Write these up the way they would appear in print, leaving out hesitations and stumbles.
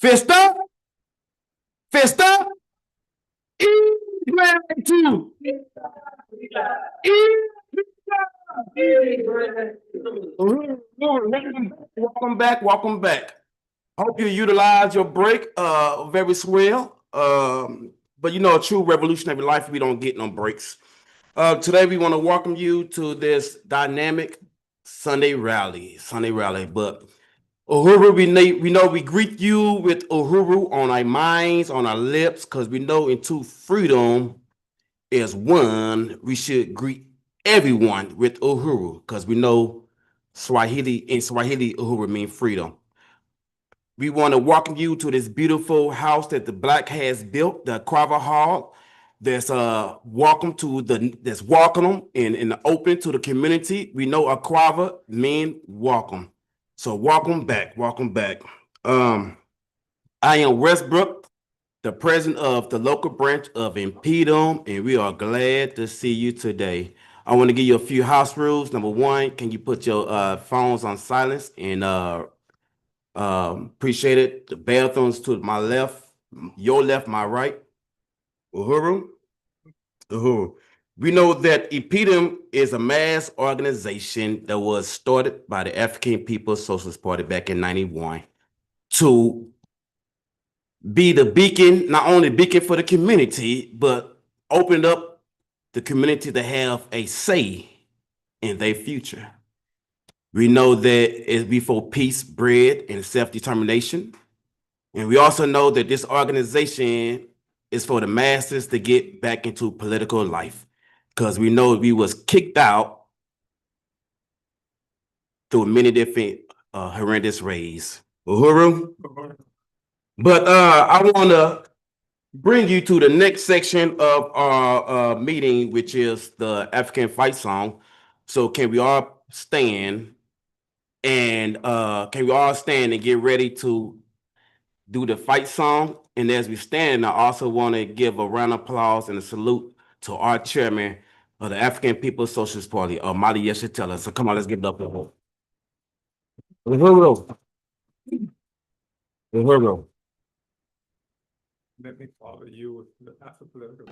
Fist up, fist up. Gratitude. Welcome back. Welcome back. Hope you utilize your break very swell. But you know, a true revolutionary life, we don't get no breaks. Today we want to welcome you to this dynamic Sunday rally. But Uhuru, we know we greet you with Uhuru on our minds, on our lips, because we know into freedom is one. We should greet everyone with Uhuru, because we know in Swahili, Uhuru means freedom. We want to welcome you to this beautiful house that the Black has built, the Carver Hall. That's welcome them and open to the community. We know Aquava mean welcome. So welcome back. I am Westbrook, the president of the local branch of InPDUM, and we are glad to see you today. I want to give you a few house rules. Number one, can you put your phones on silence and appreciate it. The bathrooms to my left, your left, my right. Uhuru. We know that InPDUM is a mass organization that was started by the African People's Socialist Party back in 91 to be the beacon, not only beacon for the community, but open up the community to have a say in their future. We know that it's before peace, bread, and self-determination. And we also know that this organization is for the masses to get back into political life, because we know we was kicked out through many different horrendous ways. Uhuru. But I want to bring you to the next section of our meeting, which is the African fight song. So can we all stand and get ready to do the fight song? And as we stand, I also want to give a round of applause and a salute to our chairman of the African People's Socialist Party, Omali Yeshitela. So come on, let's give it up for him. Uhuru. Let me follow you with the political.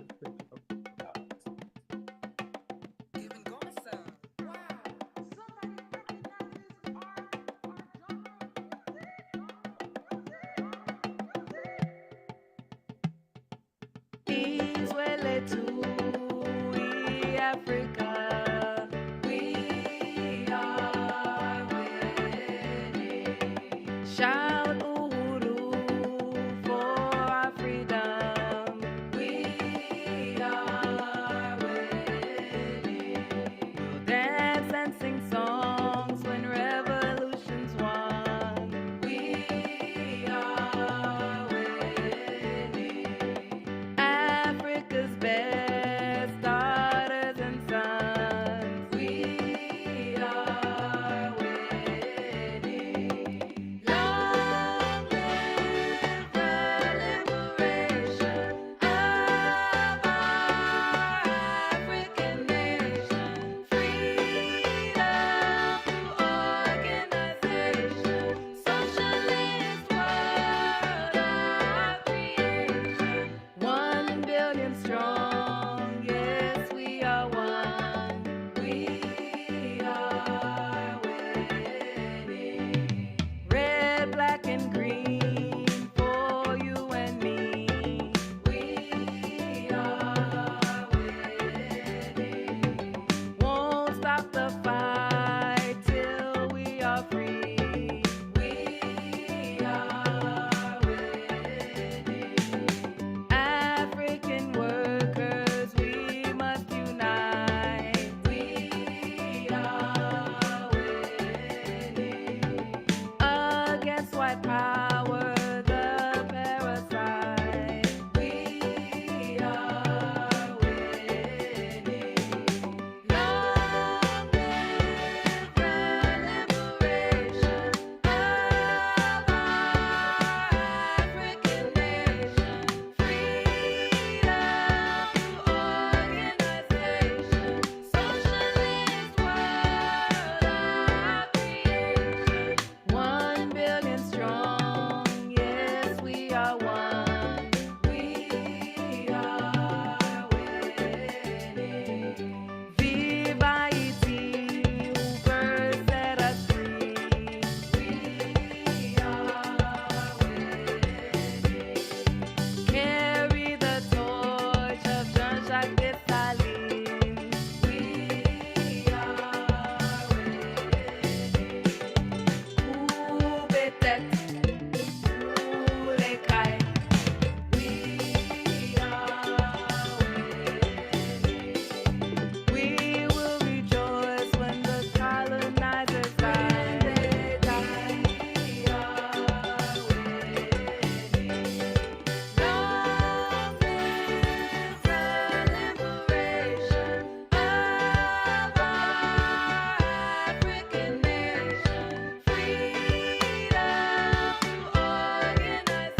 we are one. We are winning. Viva Haiti, who first set us free. We are winning. Carry the torch of Jean-Jacques Dessalines. We are winning. Coup d'état, tous les cailles. We are winning. We will rejoice when the colonizers die. They die. We are winning. Long live the liberation of our African nation. Freedom organization.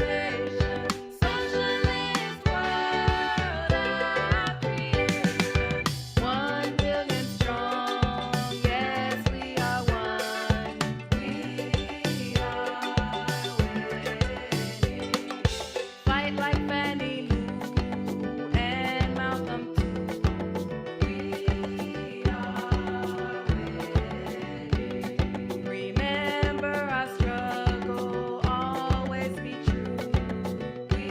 Socialist world our creation. 1 billion strong, yes we are one. We are winning. Fight like Fannie Lou and Malcolm too. We are winning. Remember our struggle, always be true. We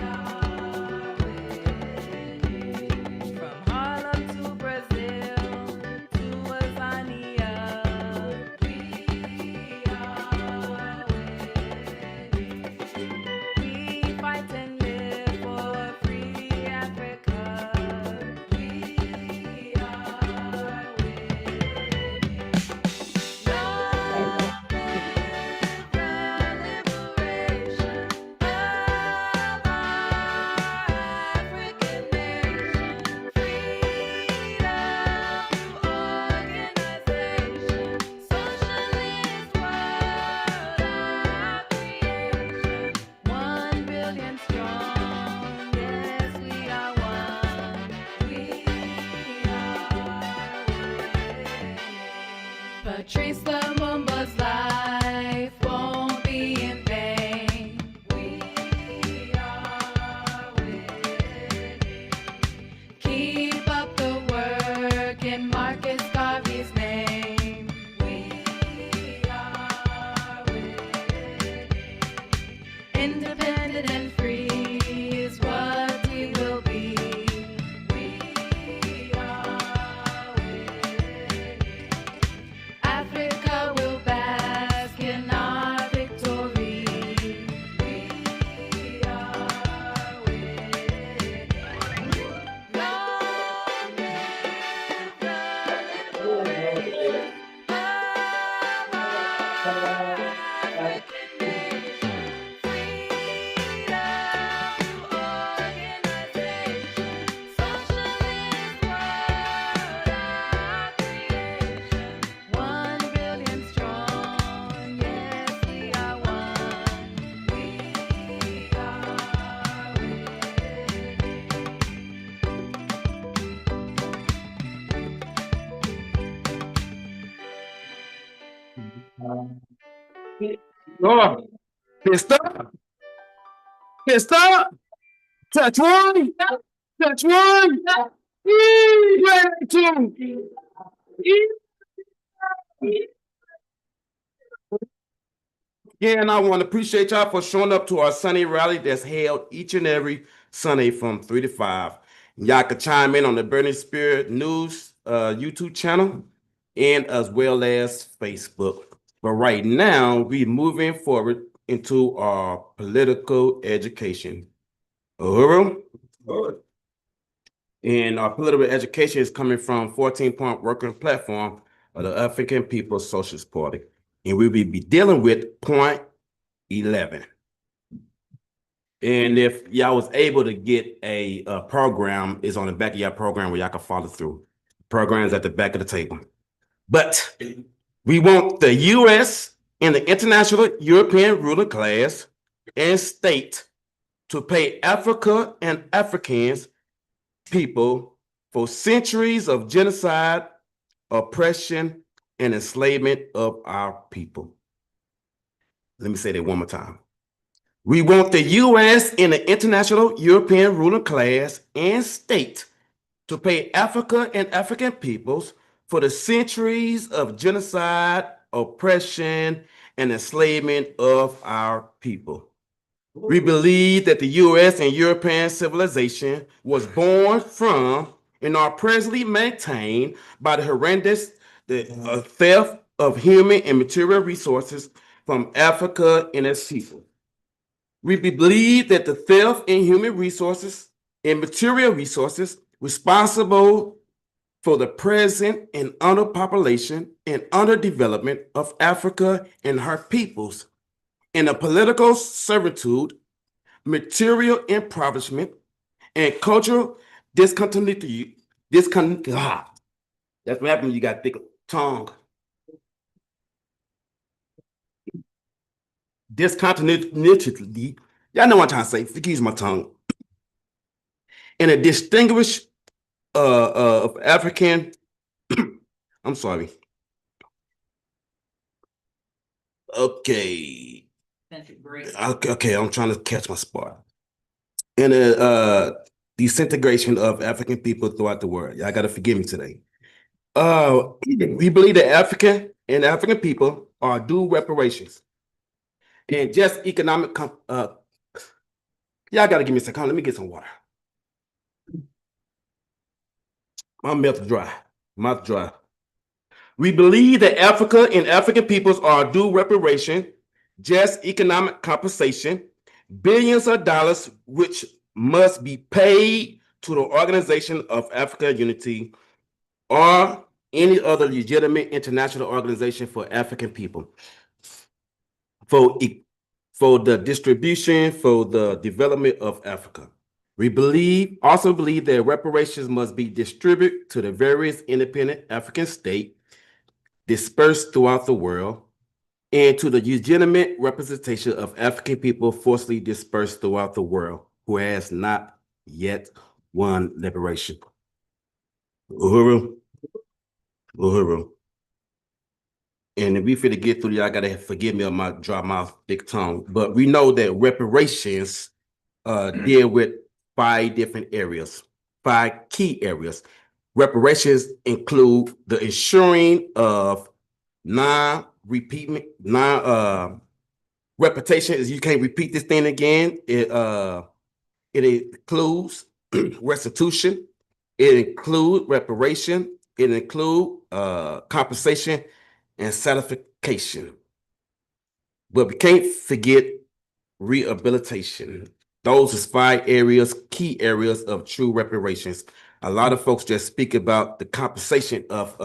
are winning. From Harlem to Brazil to Tanzania, we are winning. We fight and live for free Africa. We are winning. Long live the liberation of our African nation. Freedom organization. Socialist world our creation. 1 billion strong, yes we are one. We are winning. Patrice Lumumba's life won't be in vain. We are winning. Keep up the work in Marcus Garvey's name. We are winning. Independent and free is what we will be. We are winning. Africa will bask in our victory. We are winning. Long live the liberation of our African nation. Freedom organization. Socialist world our creation. 1 billion strong, yes we are one. We are Oh, pissed up, pissed up. Touch one, touch one. Ready two. Yeah, and I want to appreciate y'all for showing up to our Sunday rally that's held each and every Sunday from 3 to 5. Y'all can chime in on the Burning Spirit News YouTube channel and as well as Facebook. But right now, we're moving forward into our political education. Uhuru? And our political education is coming from 14-point working platform of the African People's Socialist Party. And we will be dealing with point 11. And if y'all was able to get a program, is on the back of your program where y'all can follow through. Programs at the back of the table. But we want the U.S. and the international European ruling class and state to pay Africa and Africans people for centuries of genocide, oppression, and enslavement of our people. Let me say that one more time. We want the U.S. and the international European ruling class and state to pay Africa and African peoples for the centuries of genocide, oppression, and enslavement of our people. We believe that the U.S. and European civilization was born from and are presently maintained by the horrendous theft of human and material resources from Africa and its people. We believe that the theft in human resources and material resources responsible for the present and underpopulation and underdevelopment of Africa and her peoples, and the political servitude, material impoverishment, and cultural discontinuity. That's what happens when you got thick tongue. Discontinuity. Y'all know what I'm trying to say. Excuse my tongue. And a distinguished of African. I'm sorry. Okay. Okay, I'm trying to catch my spot. And a disintegration of African people throughout the world. Y'all gotta forgive me today. We believe that African people are due reparations and just economic. Y'all gotta give me a second. Let me get some water. My mouth dry. Mouth dry. We believe that Africa and African peoples are due reparation, just economic compensation, billions of dollars which must be paid to the Organization of African Unity or any other legitimate international organization for African people for the distribution, for the development of Africa. We also believe that reparations must be distributed to the various independent African states dispersed throughout the world and to the legitimate representation of African people forcibly dispersed throughout the world who has not yet won liberation. Uhuru. And if we fit to get through, y'all gotta forgive me on my dry mouth, big tongue. But we know that reparations deal with 5 different areas, 5 key areas. Reparations include the ensuring of non-repetition is you can't repeat this thing again. It includes restitution, it includes reparation, it includes compensation and satisfaction. But we can't forget rehabilitation. Those are 5 areas, key areas of true reparations. A lot of folks just speak about the compensation of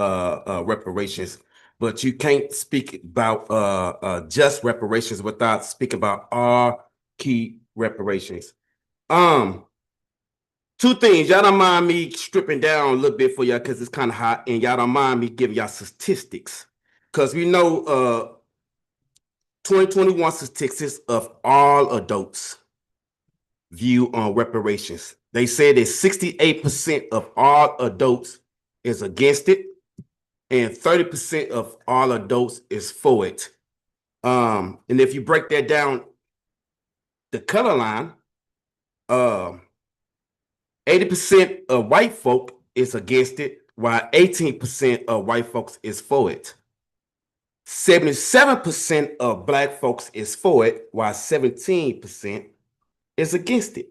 reparations, but you can't speak about just reparations without speaking about our key reparations. 2 things. Y'all don't mind me stripping down a little bit for y'all because it's kind of hot, and y'all don't mind me giving y'all statistics. Because we know 2021 statistics of all adults view on reparations. They say that 68% of all adults is against it, and 30% of all adults is for it. And if you break that down, the color line, 80% of white folk is against it, while 18% of white folks is for it. 77% of Black folks is for it, while 17% is against it.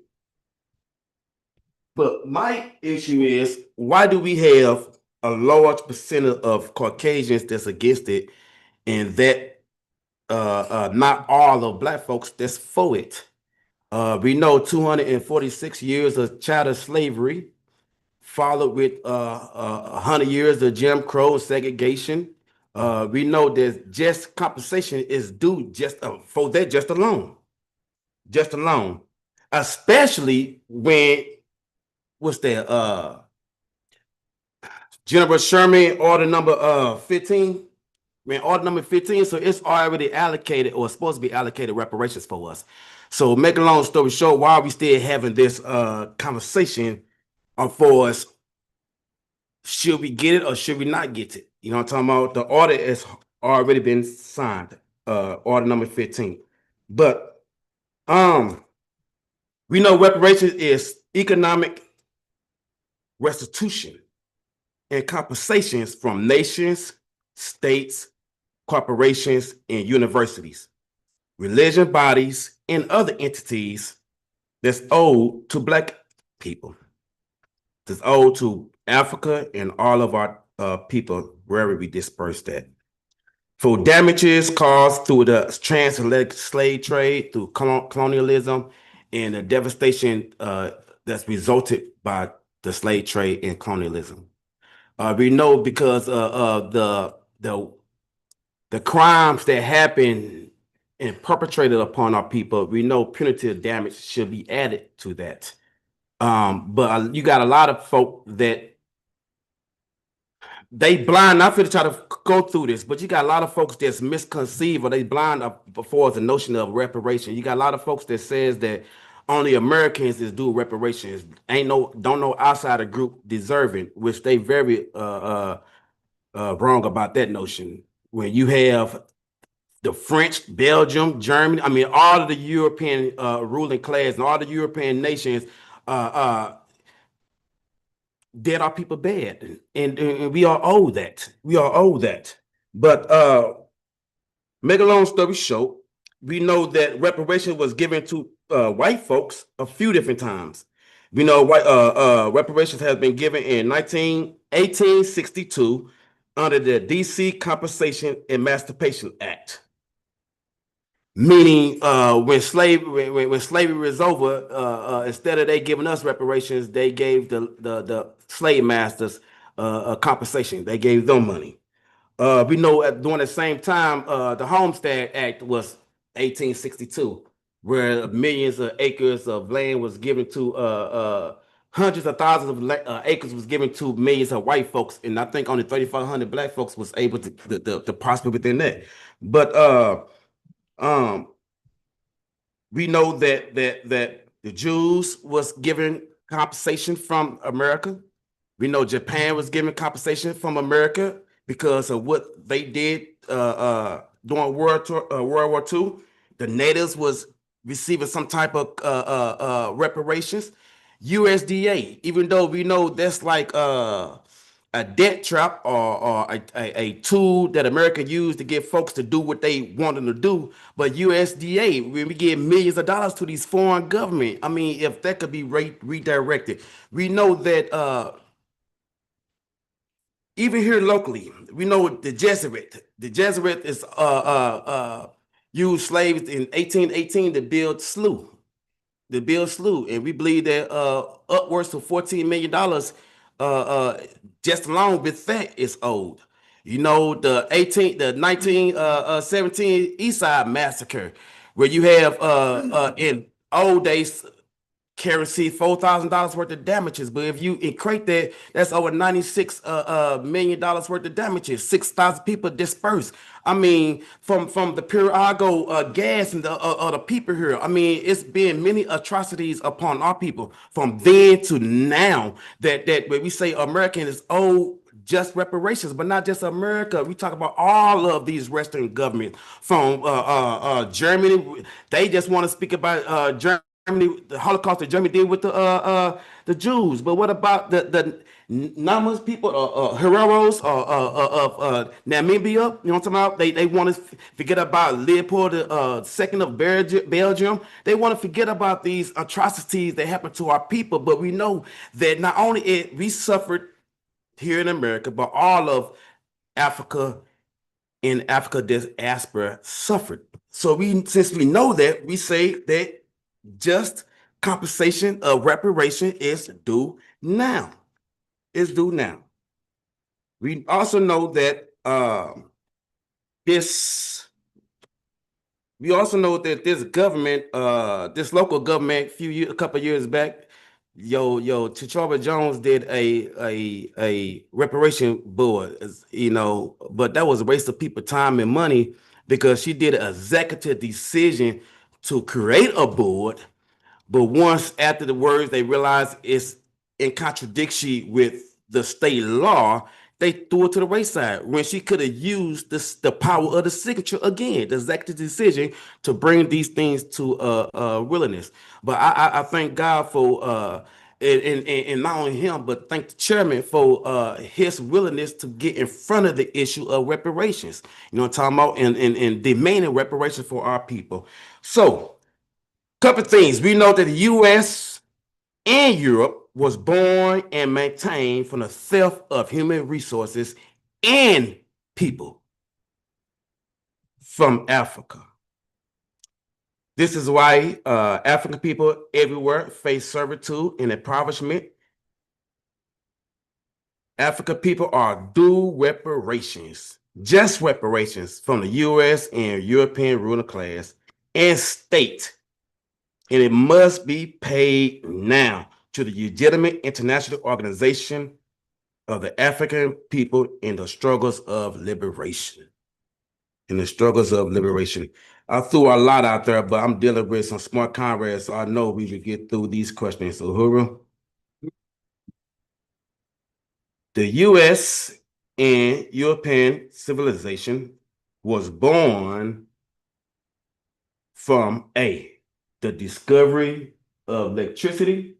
But my issue is, why do we have a large percentage of Caucasians that's against it, and that not all of Black folks that's for it? We know 246 years of chattel slavery, followed with 100 years of Jim Crow segregation. We know that just compensation is due just for that just alone, especially when General Sherman order number 15. Order number 15, so it's already allocated or supposed to be allocated reparations for us. So make a long story short, why are we still having this conversation for us? Should we get it or should we not get it? You know what I'm talking about? The order has already been signed, order number 15. But We know reparations is economic restitution and compensations from nations, states, corporations, and universities, religion bodies, and other entities that's owed to Black people. That's owed to Africa and all of our people wherever we dispersed at. For damages caused through the transatlantic slave trade, through colonialism, and the devastation that's resulted by the slave trade and colonialism. We know because the crimes that happen and perpetrated upon our people, we know punitive damage should be added to that. But you got a lot of folk that they blind. I'm going to try to go through this, but you got a lot of folks that's misconceived or they blind before the notion of reparation. You got a lot of folks that says that only Americans is due reparations. Don't know outsider group deserving, which they very wrong about that notion. When you have the French, Belgium, Germany, I mean, all of the European ruling class and all the European nations did our people bad, and we are owed that. We are owed that. But make a long story short, we know that reparation was given to white folks a few different times. We know reparations has been given in 1862 under the DC Compensation Emancipation Act. Meaning, when slavery was over, instead of they giving us reparations, they gave the slave masters a compensation. They gave them money. We know during the same time, the Homestead Act was 1862, where millions of acres of land was given to hundreds of thousands of acres was given to millions of white folks, and I think only 3,500 Black folks was able to prosper within that. But we know that the Jews was given compensation from America. We know Japan was given compensation from America because of what they did during World War II. The natives was receiving some type of reparations. USDA, even though we know that's like a debt trap or a tool that America used to get folks to do what they want them to do. But USDA, when we give millions of dollars to these foreign government, I mean, if that could be redirected, we know that even here locally, we know the Jesuit. The Jesuit is used slaves in 1818 to build slough. And we believe that upwards to $14 million just alone with that is owed. You know, the 1917 East Side Massacre, where you have in old days carry $4,000 worth of damages, but if you equate that, that's over $96 million worth of damages. 6,000 people dispersed. I mean, from the Pirago gas and the people here. I mean, it's been many atrocities upon our people from then to now. That when we say American is owed just reparations, but not just America. We talk about all of these Western governments from Germany. They just want to speak about Germany. The Holocaust that Germany did with the Jews, but what about the Namas people, Heroes of Namibia? You know what I'm talking about? They want to forget about Leopold II of Belgium. They want to forget about these atrocities that happened to our people. But we know that not only we suffered here in America, but all of Africa and Africa diaspora suffered. So since we know that, we say that just compensation of reparation is due now. Is due now. We also know that this government, this local government, a couple of years back, T'Challa Jones did a reparation board, you know, but that was a waste of people's time and money because she did an executive decision to create a board, but once after the words they realized it's in contradiction with the state law, they threw it to the wayside when she could have used the power of the signature again, the executive decision to bring these things to willingness. But I thank God for and not only him, but thank the chairman for his willingness to get in front of the issue of reparations. You know what I'm talking about? And demanding reparations for our people. So, couple things. We know that the U.S. and Europe was born and maintained from the theft of human resources and people from Africa. This is why African people everywhere face servitude and impoverishment. African people are due reparations, just reparations from the U.S. and European ruling class and state, and it must be paid now to the legitimate international organization of the African people in the struggles of liberation. In the struggles of liberation. I threw a lot out there, but I'm dealing with some smart comrades, so I know we should get through these questions. Uhuru. The U.S. and European civilization was born from A, the discovery of electricity,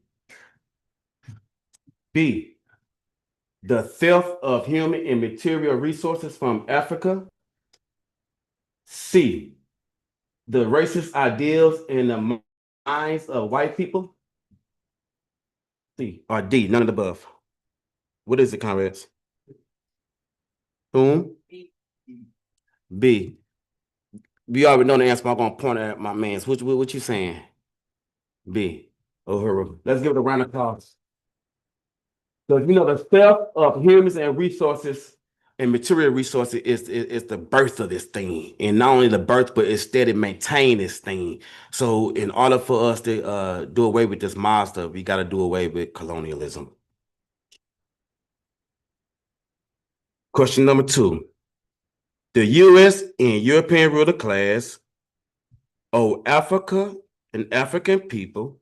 B, the theft of human and material resources from Africa, C, the racist ideals in the minds of white people, C, or D, none of the above. What is it, comrades? Whom? B. We already know the answer, but I'm gonna point at my man's. What you saying? B. Uhuru. Let's give it a round of applause. So you know the theft of humans and resources and material resources is the birth of this thing. And not only the birth, but it's steady maintain this thing. So in order for us to do away with this monster, we gotta do away with colonialism. Question number 2. The U.S. and European ruler class owe Africa and African people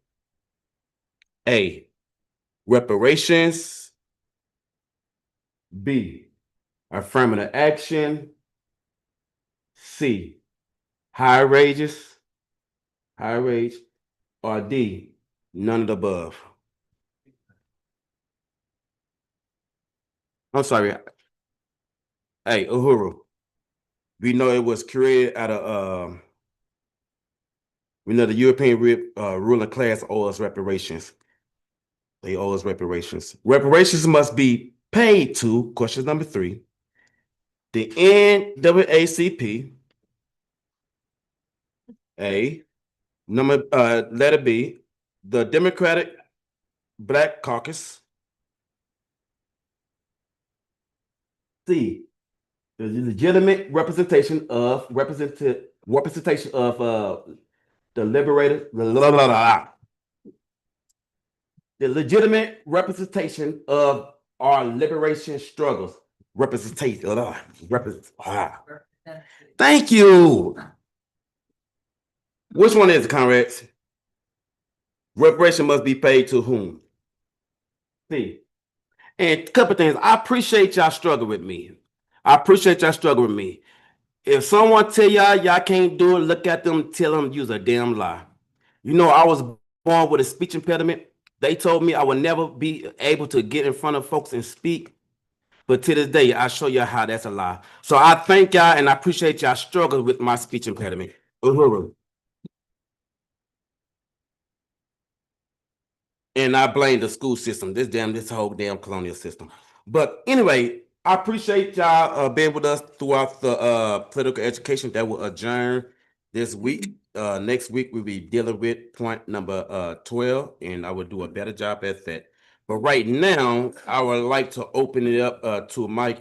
A, reparations, B, affirmative action, C, high wages, or D, none of the above. I'm sorry. Hey, Uhuru. We know it was created out of we know the European ruling class owe us reparations. They owe us reparations. Reparations must be paid to, question number 3, the NAACP, A, letter B, the Democratic Black Caucus, C, the legitimate representation of the liberated, the legitimate representation of our liberation struggles. Thank you. Which one is it, comrades? Reparation must be paid to whom? C. And a couple things. I appreciate y'all struggle with me. If someone tell y'all can't do it, look at them, tell them use a damn lie. You know, I was born with a speech impediment. They told me I would never be able to get in front of folks and speak. But to this day, I show you how that's a lie. So I thank y'all and I appreciate y'all struggle with my speech impediment. Uhuru. And I blame the school system, this whole damn colonial system. But anyway, I appreciate y'all being with us throughout the political education that will adjourn this week. Next week we'll be dealing with point number 12, and I will do a better job at that. But right now, I would like to open it up to my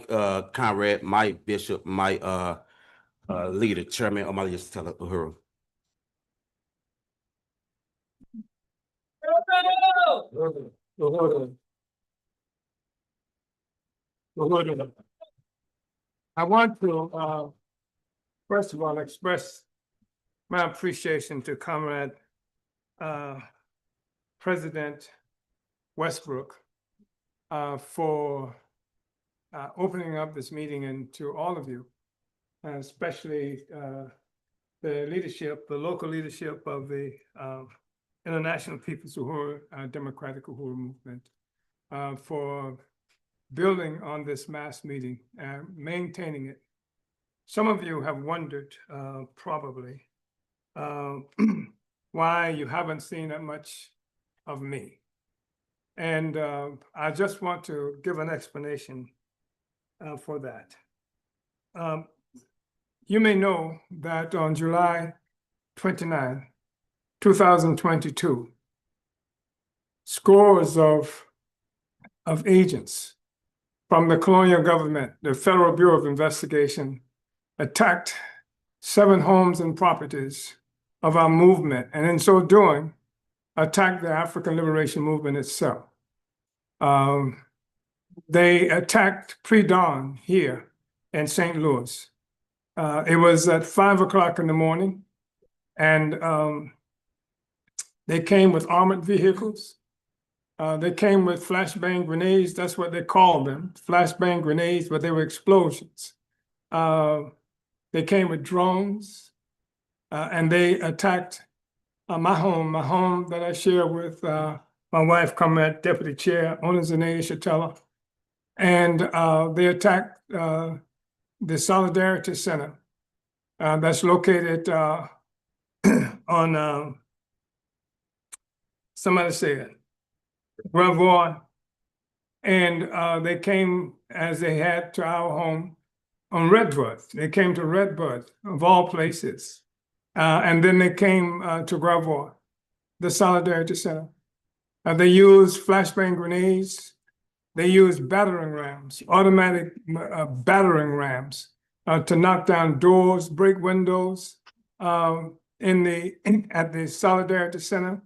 comrade, my bishop, my leader, Chairman Omali Yeshitela, Uhuru. I want to, first of all, express my appreciation to Comrade President Westbrook for opening up this meeting and to all of you, especially the leadership, the local leadership of the International People's Uhuru Democratic Uhuru Movement for building on this mass meeting and maintaining it. Some of you have wondered probably why you haven't seen that much of me. And I just want to give an explanation for that. You may know that on July 29, 2022, scores of agents from the colonial government, the Federal Bureau of Investigation, attacked 7 homes and properties of our movement, and in so doing, attacked the African Liberation Movement itself. They attacked pre-dawn here in St. Louis. It was at 5 o'clock in the morning, and they came with armored vehicles. They came with flashbang grenades. That's what they called them, flashbang grenades, but they were explosions. They came with drones, and they attacked my home that I share with my wife, Comrade Deputy Chair Omali Yeshitela. And they attacked the Solidarity Center that's located on, somebody said, Revoir. And they came, as they had to our home, on Redbud. They came to Redbud, of all places. And then they came to Revoir, the Solidarity Center. They used flashbang grenades. They used battering rams, automatic battering rams, to knock down doors, break windows at the Solidarity Center.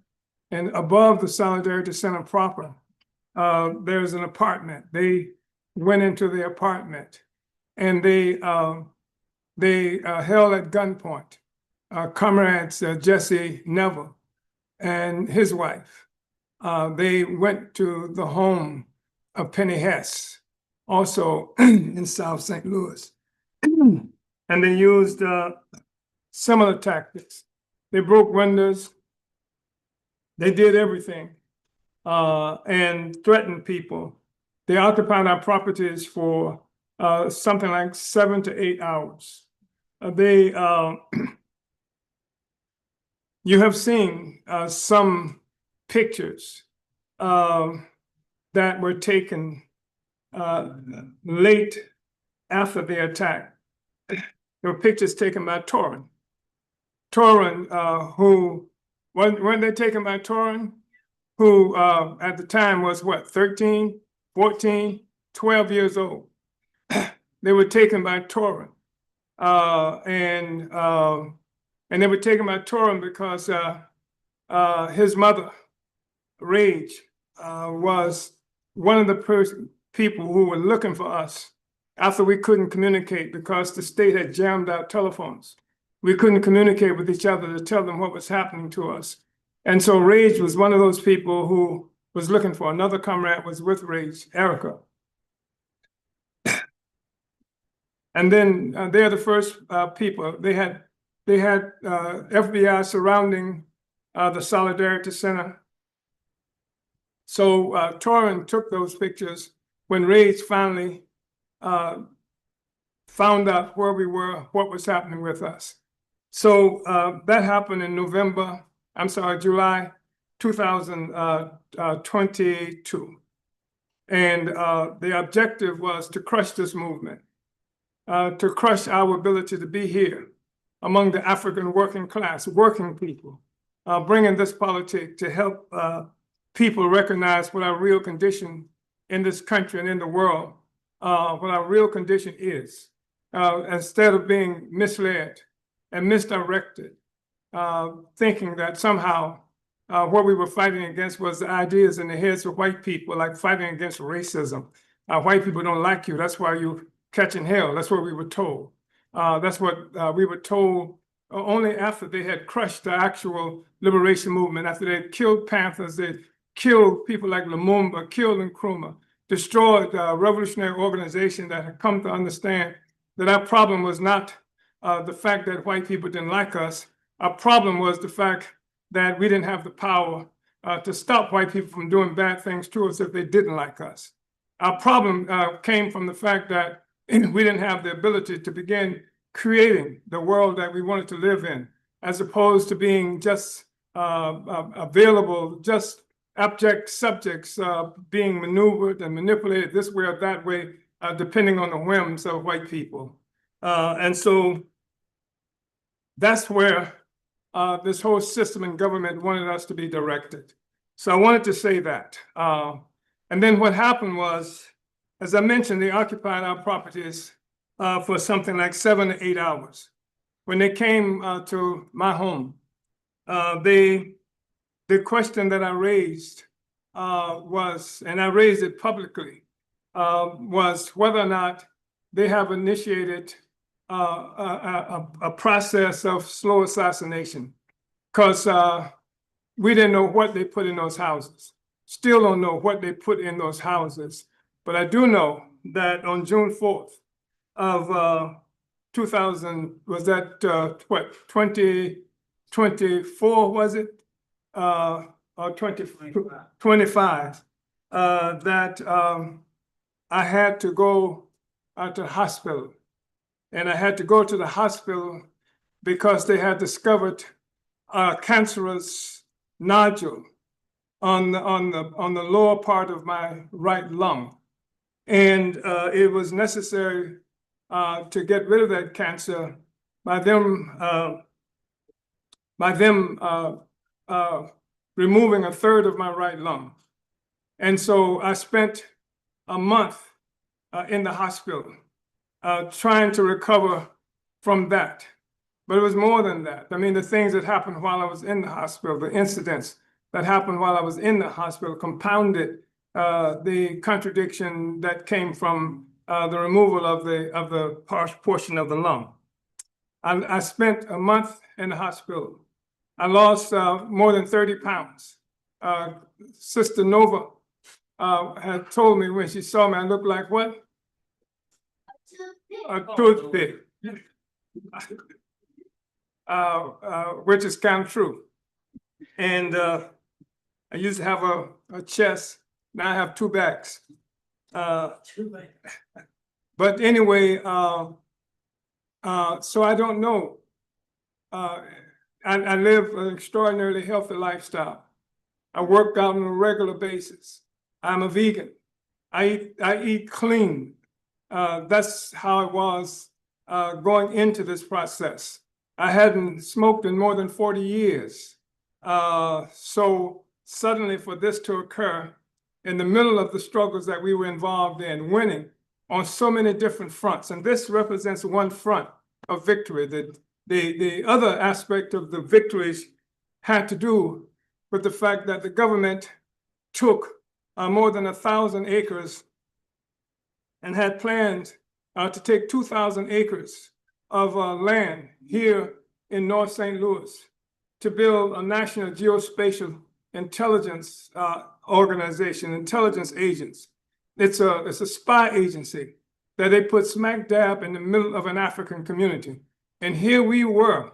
And above the Solidarity Center proper, there's an apartment. They went into the apartment, and they held at gunpoint comrades Jesse Neville and his wife. They went to the home of Penny Hess, also in South St. Louis. And they used similar tactics. They broke windows. They did everything and threatened people. They occupied our properties for something like 7 to 8 hours. You have seen some pictures that were taken late after the attack. There were pictures taken by Torin. Torin, who, weren't they taken by Torin? Who at the time was what, 13, 14, 12 years old. They were taken by Torin. And they were taken by Torin because his mother, Rage, was one of the people who were looking for us after we couldn't communicate because the state had jammed our telephones. We couldn't communicate with each other to tell them what was happening to us. And so Rage was one of those people who was looking for. Another comrade was with Rage, Erica. And then they're the first people. They had FBI surrounding the Solidarity Center. So Torin took those pictures when Rage finally found out where we were, what was happening with us. So that happened in July 2022. And the objective was to crush this movement, to crush our ability to be here among the African working class, working people, bringing this politic to help people recognize what our real condition in this country and in the world, what our real condition is, instead of being misled and misdirected, thinking that somehow what we were fighting against was the ideas in the heads of white people, like fighting against racism. White people don't like you, that's why you're catching hell. That's what we were told. That's what we were told only after they had crushed the actual liberation movement, after they had killed Panthers, they killed people like Lumumba, killed Nkrumah. destroyed revolutionary organization that had come to understand that our problem was not the fact that white people didn't like us. Our problem was the fact that we didn't have the power to stop white people from doing bad things to us if they didn't like us. Our problem came from the fact that we didn't have the ability to begin creating the world that we wanted to live in, as opposed to being just available, just abject subjects being maneuvered and manipulated this way or that way, depending on the whims of white people. And so that's where this whole system and government wanted us to be directed. So I wanted to say that. And then what happened was, as I mentioned, they occupied our properties for something like 7 to 8 hours. When they came to my home, the question that I raised was, and I raised it publicly, was whether or not they have initiated a process of slow assassination, because we didn't know what they put in those houses. Still don't know what they put in those houses. But I do know that on June 4th of 2000, was that what, 2024, was it? Or 2025, that I had to go to the hospital. And I had to go to the hospital because they had discovered a cancerous nodule on the lower part of my right lung. And it was necessary to get rid of that cancer by them removing a third of my right lung. And so I spent a month in the hospital trying to recover from that. But it was more than that. I mean, the things that happened while I was in the hospital, the incidents that happened while I was in the hospital compounded the contradiction that came from the removal of the portion of the lung. I spent a month in the hospital. I lost more than 30 pounds. Sister Nova had told me when she saw me, I looked like what? A toothpick. Which is kind of true. And I used to have a chest. Now I have 2 backs. But anyway, so I don't know. I live an extraordinarily healthy lifestyle. I work out on a regular basis. I'm a vegan. I eat clean. That's how it was going into this process. I hadn't smoked in more than 40 years. So suddenly for this to occur in the middle of the struggles that we were involved in, winning on so many different fronts, and this represents one front of victory. The other aspect of the victories had to do with the fact that the government took more than 1,000 acres and had planned to take 2,000 acres of land here in North St. Louis to build a national geospatial intelligence organization, intelligence agents. It's a spy agency that they put smack dab in the middle of an African community. And here we were,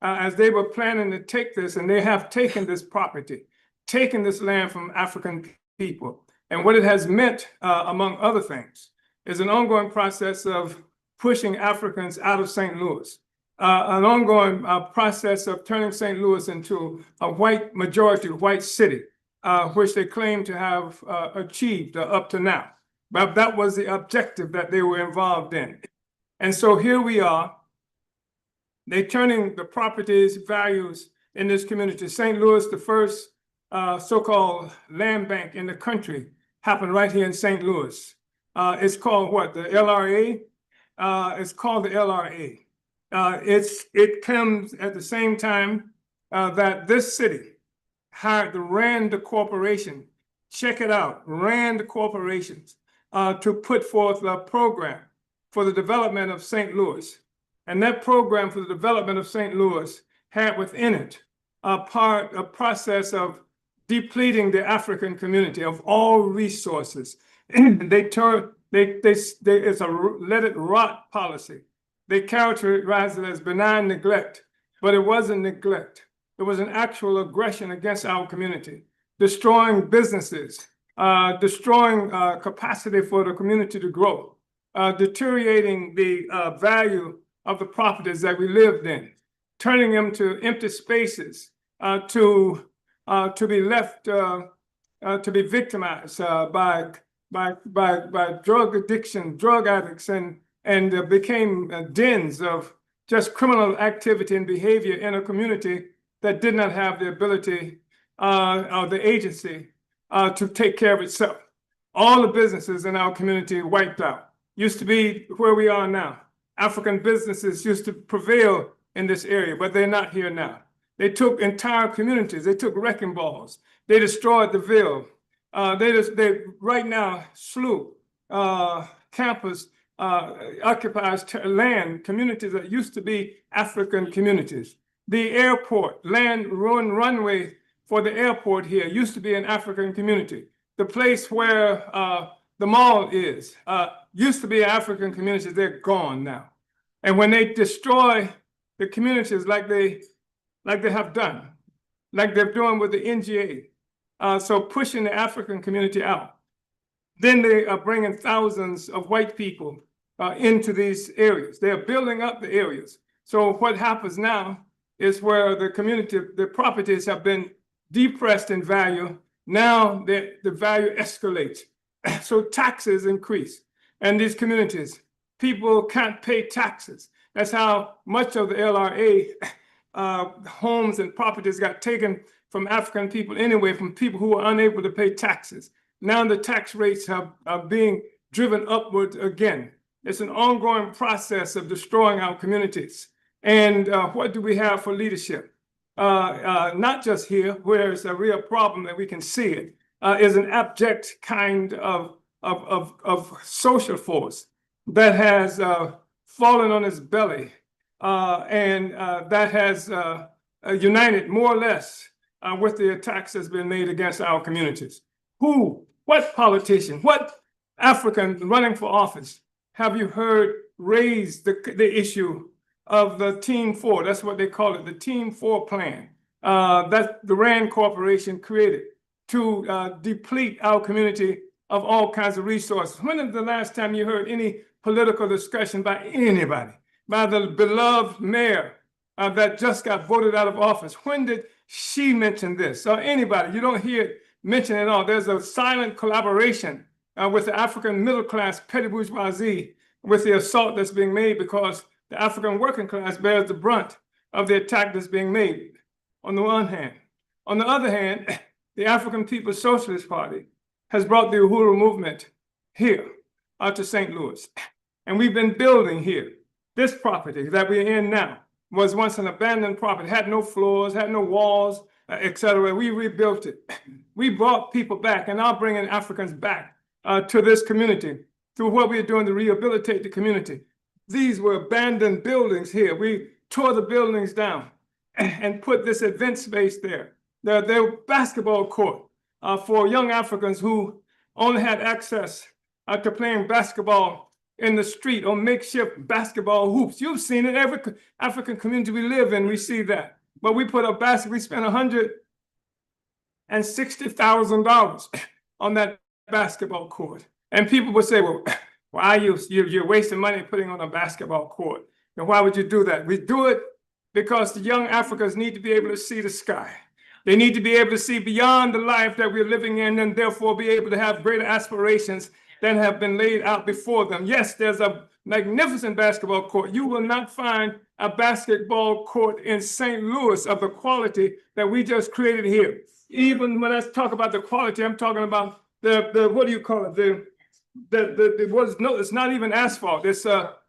as they were planning to take this, and they have taken this property, taken this land from African people. And what it has meant, among other things, is an ongoing process of pushing Africans out of St. Louis, an ongoing process of turning St. Louis into a white majority, white city, which they claim to have achieved up to now. But that was the objective that they were involved in. And so here we are, they're turning the properties, values in this community. St. Louis, the first so-called land bank in the country, happened right here in St. Louis. It's called what, the LRA? It's called the LRA. It comes at the same time that this city hired the Rand Corporation, check it out, Rand Corporations, to put forth a program for the development of St. Louis. And that program for the development of St. Louis had within it a process of depleting the African community of all resources, It's a let it rot policy. They characterize it as benign neglect, but it wasn't neglect. It was an actual aggression against our community, destroying businesses, destroying capacity for the community to grow, deteriorating the value of the properties that we lived in, turning them to empty spaces, to be left to be victimized by drug addiction, drug addicts, and became dens of just criminal activity and behavior in a community that did not have the ability or the agency to take care of itself. All the businesses in our community wiped out. Used to be where we are now. African businesses used to prevail in this area, but they're not here now. They took entire communities. They took wrecking balls. They destroyed the Ville. They right now SLU campus occupies land, communities that used to be African communities. The airport, runway for the airport here used to be an African community. The place where the mall is used to be an African community. They're gone now. And when they destroy the communities like they have done, like they're doing with the NGA, so pushing the African community out, then they are bringing thousands of white people into these areas. They are building up the areas. So what happens now is where the community, the properties have been depressed in value. Now the value escalates. So taxes increase. And these communities, people can't pay taxes. That's how much of the LRA homes and properties got taken from African people anyway, from people who were unable to pay taxes. Now the tax rates are being driven upward again. It's an ongoing process of destroying our communities. And what do we have for leadership? Not just here, where it's a real problem that we can see it, is an abject kind of social force that has fallen on its belly and that has united more or less with the attacks that's been made against our communities. What politician, what African running for office have you heard raise the issue of the Team 4? That's what they call it, the Team 4 plan that the Rand Corporation created to deplete our community of all kinds of resources. When is the last time you heard any political discussion by anybody, by the beloved mayor that just got voted out of office? When did she mention this? Or anybody? You don't hear it mentioned at all. There's a silent collaboration with the African middle class, petty bourgeoisie, with the assault that's being made because the African working class bears the brunt of the attack that's being made, on the one hand. On the other hand, the African People's Socialist Party has brought the Uhuru Movement here to St. Louis. And we've been building here. This property that we're in now was once an abandoned property, had no floors, had no walls, etc. We rebuilt it. We brought people back, and now bringing Africans back to this community through what we're doing to rehabilitate the community. These were abandoned buildings here. We tore the buildings down and put this event space there. There were basketball court for young Africans who only had access to playing basketball in the street on makeshift basketball hoops. You've seen it, every African community we live in, we see that. But we put we spent $160,000 on that basketball court. And people would say, well, why you're wasting money putting on a basketball court? And why would you do that? We do it because the young Africans need to be able to see the sky. They need to be able to see beyond the life that we're living in and therefore be able to have greater aspirations than have been laid out before them. Yes, there's a magnificent basketball court. You will not find a basketball court in St. Louis of the quality that we just created here. Even when I talk about the quality, I'm talking about the what do you call it? It's not even asphalt. It's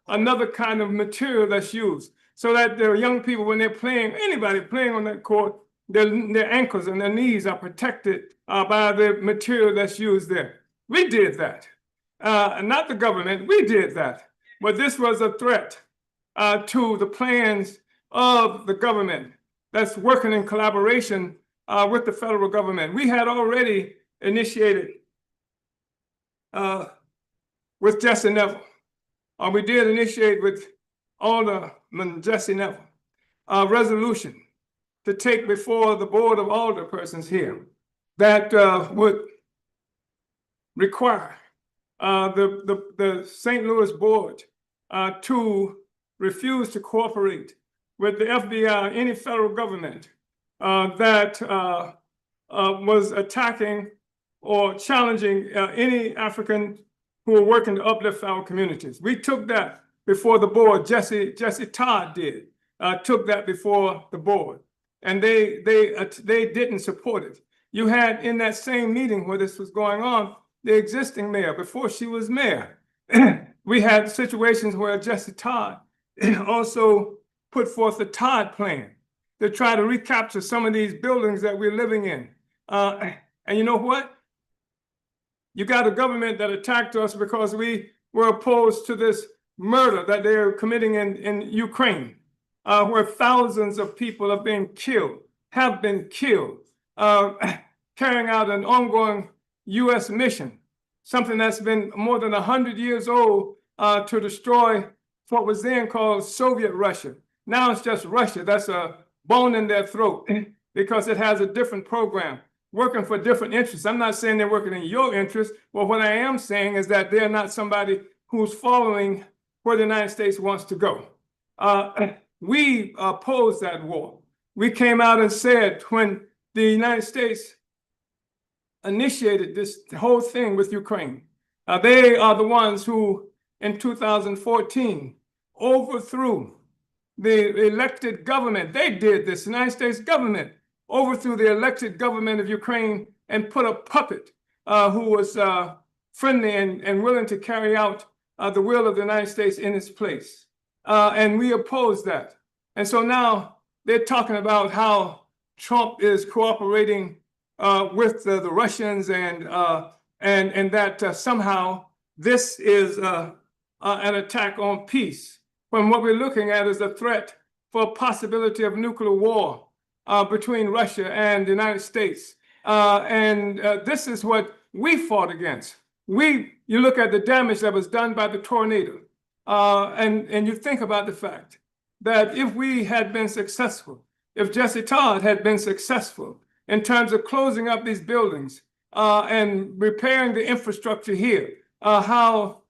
another kind of material that's used so that the young people, when they're playing, anybody playing on that court, their ankles and their knees are protected by the material that's used there. We did that. Not the government, we did that. But this was a threat to the plans of the government that's working in collaboration with the federal government. We had already initiated with Jesse Neville. We did initiate with Alderman Jesse Neville a resolution to take before the Board of Alderpersons here that would require the St. Louis Board to refuse to cooperate with the FBI, any federal government that was attacking or challenging any African who were working to uplift our communities. We took that before the board. Jesse Todd took that before the board, and they didn't support it. You had in that same meeting where this was going on, the existing mayor, before she was mayor, we had situations where Jesse Todd also put forth the Todd plan to try to recapture some of these buildings that we're living in. And you know what? You got a government that attacked us because we were opposed to this murder that they're committing in Ukraine, where thousands of people have been killed, carrying out an ongoing U.S. mission, something that's been more than 100 years old, to destroy what was then called Soviet Russia. Now it's just Russia. That's a bone in their throat because it has a different program, working for different interests. I'm not saying they're working in your interest, but what I am saying is that they're not somebody who's following where the United States wants to go. We opposed that war. We came out and said when the United States initiated this whole thing with Ukraine, they are the ones who in 2014 overthrew the elected government. They did this. The United States government overthrew the elected government of Ukraine and put a puppet who was friendly and willing to carry out the will of the United States in its place. And we opposed that. And so now they're talking about how Trump is cooperating with the Russians and that somehow this is an attack on peace. When what we're looking at is a threat for a possibility of nuclear war between Russia and the United States. And this is what we fought against. You look at the damage that was done by the tornado, and you think about the fact that if we had been successful, if Jesse Todd had been successful in terms of closing up these buildings and repairing the infrastructure here, how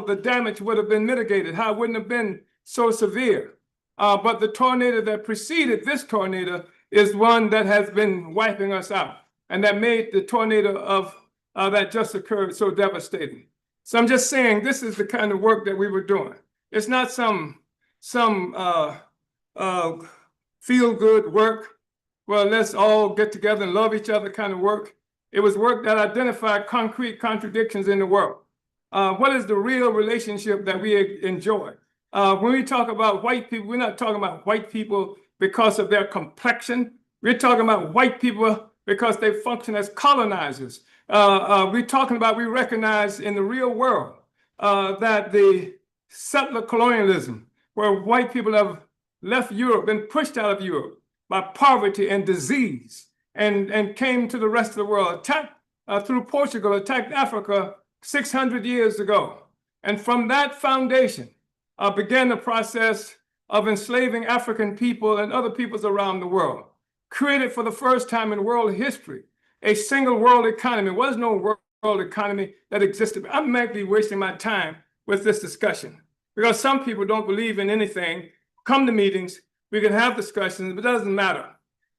the damage would have been mitigated, how it wouldn't have been so severe. But the tornado that preceded this tornado is one that has been wiping us out, and that made the tornado of that just occurred so devastating. So I'm just saying this is the kind of work that we were doing. It's not some feel-good work. Well, let's all get together and love each other kind of work. It was work that identified concrete contradictions in the world. What is the real relationship that we enjoy? When we talk about white people, we're not talking about white people because of their complexion. We're talking about white people because they function as colonizers. We're talking about, we recognize in the real world that the settler colonialism, where white people have left Europe, been pushed out of Europe by poverty and disease, and came to the rest of the world, attacked through Portugal, attacked Africa 600 years ago. And from that foundation began the process of enslaving African people and other peoples around the world, created for the first time in world history a single world economy. There was no world economy that existed. I might be wasting my time with this discussion because some people don't believe in anything. Come to meetings, we can have discussions, but it doesn't matter.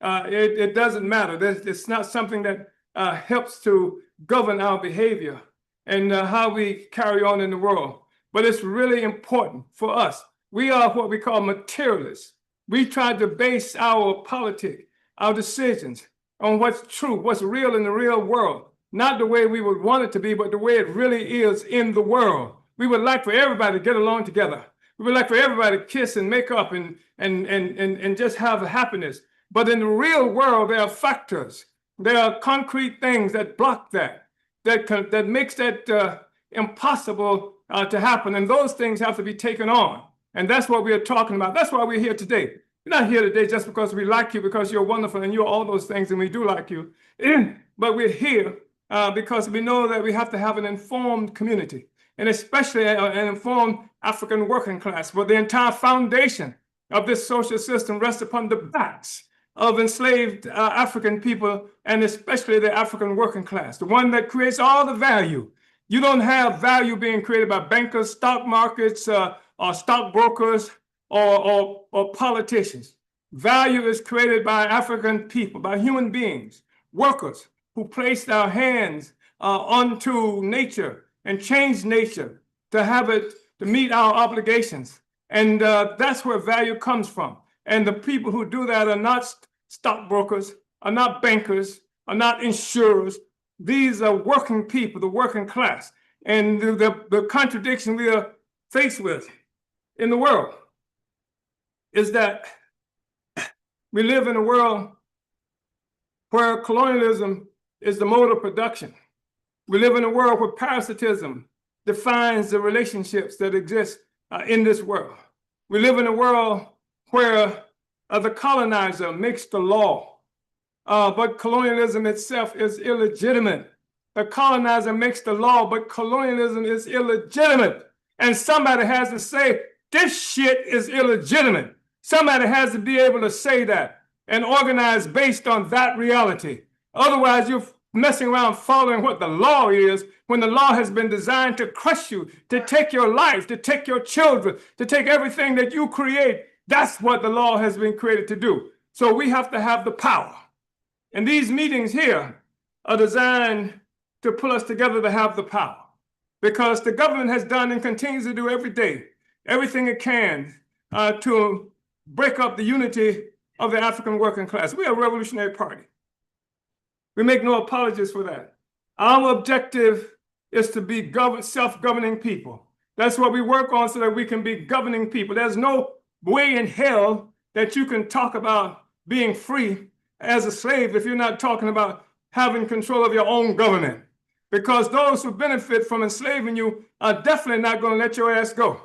It doesn't matter. It's not something that helps to govern our behavior and how we carry on in the world. But it's really important for us. We are what we call materialists. We try to base our politics, our decisions on what's true, what's real in the real world, not the way we would want it to be, but the way it really is in the world. We would like for everybody to get along together. We would like for everybody to kiss and make up and just have happiness. But in the real world, there are factors. There are concrete things that block that makes that impossible to happen. And those things have to be taken on. And that's what we are talking about. That's why we're here today. We're not here today just because we like you, because you're wonderful and you're all those things, and we do like you. But we're here because we know that we have to have an informed community, and especially an informed African working class. But the entire foundation of this social system rests upon the backs of enslaved African people, and especially the African working class, the one that creates all the value. You don't have value being created by bankers, stock markets, or stockbrokers, or politicians. Value is created by African people, by human beings, workers who placed our hands onto nature and changed nature to have it to meet our obligations. And that's where value comes from. And the people who do that are not stockbrokers, are not bankers, are not insurers. These are working people, the working class. And the contradiction we are faced with in the world is that we live in a world where colonialism is the mode of production. We live in a world where parasitism defines the relationships that exist in this world. We live in a world where the colonizer makes the law, but colonialism itself is illegitimate. The colonizer makes the law, but colonialism is illegitimate. And somebody has to say, this shit is illegitimate. Somebody has to be able to say that and organize based on that reality. Otherwise, you're messing around following what the law is when the law has been designed to crush you, to take your life, to take your children, to take everything that you create. That's what the law has been created to do. So we have to have the power. And these meetings here are designed to pull us together to have the power, because the government has done and continues to do every day everything it can to break up the unity of the African working class. We are a revolutionary party. We make no apologies for that. Our objective is to be self-governing people. That's what we work on, so that we can be governing people. There's no way in hell that you can talk about being free as a slave if you're not talking about having control of your own government. Because those who benefit from enslaving you are definitely not going to let your ass go.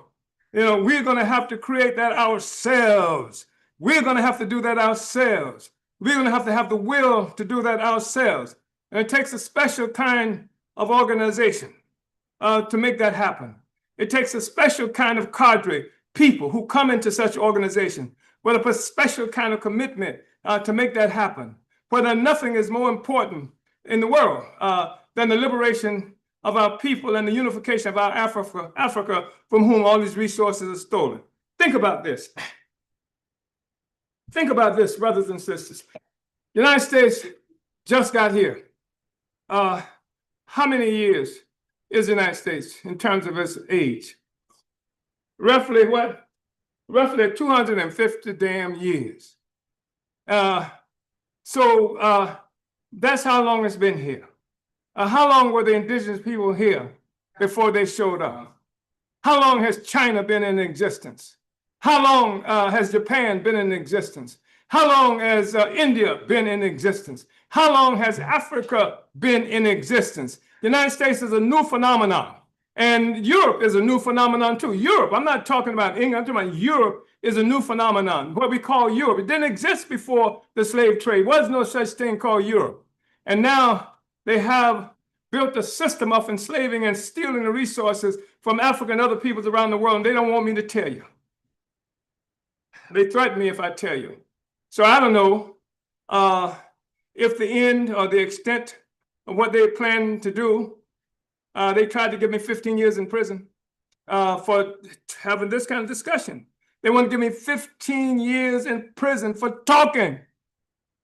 You know, we're going to have to create that ourselves. We're going to have to do that ourselves. We're going to have the will to do that ourselves. And it takes a special kind of organization to make that happen. It takes a special kind of cadre, people who come into such organization, with a special kind of commitment to make that happen. Whether nothing is more important in the world than the liberation of our people and the unification of our Africa from whom all these resources are stolen. Think about this. Think about this, brothers and sisters. The United States just got here. How many years is the United States in terms of its age? Roughly what? Roughly 250 damn years. So that's how long it's been here. How long were the indigenous people here before they showed up? How long has China been in existence? How long has Japan been in existence? How long has India been in existence? How long has Africa been in existence? The United States is a new phenomenon, and Europe is a new phenomenon too. Europe, I'm not talking about England, I'm talking about Europe is a new phenomenon, what we call Europe. It didn't exist before the slave trade. There was no such thing called Europe. And now they have built a system of enslaving and stealing the resources from Africa and other peoples around the world, and they don't want me to tell you. They threaten me if I tell you. So I don't know if the end or the extent of what they plan to do. They tried to give me 15 years in prison for having this kind of discussion. They want to give me 15 years in prison for talking.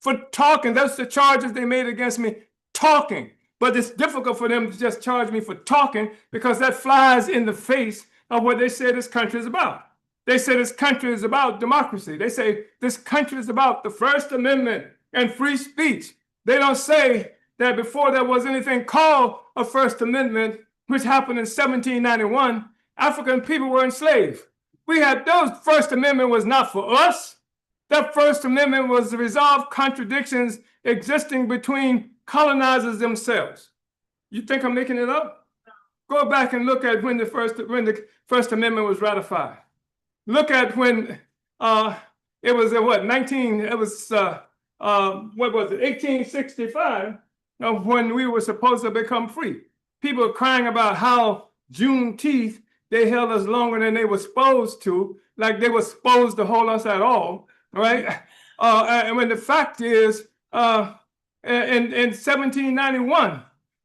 For talking. That's the charges they made against me, talking. But it's difficult for them to just charge me for talking, because that flies in the face of what they say this country is about. They say this country is about democracy. They say this country is about the First Amendment and free speech. They don't say that before there was anything called a First Amendment, which happened in 1791, African people were enslaved. We had those. First Amendment was not for us. That First Amendment was to resolve contradictions existing between colonizers themselves. You think I'm making it up? Go back and look at when the First Amendment was ratified. Look at when it was 1865, of when we were supposed to become free. People are crying about how Juneteenth, they held us longer than they were supposed to, like they were supposed to hold us at all, right? And when the fact is, in 1791,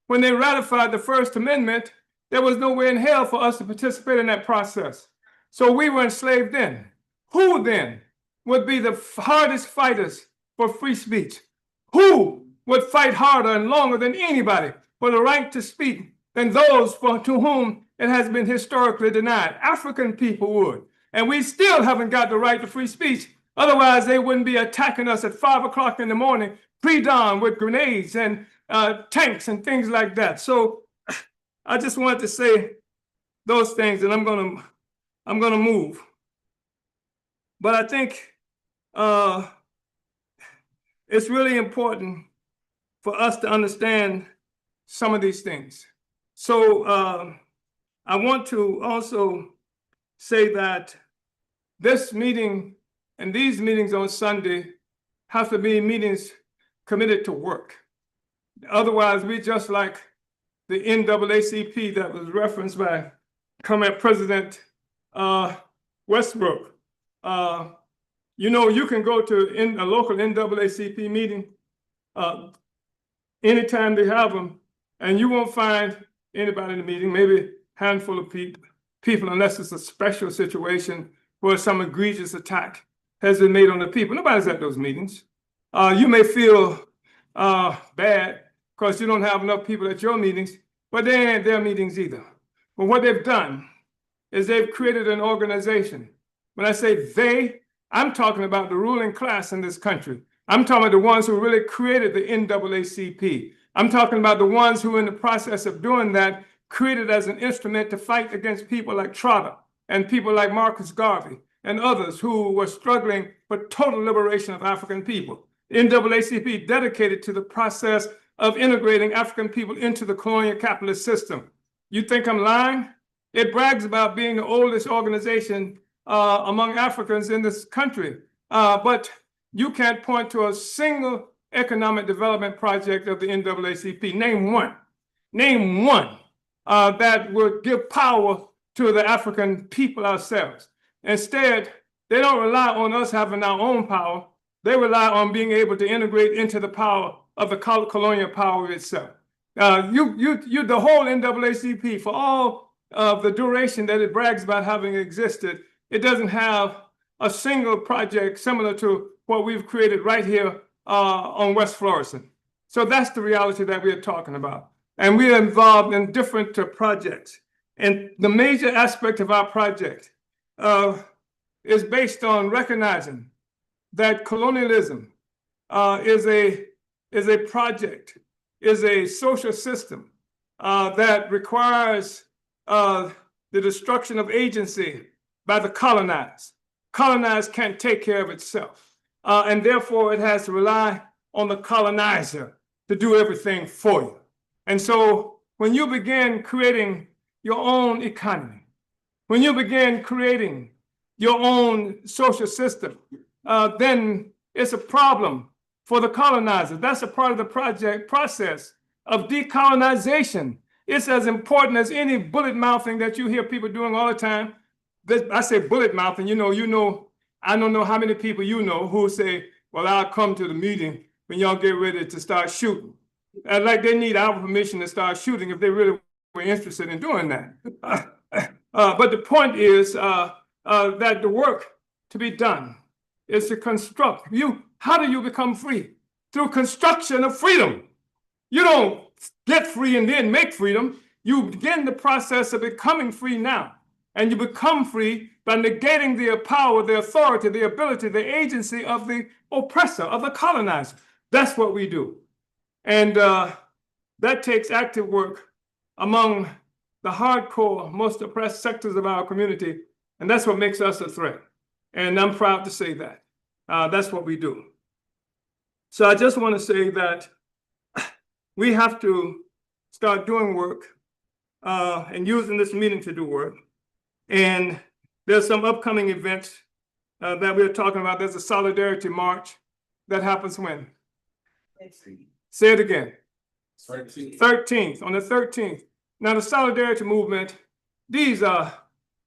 when they ratified the First Amendment, there was no way in hell for us to participate in that process. So we were enslaved then. Who then would be the hardest fighters for free speech? Who would fight harder and longer than anybody for the right to speak than those to whom it has been historically denied? African people would. And we still haven't got the right to free speech. Otherwise, they wouldn't be attacking us at 5 o'clock in the morning, pre-dawn, with grenades and tanks and things like that. So I just wanted to say those things, and I'm gonna move. But I think it's really important for us to understand some of these things. So I want to also say that this meeting and these meetings on Sunday have to be meetings committed to work. Otherwise, we just like the NAACP that was referenced by current President Westbrook. You know, you can go to a local NAACP meeting anytime they have them, and you won't find anybody in the meeting, maybe a handful of people, unless it's a special situation where some egregious attack has been made on the people. Nobody's at those meetings. You may feel bad because you don't have enough people at your meetings, but they ain't at their meetings either. But what they've done is they've created an organization. When I say they, I'm talking about the ruling class in this country. I'm talking about the ones who really created the NAACP. I'm talking about the ones who, in the process of doing that, created as an instrument to fight against people like Trotter and people like Marcus Garvey and others who were struggling for total liberation of African people. NAACP dedicated to the process of integrating African people into the colonial capitalist system. You think I'm lying? It brags about being the oldest organization among Africans in this country, but you can't point to a single economic development project of the NAACP. Name one that would give power to the African people ourselves. Instead, they don't rely on us having our own power. They rely on being able to integrate into the power of the colonial power itself. The whole NAACP, for all of the duration that it brags about having existed, it doesn't have a single project similar to what we've created right here on West Florissant. So that's the reality that we're talking about. And we are involved in different projects. And the major aspect of our project is based on recognizing that colonialism is a project, is a social system that requires the destruction of agency by the colonized. Colonized can't take care of itself. And therefore, it has to rely on the colonizer to do everything for you. And so when you begin creating your own economy, when you begin creating your own social system, then it's a problem for the colonizer. That's a part of the process of decolonization. It's as important as any bullet mouthing that you hear people doing all the time. I say bullet mouthing, I don't know how many people you know who say, well, I'll come to the meeting when y'all get ready to start shooting. Like they need our permission to start shooting if they really were interested in doing that. But the point is that the work to be done is to construct. How do you become free? Through construction of freedom. You don't get free and then make freedom. You begin the process of becoming free now. And you become free by negating the power, the authority, the ability, the agency of the oppressor, of the colonizer. That's what we do. And that takes active work among the hardcore, most oppressed sectors of our community. And that's what makes us a threat. And I'm proud to say that. That's what we do. So I just want to say that we have to start doing work and using this meeting to do work. And there's some upcoming events that we're talking about. There's a Solidarity March that happens when? Say it again. 13th, on the 13th. Now, the Solidarity Movement, these are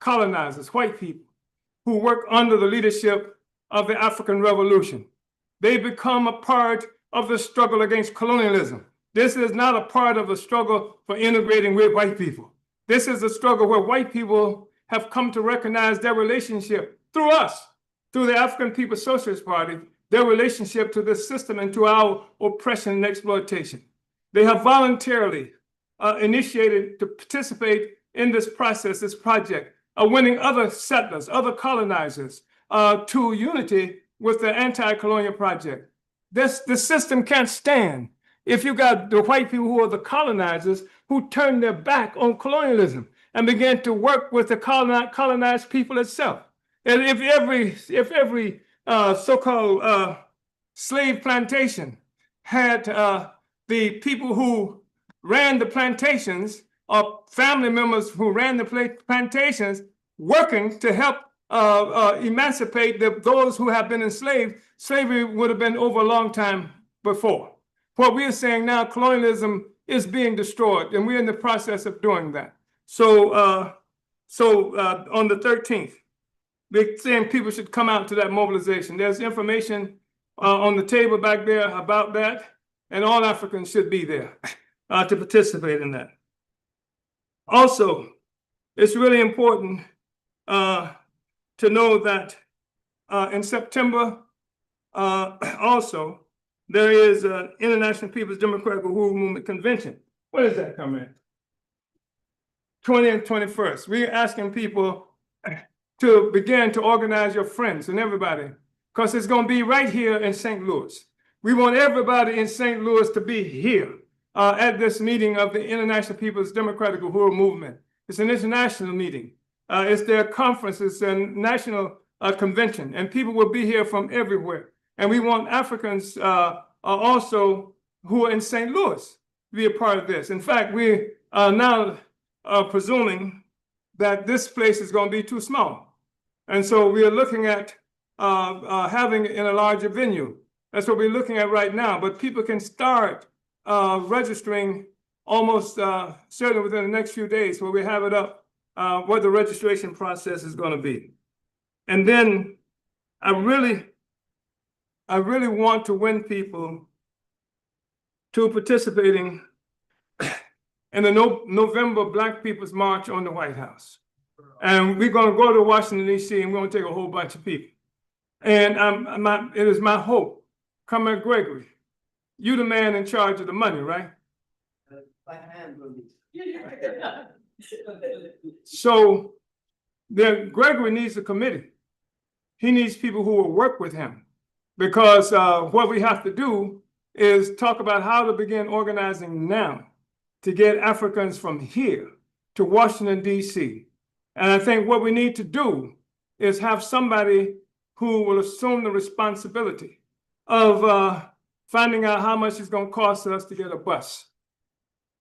colonizers, white people, who work under the leadership of the African Revolution. They become a part of the struggle against colonialism. This is not a part of the struggle for integrating with white people. This is a struggle where white people have come to recognize their relationship through us, through the African People's Socialist Party, their relationship to this system and to our oppression and exploitation. They have voluntarily initiated to participate in this process, this project, of winning other settlers, other colonizers to unity with the anti-colonial project. The system can't stand if you got the white people who are the colonizers who turn their back on colonialism and begin to work with the colonized people itself. And if every so-called slave plantation had the people who ran the plantations or family members who ran the plantations working to help emancipate those who have been enslaved, slavery would have been over a long time before. What we are saying now, colonialism is being destroyed, and we're in the process of doing that. So on the 13th, we're saying people should come out to that mobilization. There's information on the table back there about that, and all Africans should be there to participate in that. Also, it's really important to know that in September, also, there is an International People's Democratic Uhuru Movement Convention. When is that coming? 20th and 21st. We're asking people to begin to organize your friends and everybody, because it's going to be right here in St. Louis. We want everybody in St. Louis to be here at this meeting of the International People's Democratic Uhuru Movement. It's an international meeting. It's their conference, it's a national convention, and people will be here from everywhere. And we want Africans also who are in St. Louis to be a part of this. In fact, we are now presuming that this place is going to be too small. And so we are looking at having it in a larger venue. That's what we're looking at right now. But people can start registering almost certainly within the next few days, where we have it up, what the registration process is going to be. And then I really want to win people to participating in the November Black People's March on the White House. And we're going to go to Washington, D.C., and we're going to take a whole bunch of people. And it is my hope, Comrade Gregory, you the man in charge of the money, right? So then Gregory needs a committee. He needs people who will work with him, because what we have to do is talk about how to begin organizing now to get Africans from here to Washington, D.C. And I think what we need to do is have somebody who will assume the responsibility of finding out how much it's going to cost us to get a bus.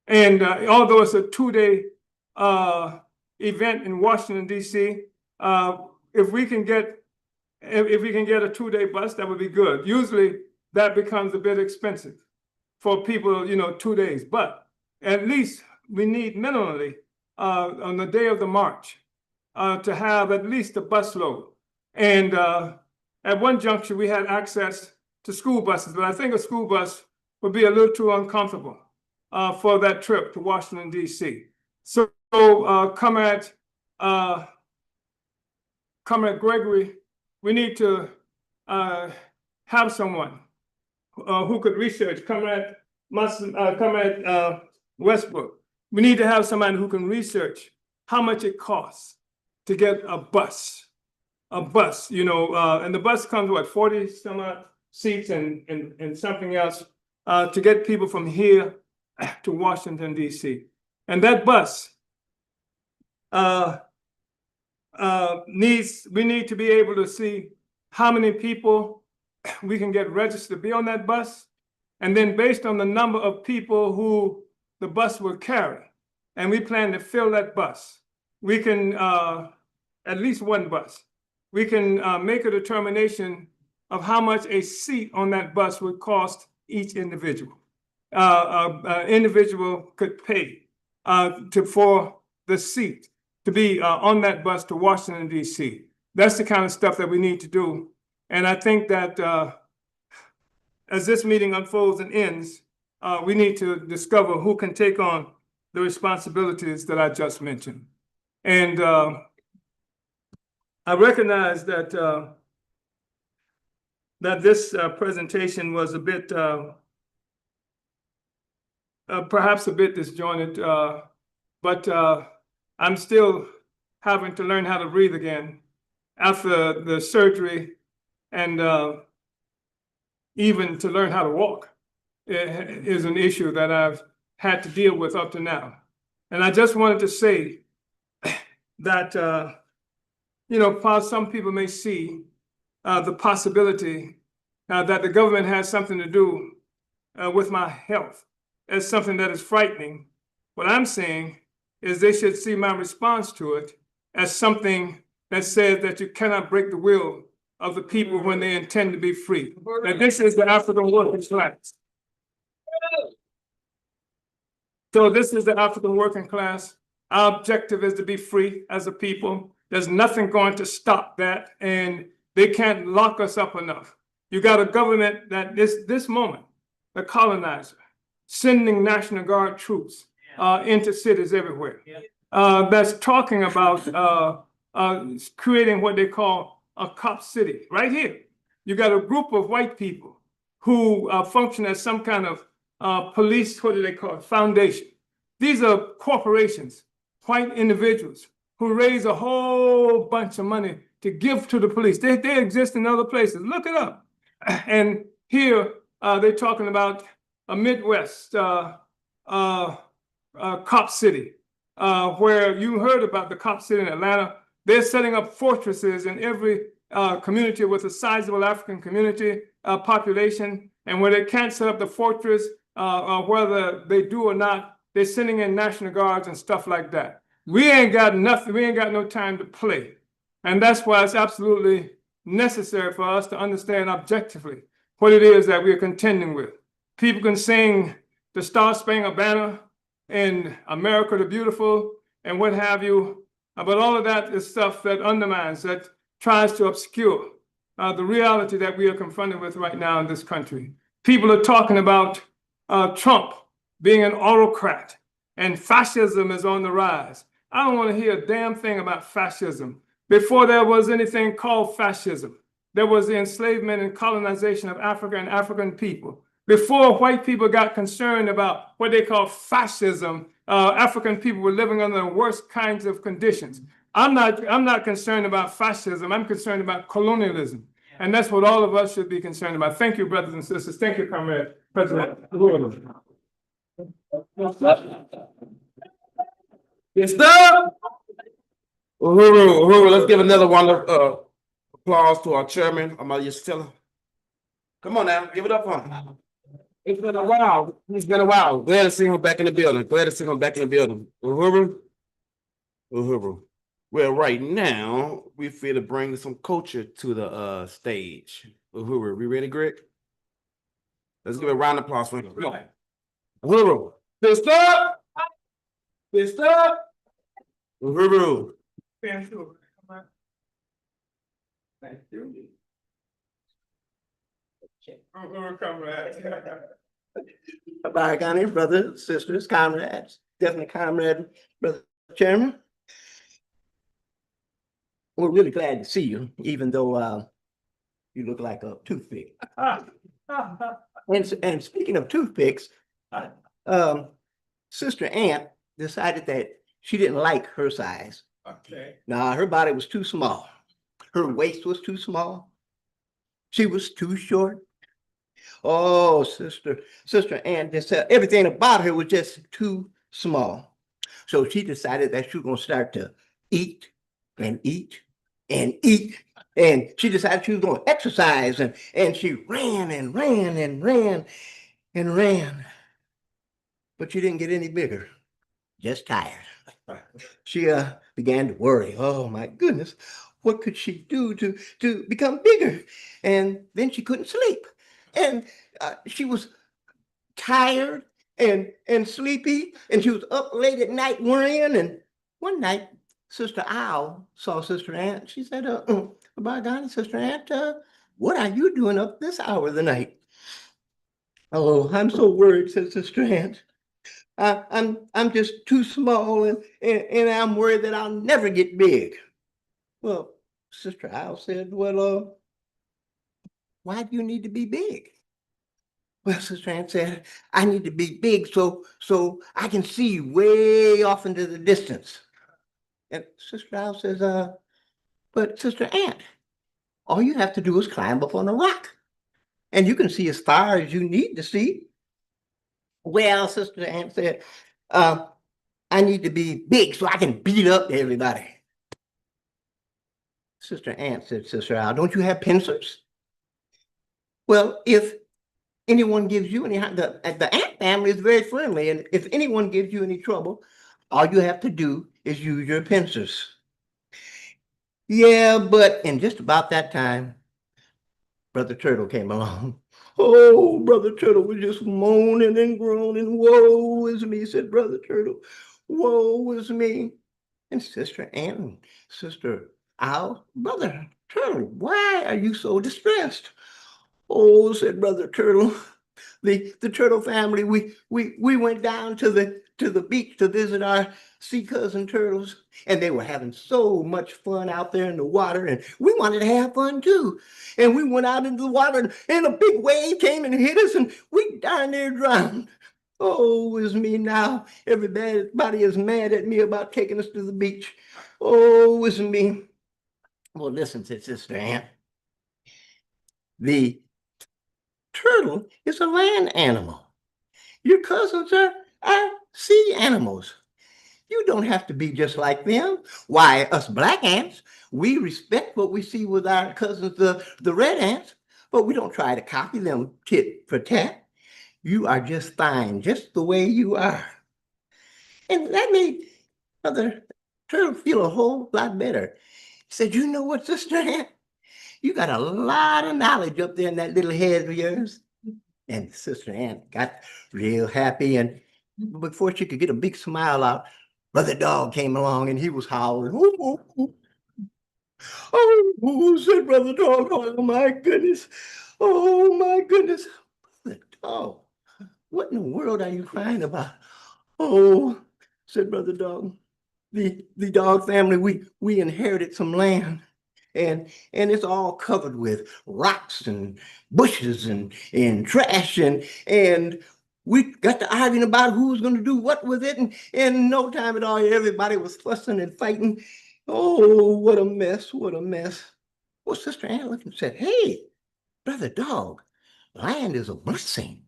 And although it's a 2-day event in Washington, D.C., if we can get a 2-day bus, that would be good. Usually that becomes a bit expensive for people, 2 days. But at least we need minimally on the day of the march to have at least a bus load. And at one juncture, we had access to school buses, but I think a school bus would be a little too uncomfortable for that trip to Washington, D.C. So Comrade Gregory, we need to have someone who could research. Comrade Westbrook, we need to have somebody who can research how much it costs to get a bus, and the bus comes with 40 some odd seats and something else to get people from here to Washington, D.C. And that bus we need to be able to see how many people we can get registered to be on that bus. And then based on the number of people who the bus will carry, and we plan to fill that bus, we can, at least one bus, we can make a determination of how much a seat on that bus would cost each individual. individual could pay for the seat to be on that bus to Washington, D.C. That's the kind of stuff that we need to do. And I think that as this meeting unfolds and ends, we need to discover who can take on the responsibilities that I just mentioned. And I recognize that that this presentation was a bit, perhaps a bit disjointed, but I'm still having to learn how to breathe again after the surgery, and even to learn how to walk is an issue that I've had to deal with up to now. And I just wanted to say that, some people may see the possibility that the government has something to do with my health as something that is frightening. What I'm saying is they should see my response to it as something that says that you cannot break the will of the people when they intend to be free. That this is the African working class. So this is the African working class. Our objective is to be free as a people. There's nothing going to stop that, and they can't lock us up enough. You got a government that this moment, the colonizer, sending National Guard troops into cities everywhere. That's talking about creating what they call a cop city right here. You got a group of white people who function as some kind of police, what do they call it, foundation. These are corporations, white individuals who raise a whole bunch of money to give to the police. They exist in other places. Look it up. And here they're talking about a Midwest cop city, where you heard about the cop city in Atlanta. They're setting up fortresses in every community with a sizable African community population. And where they can't set up the fortress, whether they do or not, they're sending in National Guards and stuff like that. We ain't got nothing. We ain't got no time to play. And that's why it's absolutely necessary for us to understand objectively what it is that we are contending with. People can sing the Star Spangled Banner and America the Beautiful and what have you, but all of that is stuff that undermines, that tries to obscure the reality that we are confronted with right now in this country. People are talking about Trump being an autocrat and fascism is on the rise. I don't want to hear a damn thing about fascism. Before there was anything called fascism, there was the enslavement and colonization of Africa and African people. Before white people got concerned about what they call fascism, African people were living under the worst kinds of conditions. I'm not concerned about fascism. I'm concerned about colonialism. And that's what all of us should be concerned about. Thank you, brothers and sisters. Thank you, Comrade President Uhuru. Yes, sir. Uhuru, let's give another round of applause to our chairman, Omali Yeshitela. Come on now, give it up for him. It's been a while. It's been a while. Glad to see him back in the building. Uhuru. Well, right now, we feel to bring some culture to the stage. Uhuru, we ready, Greg? Let's give a round of applause for him. Come on. Uhuru. Fist up. Fist up. Uhuru. Thank you. Bye, Ghani, brothers, sisters, comrades, definitely comrade, brother chairman. We're really glad to see you, even though you look like a toothpick. And speaking of toothpicks, Sister Aunt decided that she didn't like her size. Okay. Nah, her body was too small. Her waist was too small. She was too short. Oh, Sister Aunt, everything about her was just too small. So she decided that she was going to start to eat and eat and eat. And she decided she was going to exercise, and she ran and ran and ran and ran. But she didn't get any bigger, just tired. She began to worry. Oh my goodness, what could she do to become bigger? And then she couldn't sleep. And she was tired and sleepy, and she was up late at night worrying. And one night, Sister Owl saw Sister Ant. She said, by golly, Sister Ant, what are you doing up this hour of the night? Oh, I'm so worried, said Sister Ant. I'm just too small, and I'm worried that I'll never get big. Well, Sister Owl said, well, why do you need to be big? Well, Sister Ant said, I need to be big so I can see way off into the distance. And Sister Owl says, but Sister Ant, all you have to do is climb up on a rock, and you can see as far as you need to see. Well, Sister Ant said, I need to be big so I can beat up everybody. Sister Ant said, Sister Owl, don't you have pincers? Well, if anyone gives you any, the ant family is very friendly, and if anyone gives you any trouble, all you have to do is use your pincers. Yeah, but in just about that time, Brother Turtle came along. Oh, Brother Turtle was just moaning and groaning. Woe is me, said Brother Turtle. Woe is me. And Sister Ant and Sister Owl, Brother Turtle, why are you so distressed? Oh, said Brother Turtle, the turtle family, we went down to the beach to visit our sea cousin turtles, and they were having so much fun out there in the water, and we wanted to have fun too. And we went out into the water, and a big wave came and hit us, and we darn near drowned. Oh, is me now. Everybody is mad at me about taking us to the beach. Oh, is me. Well, listen, said Sister Ant. The turtle is a land animal. Your cousins are sea animals. You don't have to be just like them. Why, us black ants, we respect what we see with our cousins, the red ants, but we don't try to copy them tit for tat. You are just fine, just the way you are. And that made Brother Turtle feel a whole lot better. He said, you know what, Sister Ant? You got a lot of knowledge up there in that little head of yours. And Sister Ant got real happy, and before she could get a big smile out, Brother Dog came along and he was howling. Oh, said Brother Dog, oh my goodness. Oh my goodness. Brother Dog, what in the world are you crying about? Oh, said Brother Dog, the dog family, we inherited some land. And it's all covered with rocks and bushes and trash, and we got to arguing about who's going to do what with it, and in no time at all, everybody was fussing and fighting. Oh, what a mess, what a mess. Well, Sister Ann looked and said, hey, Brother Dog, land is a blessing.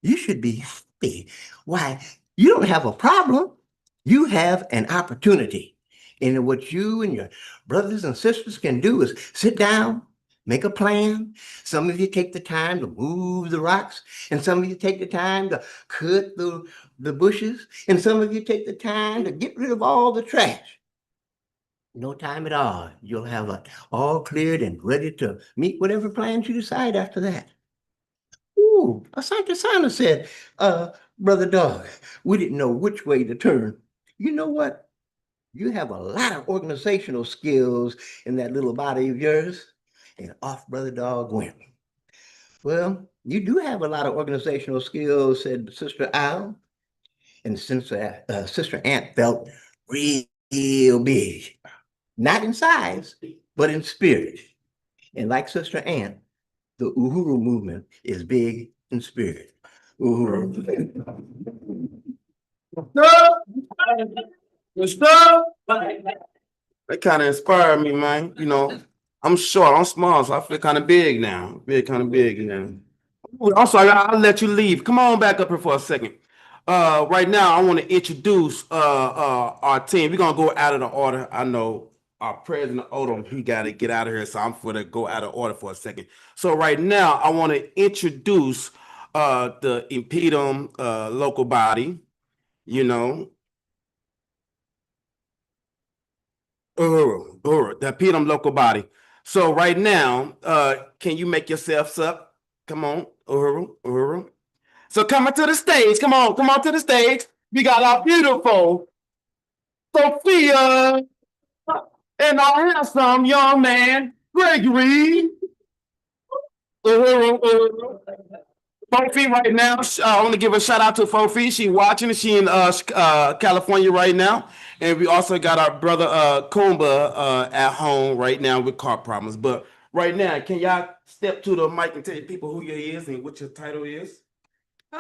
You should be happy. Why, you don't have a problem. You have an opportunity. And what you and your brothers and sisters can do is sit down, make a plan. Some of you take the time to move the rocks, and some of you take the time to cut the bushes, and some of you take the time to get rid of all the trash. No time at all. You'll have it all cleared and ready to meet whatever plans you decide after that. Ooh, Asante Sana said, Brother Dog, we didn't know which way to turn. You know what? You have a lot of organizational skills in that little body of yours. And off Brother Dog went. Well, you do have a lot of organizational skills, said Sister Owl. And since Sister Ant felt real big, not in size, but in spirit. And like Sister Ant, the Uhuru Movement is big in spirit. Uhuru. That kind of inspired me, man. You know, I'm short, I'm small, so I feel kind of big now. Kind of big now. Also, I'll let you leave. Come on back up here for a second. Right now, I want to introduce our team. We're gonna go out of the order. I know our President Odom, he got to get out of here, so I'm gonna go out of order for a second. So right now, I want to introduce the InPDUM local body. You know, the InPDUM local body. So right now, can you make yourselves up? Come on, Uhuru. So coming to the stage, come on to the stage. We got our beautiful Sophia and our handsome young man, Gregory. Fofi right now. I want to give a shout out to Fofi. She watching. She in California right now, and we also got our brother Kumba at home right now with car problems. But right now, can y'all step to the mic and tell people who you is and what your title is?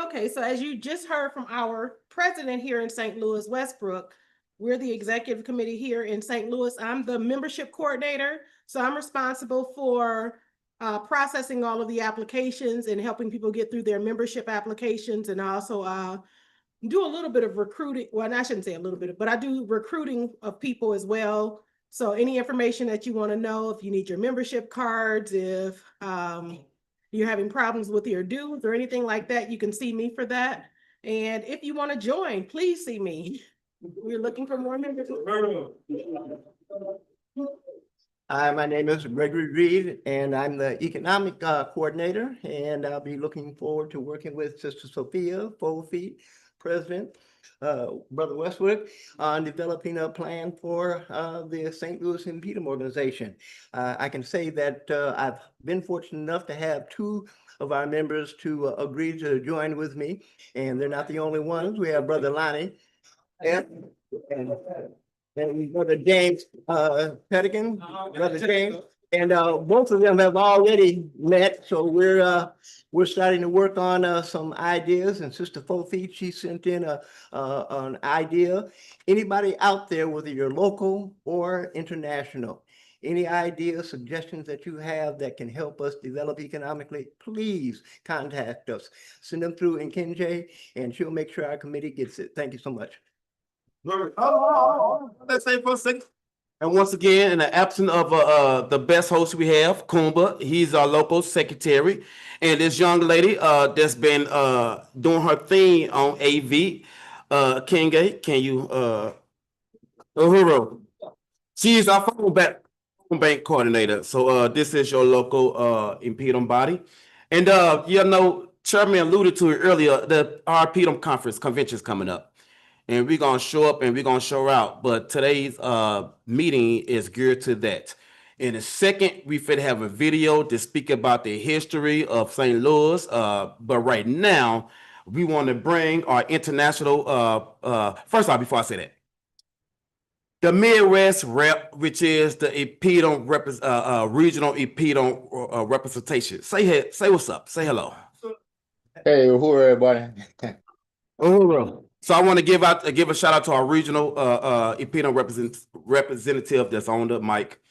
Okay, so as you just heard from our president here in St. Louis, Westbrook, we're the executive committee here in St. Louis. I'm the membership coordinator, so I'm responsible for processing all of the applications and helping people get through their membership applications, and also do a little bit of recruiting. Well, I shouldn't say a little bit, but I do recruiting of people as well. So any information that you want to know, if you need your membership cards, if you're having problems with your dues or anything like that, you can see me for that. And if you want to join, please see me. We're looking for more members. Hi, my name is Gregory Reed, and I'm the economic coordinator, and I'll be looking forward to working with Sister Sophia, Fofi, President, Brother Westbrook, on developing a plan for the St. Louis InPDUM organization. I can say that I've been fortunate enough to have two of our members to agree to join with me, and they're not the only ones. We have Brother Lonnie and Brother James Pettigan, Brother James. And both of them have already met, so we're starting to work on some ideas. And Sister Fofi, she sent in an idea. Anybody out there, whether you're local or international, any ideas, suggestions that you have that can help us develop economically, please contact us. Send them through Nkenje, and she'll make sure our committee gets it. Thank you so much. Let's say for a second. And once again, in the absence of the best host we have, Kumba, he's our local secretary. And this young lady that's been doing her thing on AV, Kenge, can you Uhuru? She's our phone bank coordinator. So this is your local InPDUM body. And Chairman alluded to it earlier, our InPDUM convention is coming up. And we're gonna show up and we're gonna show out. But today's meeting is geared to that. In a second, we finna have a video to speak about the history of St. Louis. But right now, we want to bring our international. First off, before I say that, the Midwest rep, which is the InPDUM regional InPDUM representation. Say what's up. Say hello. Hey, who everybody? Uhuru. So I want to give a shout out to our regional InPDUM representative that's on the mic.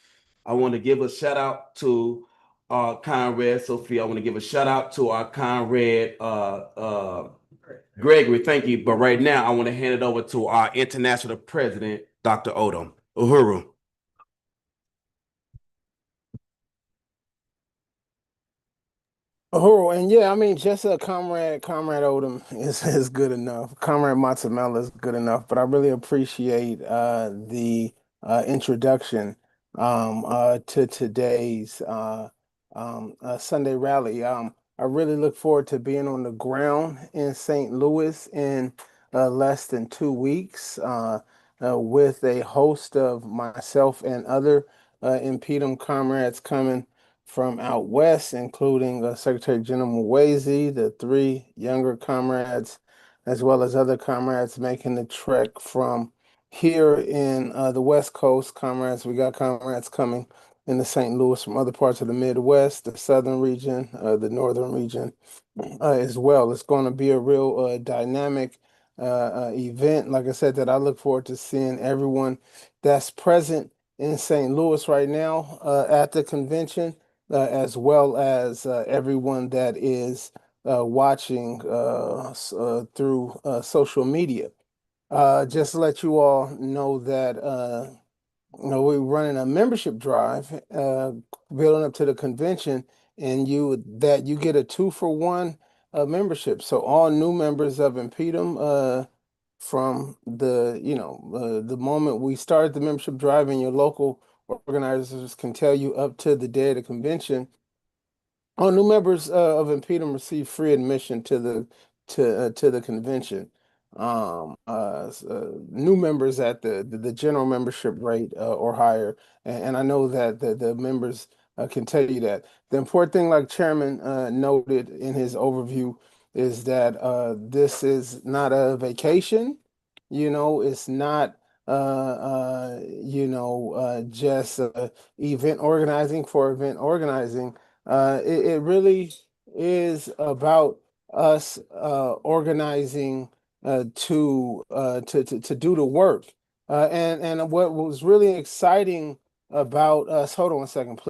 I want to give a shout out to our Conrad Sophia. I want to give a shout out to our Conrad Gregory. Thank you. But right now I want to hand it over to our international president, Dr. Odom. Uhuru. Uhuru, and yeah, I mean, just a Comrade Odom is good enough. Comrade Matsemela is good enough, but I really appreciate the introduction to today's Sunday rally. I really look forward to being on the ground in St. Louis in less than 2 weeks with a host of myself and other InPDUM comrades coming from out west, including Secretary General Muwezi, the 3 younger comrades, as well as other comrades making the trek from here in the West Coast. Comrades, we got comrades coming in the St. Louis from other parts of the Midwest, the Southern region, the Northern region as well. It's going to be a real dynamic event. Like I said, that I look forward to seeing everyone that's present in St. Louis right now at the convention. As well as everyone that is watching through social media. Just to let you all know that we're running a membership drive building up to the convention, and you get a 2-for-1 membership. So all new members of InPDUM from the moment we started the membership drive, and your local organizers can tell you up to the day of the convention, all new members of InPDUM receive free admission to the to the convention. New members at the general membership rate or higher, and I know that the members can tell you that. The important thing, like Chairman noted in his overview, is that this is not a vacation. It's not just event organizing for event organizing. It really is about us organizing to do the work. And what was really exciting about us, hold on one second, please.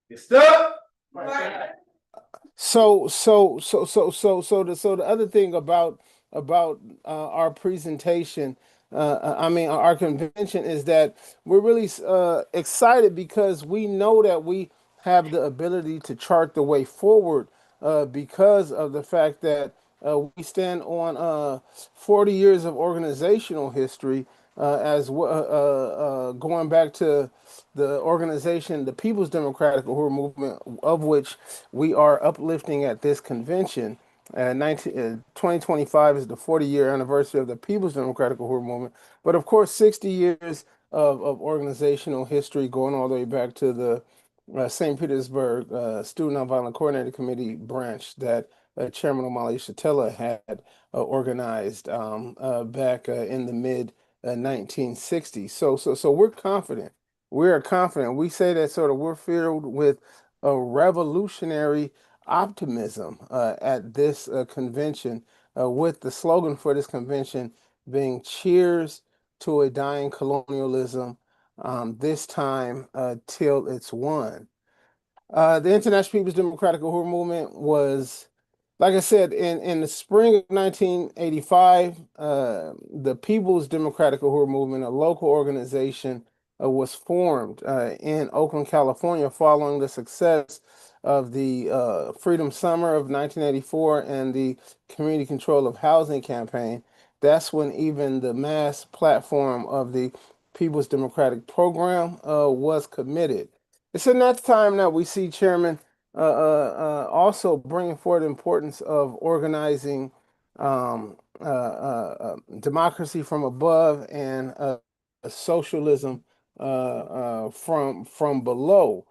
It's stuck. So the other thing about our presentation, our convention, is that we're really excited because we know that we have the ability to chart the way forward because of the fact that we stand on 40 years of organizational history going back to the organization, the People's Democratic Uhuru Movement, of which we are uplifting at this convention. 2025 is the 40-year anniversary of the People's Democratic Uhuru Movement. But of course, 60 years of organizational history going all the way back to the St. Petersburg Student Nonviolent Coordinating Committee branch that Chairman Omali Yeshitela had organized back in the mid 1960s. So we're confident. We are confident. We say that sort of we're filled with a revolutionary optimism at this convention, with the slogan for this convention being "Cheers to a Dying Colonialism, this time till it's won." The International People's Democratic Uhuru Movement was, like I said, in the spring of 1985, the People's Democratic Uhuru Movement, a local organization, was formed in Oakland, California, following the success of the Freedom Summer of 1984 and the Community Control of Housing campaign. That's when even the mass platform of the People's Democratic Program was committed. It's in that time that we see Chairman also bringing forward the importance of organizing democracy from above and socialism from below.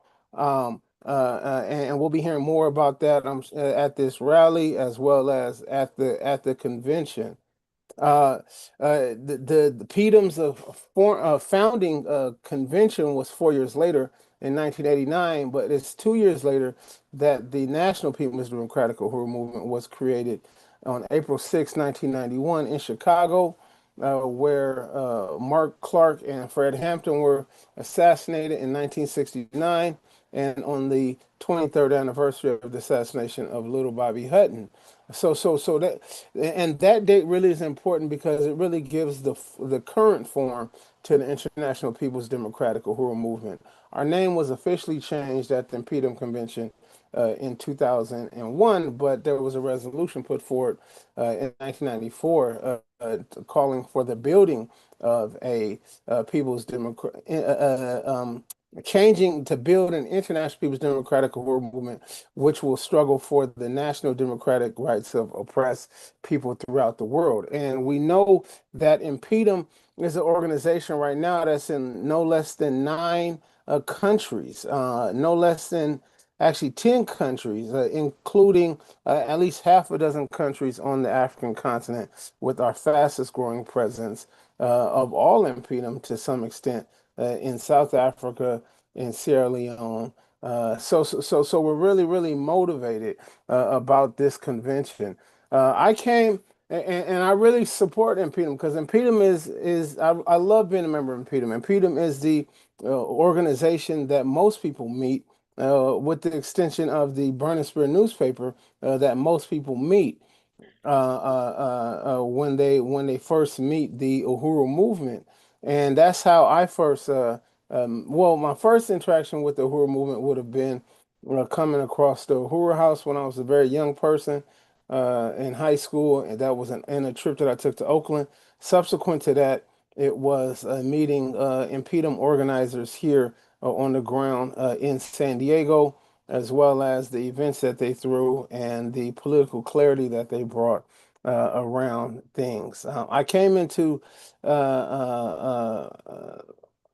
And we'll be hearing more about that at this rally as well as at the convention. The PDUM's founding convention was 4 years later in 1989, but it's 2 years later that the National People's Democratic Uhuru Movement was created on April 6, 1991 in Chicago, where Mark Clark and Fred Hampton were assassinated in 1969, and on the 23rd anniversary of the assassination of little Bobby Hutton. So that date really is important because it really gives the current form to the International People's Democratic Uhuru Movement. Our name was officially changed at the InPDUM Convention in 2001, but there was a resolution put forward in 1994 calling for the building of a People's Democratic, changing to build an International People's Democratic Uhuru Movement, which will struggle for the national democratic rights of oppressed people throughout the world. And we know that InPDUM is an organization right now that's in no less than 9 countries, no less than actually 10 countries, including at least half a dozen countries on the African continent, with our fastest growing presence of all InPDUM to some extent in South Africa, in Sierra Leone. So we're really motivated about this convention. I came and I really support InPDUM because InPDUM is I love being a member of InPDUM. InPDUM is the organization that most people meet, with the extension of the Burning Spear newspaper, that most people meet when they first meet the Uhuru movement. And that's how I first my first interaction with the Uhuru movement would have been coming across the Uhuru House when I was a very young person in high school, and that was in a trip that I took to Oakland. Subsequent to that, it was meeting InPDUM organizers here on the ground in San Diego. as well as the events that they threw and the political clarity that they brought around things. I came into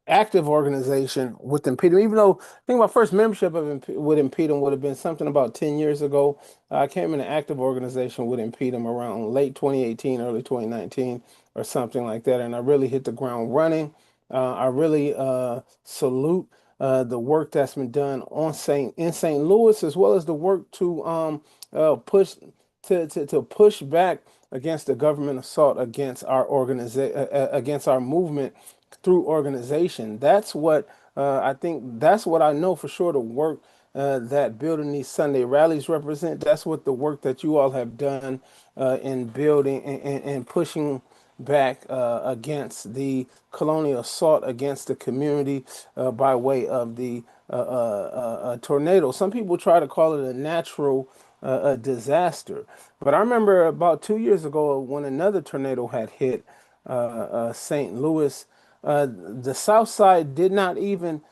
active organization with InPDUM, even though I think my first membership with InPDUM would have been something about 10 years ago. I came in an active organization with InPDUM around late 2018, early 2019, or something like that, and I really hit the ground running. I really salute the work that's been done in St. Louis, as well as the work to push to push back against the government assault against our against our movement through organization. That's what I think. That's what I know for sure. The work that building these Sunday rallies represent. That's what the work that you all have done in building and pushing back against the colonial assault against the community by way of the tornado. Some people try to call it a natural disaster, but I remember about 2 years ago when another tornado had hit St. Louis. The South Side did not even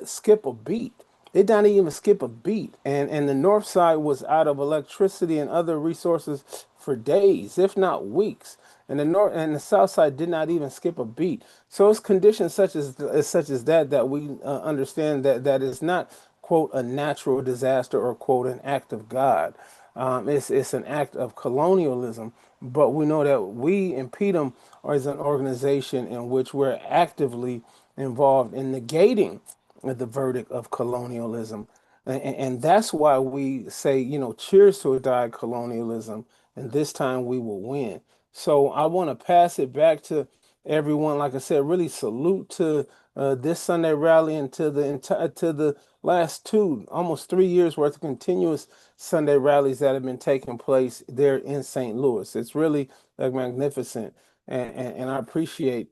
skip a beat. They didn't even skip a beat, and the North Side was out of electricity and other resources for days, if not weeks. And the South Side did not even skip a beat. So it's conditions such as that we understand that it's not, quote, a natural disaster or, quote, an act of God. It's an act of colonialism. But we know that we InPDUM is an organization in which we're actively involved in negating the verdict of colonialism. And that's why we say, cheers to a dying colonialism, and this time we will win. So I want to pass it back to everyone. Like I said, really salute to this Sunday rally and to the last almost 3 years worth of continuous Sunday rallies that have been taking place there in St. Louis. It's really magnificent, and I appreciate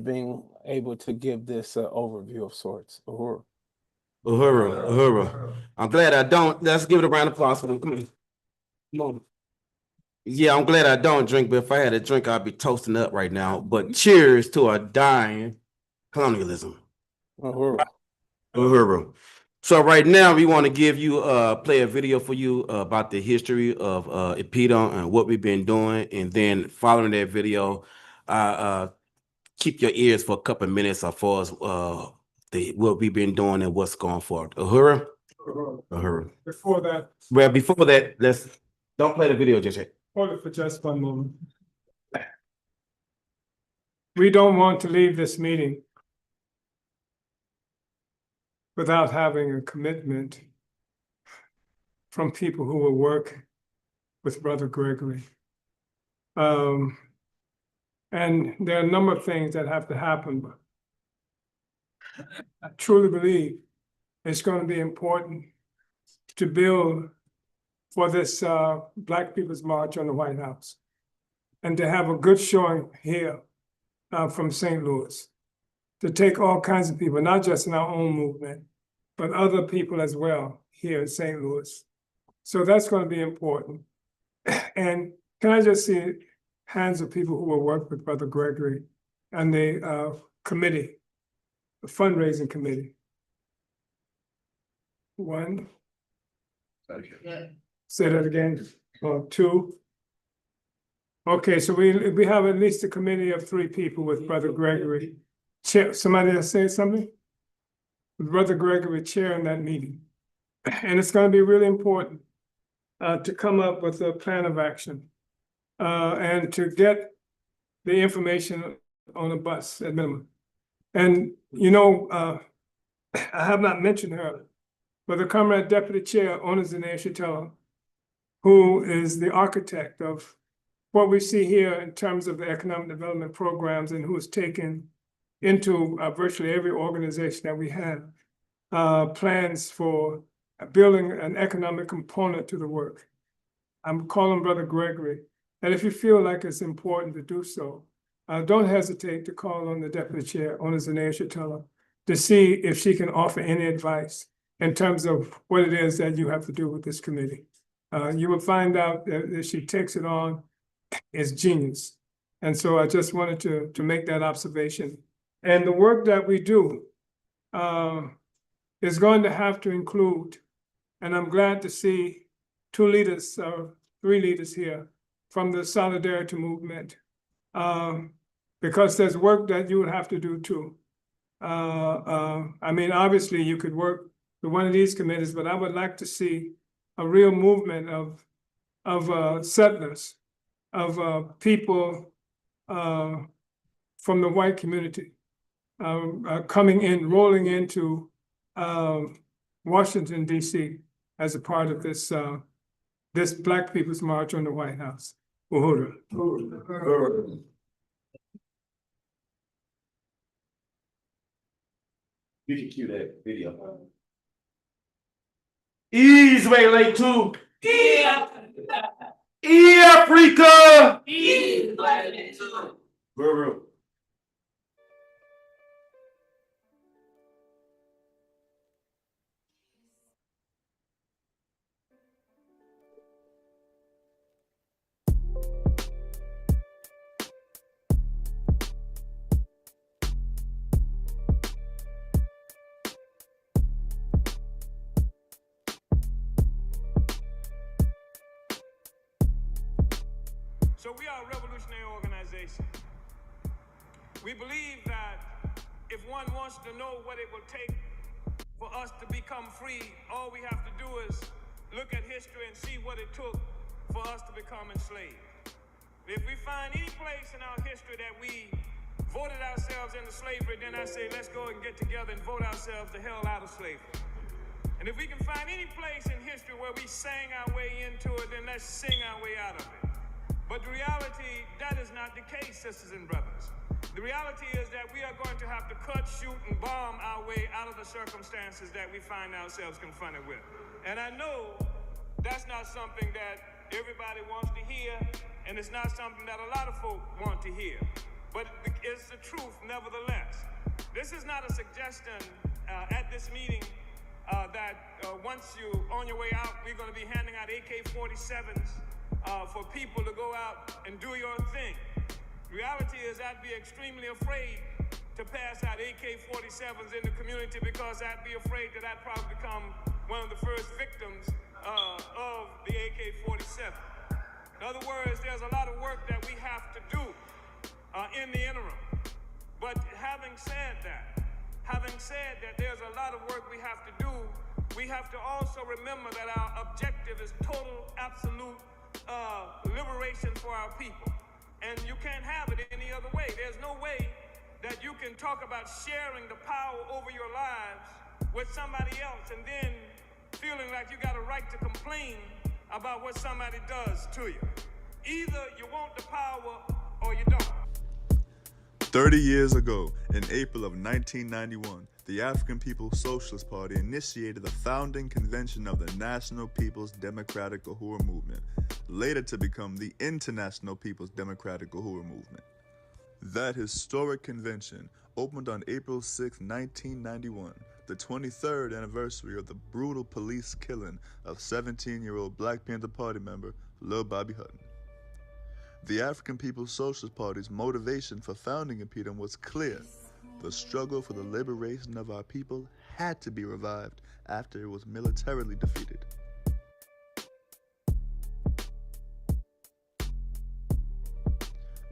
being able to give this overview of sorts. Uhuru. Uhuru, Uhuru. I'm glad I don't. Let's give it a round of applause for them. Come on. Come on. Yeah, I'm glad I don't drink, but if I had a drink, I'd be toasting up right now. But cheers to a dying colonialism. Uhuru. Uhuru. So right now we want to give you play a video for you about the history of InPDUM and what we've been doing, and then following that video, keep your ears for a couple of minutes as far as what we've been doing and what's going forward. Uhuru. Uhuru. Before that, Well, before that, don't play the video just yet. hold it for just one moment. We don't want to leave this meeting without having a commitment from people who will work with Brother Gregory. And there are a number of things that have to happen, but I truly believe it's going to be important to build for this Black People's March on the White House, and to have a good showing here from St. Louis, to take all kinds of people, not just in our own movement, but other people as well here in St. Louis. So that's going to be important. And can I just see hands of people who will work with Brother Gregory and the committee, the fundraising committee? One. Say that again. Two. Okay, so we have at least a committee of 3 people with Brother Gregory. Somebody else say something? With Brother Gregory chairing that meeting. And it's going to be really important to come up with a plan of action and to get the information on a bus at minimum. And, I have not mentioned her, but the Comrade Deputy Chair, Omali Yeshitela, who is the architect of what we see here in terms of the economic development programs, and who has taken into virtually every organization that we have plans for building an economic component to the work. I'm calling Brother Gregory, and if you feel like it's important to do so, don't hesitate to call on the Deputy Chair, Omali Yeshitela, to see if she can offer any advice in terms of what it is that you have to do with this committee. You will find out that if she takes it on, it's genius. And so I just wanted to make that observation. And the work that we do is going to have to include And I'm glad to see three leaders here from the Solidarity Movement, because there's work that you would have to do too. I mean, obviously you could work with one of these committees, but I would like to see a real movement of settlers, of people from the white community coming in, rolling into Washington, D.C. as a part of this this Black People's March on the White House. Uhuru. You can cue that video. Ease way late too. Africa. Real. So we are a revolutionary organization. We believe that if one wants to know what it will take for us to become free, all we have to do is look at history and see what it took for us to become enslaved. If we find any place in our history that we voted ourselves into slavery, then I say let's go and get together and vote ourselves the hell out of slavery. And if we can find any place in history where we sang our way into it, then let's sing our way out of it. But the reality, that is not the case, sisters and brothers. The reality is that we are going to have to cut, shoot, and bomb our way out of the circumstances that we find ourselves confronted with. And I know that's not something that everybody wants to hear, and it's not something that a lot of folk want to hear. But it's the truth nevertheless. This is not a suggestion at this meeting that once you on your way out, we're going to be handing out AK-47s for people to go out and do your thing. Reality is I'd be extremely afraid to pass out AK-47s in the community because I'd be afraid that I'd probably become one of the first victims of the AK-47. In other words, there's a lot of work that we have to do in the interim. But having said that there's a lot of work we have to do, we have to also remember that our objective is total, absolute liberation for our people. And you can't have it any other way. There's no way that you can talk about sharing the power over your lives with somebody else and then feeling like you got a right to complain about what somebody does to you. Either you want the power or you don't. 30 years ago, in April of 1991, the African People's Socialist Party initiated the founding convention of the National People's Democratic Uhuru Movement, later to become the International People's Democratic Uhuru Movement. That historic convention opened on April 6, 1991, the 23rd anniversary of the brutal police killing of 17-year-old Black Panther Party member Lil Bobby Hutton. The African People's Socialist Party's motivation for founding InPDUM was clear. The struggle for the liberation of our people had to be revived after it was militarily defeated.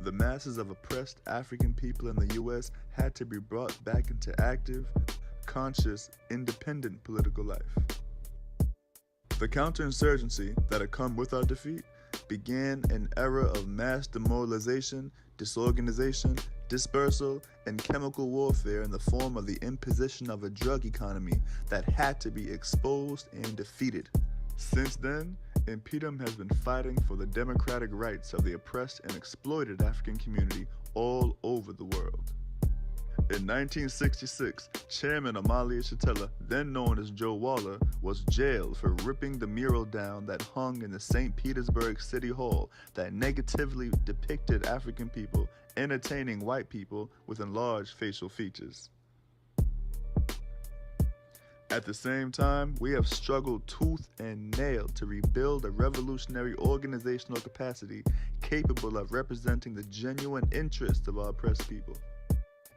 The masses of oppressed African people in the U.S. had to be brought back into active, conscious, independent political life. The counterinsurgency that had come with our defeat began an era of mass demoralization, disorganization, dispersal, and chemical warfare in the form of the imposition of a drug economy that had to be exposed and defeated. Since then, InPDUM has been fighting for the democratic rights of the oppressed and exploited African community all over the world. In 1966, Chairman Omali Yeshitela, then known as Joe Waller, was jailed for ripping the mural down that hung in the St. Petersburg City Hall that negatively depicted African people entertaining white people with enlarged facial features. At the same time, we have struggled tooth and nail to rebuild a revolutionary organizational capacity capable of representing the genuine interests of our oppressed people.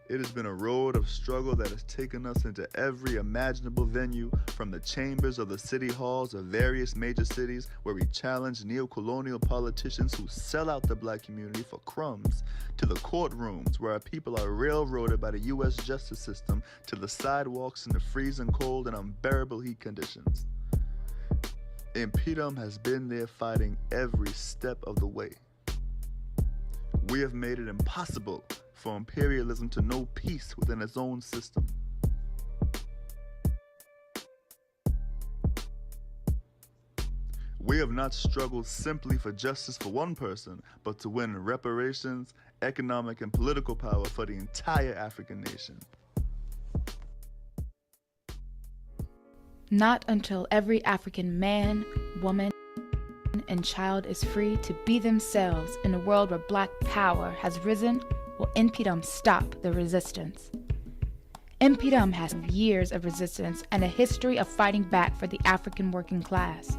It has been a road of struggle that has taken us into every imaginable venue, from the chambers of the city halls of various major cities where we challenge neo-colonial politicians who sell out the black community for crumbs, to the courtrooms where our people are railroaded by the U.S. justice system, to the sidewalks in the freezing cold and unbearable heat conditions. InPDUM has been there fighting every step of the way. We have made it impossible for imperialism to know peace within its own system. We have not struggled simply for justice for one person, but to win reparations, economic and political power for the entire African nation. Not until every African man, woman, and child is free to be themselves in a world where black power has risen will InPDUM stop the resistance. InPDUM has years of resistance and a history of fighting back for the African working class.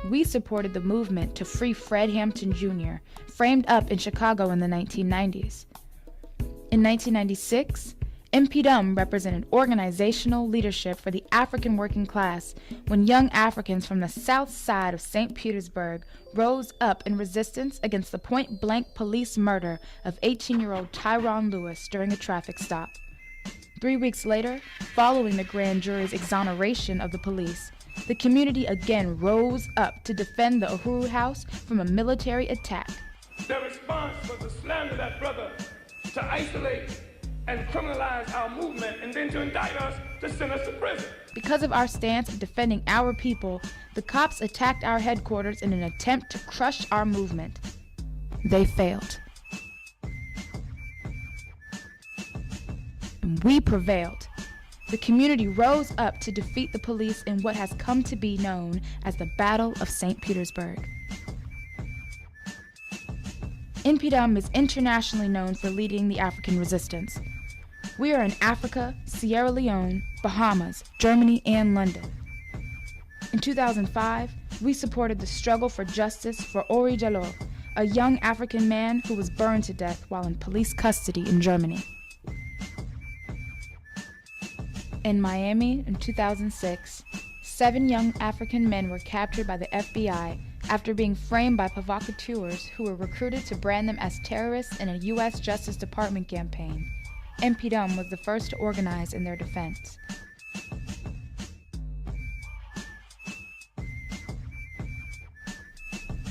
We supported the movement to free Fred Hampton Jr., framed up in Chicago in the 1990s. In 1996, InPDUM represented organizational leadership for the African working class when young Africans from the south side of St. Petersburg rose up in resistance against the point-blank police murder of 18-year-old Tyrone Lewis during a traffic stop. 3 weeks later, following the grand jury's exoneration of the police, the community again rose up to defend the Uhuru House from a military attack. The response was to slander that brother, to isolate and criminalize our movement, and then to indict us, to send us to prison. Because of our stance of defending our people, the cops attacked our headquarters in an attempt to crush our movement. They failed. And we prevailed. The community rose up to defeat the police in what has come to be known as the Battle of St. Petersburg. InPDUM is internationally known for leading the African resistance. We are in Africa, Sierra Leone, Bahamas, Germany, and London. In 2005, we supported the struggle for justice for Ori Jalloh, a young African man who was burned to death while in police custody in Germany. In Miami in 2006, 7 young African men were captured by the FBI after being framed by provocateurs who were recruited to brand them as terrorists in a U.S. Justice Department campaign. InPDUM was the first to organize in their defense.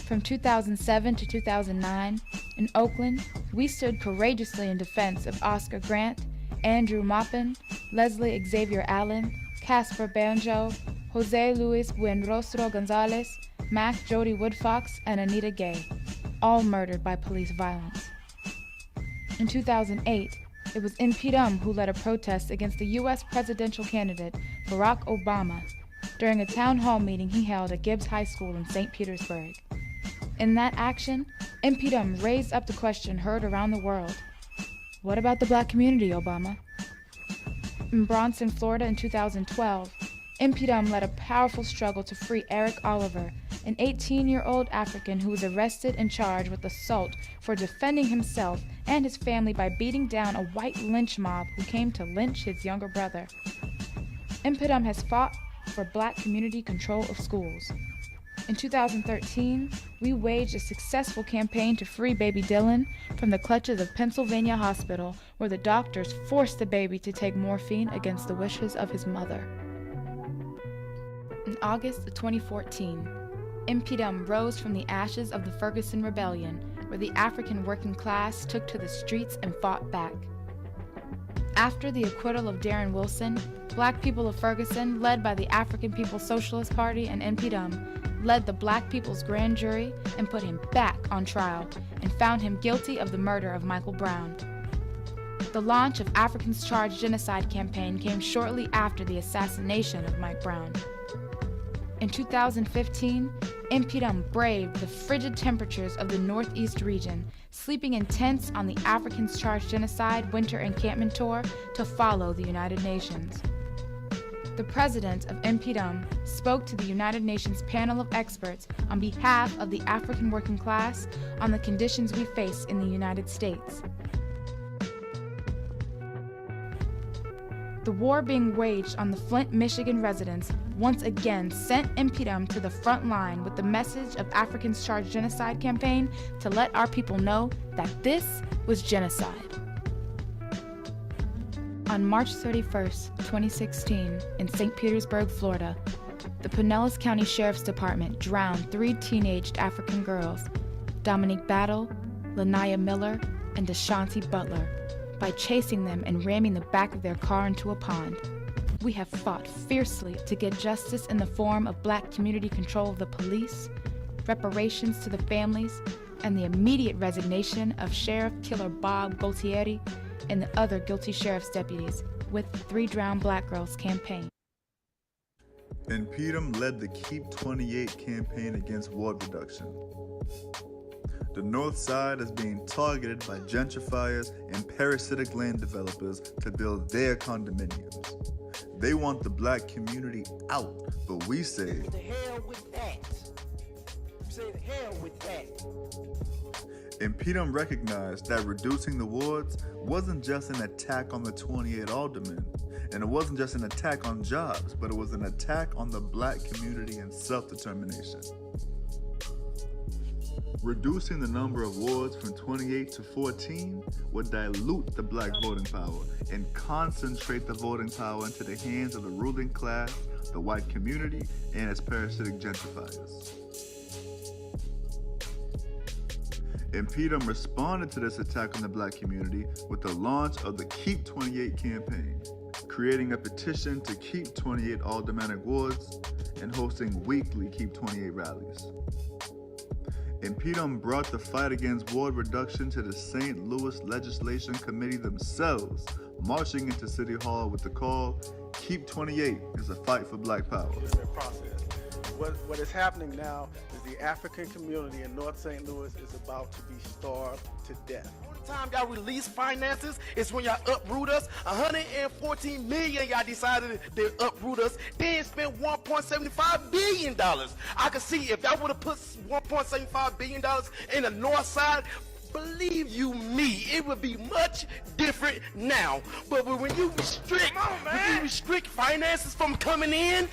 From 2007 to 2009, in Oakland, we stood courageously in defense of Oscar Grant, Andrew Maupin, Leslie Xavier Allen, Casper Banjo, Jose Luis Buenrostro Gonzalez, Mac Jody Woodfox, and Anita Gay, all murdered by police violence. In 2008, it was InPDUM who led a protest against the U.S. presidential candidate, Barack Obama, during a town hall meeting he held at Gibbs High School in St. Petersburg. In that action, InPDUM raised up the question heard around the world: what about the black community, Obama? In Bronson, Florida in 2012, InPDUM led a powerful struggle to free Eric Oliver, an 18-year-old African who was arrested and charged with assault for defending himself and his family by beating down a white lynch mob who came to lynch his younger brother. InPDUM has fought for black community control of schools. In 2013, we waged a successful campaign to free baby Dylan from the clutches of Pennsylvania Hospital, where the doctors forced the baby to take morphine against the wishes of his mother. In August of 2014, InPDUM rose from the ashes of the Ferguson Rebellion, where the African working class took to the streets and fought back. After the acquittal of Darren Wilson, black people of Ferguson, led by the African People's Socialist Party and InPDUM, led the Black People's Grand Jury and put him back on trial and found him guilty of the murder of Michael Brown. The launch of Africans Charged Genocide campaign came shortly after the assassination of Mike Brown. In 2015, InPDUM braved the frigid temperatures of the Northeast region, sleeping in tents on the Africans Charged Genocide Winter Encampment Tour to follow the United Nations. The president of InPDUM spoke to the United Nations panel of experts on behalf of the African working class on the conditions we face in the United States. The war being waged on the Flint, Michigan residents once again sent InPDUM to the front line with the message of Africans Charged Genocide campaign to let our people know that this was genocide. On March 31st, 2016, in St. Petersburg, Florida, the Pinellas County Sheriff's Department drowned 3 teenaged African girls, Dominique Battle, Lanaya Miller, and Deshanti Butler, by chasing them and ramming the back of their car into a pond. We have fought fiercely to get justice in the form of Black community control of the police, reparations to the families, and the immediate resignation of Sheriff Killer Bob Gaultieri and the other guilty sheriff's deputies with the 3 Drowned Black Girls campaign. InPDUM led the Keep 28 campaign against ward reduction. The North Side is being targeted by gentrifiers and parasitic land developers to build their condominiums. They want the Black community out, but we say, the hell with that. We say the hell with that. InPDUM recognized that reducing the wards wasn't just an attack on the 28 aldermen, and it wasn't just an attack on jobs, but it was an attack on the Black community and self-determination. Reducing the number of wards from 28 to 14 would dilute the Black voting power and concentrate the voting power into the hands of the ruling class, the white community, and its parasitic gentrifiers. InPDUM responded to this attack on the Black community with the launch of the Keep 28 campaign, creating a petition to keep 28 aldermanic wards and hosting weekly Keep 28 rallies. InPDUM brought the fight against ward reduction to the St. Louis Legislation Committee themselves, marching into City Hall with the call, Keep 28 is a fight for Black power. What is happening now is the African community in North St. Louis is about to be starved to death. The time y'all release finances is when y'all uproot us. 114 million y'all decided to uproot us, then spent $1.75 billion. I could see if y'all would have put $1.75 billion in the North Side, believe you me, it would be much different now. But when you restrict finances from coming in,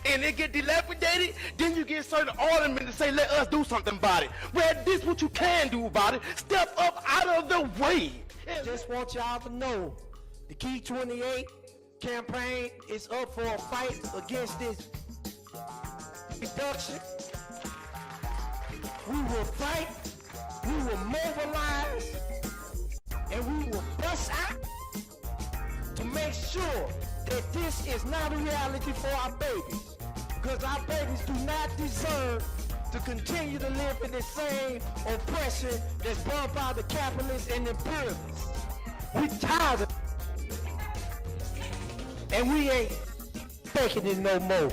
and it get dilapidated, then you get certain aldermen to say, let us do something about it. Well, this is what you can do about it. Step up out of the way. Just want y'all to know, the Key 28 campaign is up for a fight against this reduction. We will fight, we will mobilize, and we will bust out to make sure that this is not a reality for our babies. Because our babies do not deserve to continue to live in the same oppression that's brought by the capitalists and imperialists. We tired of it. And we ain't faking it no more.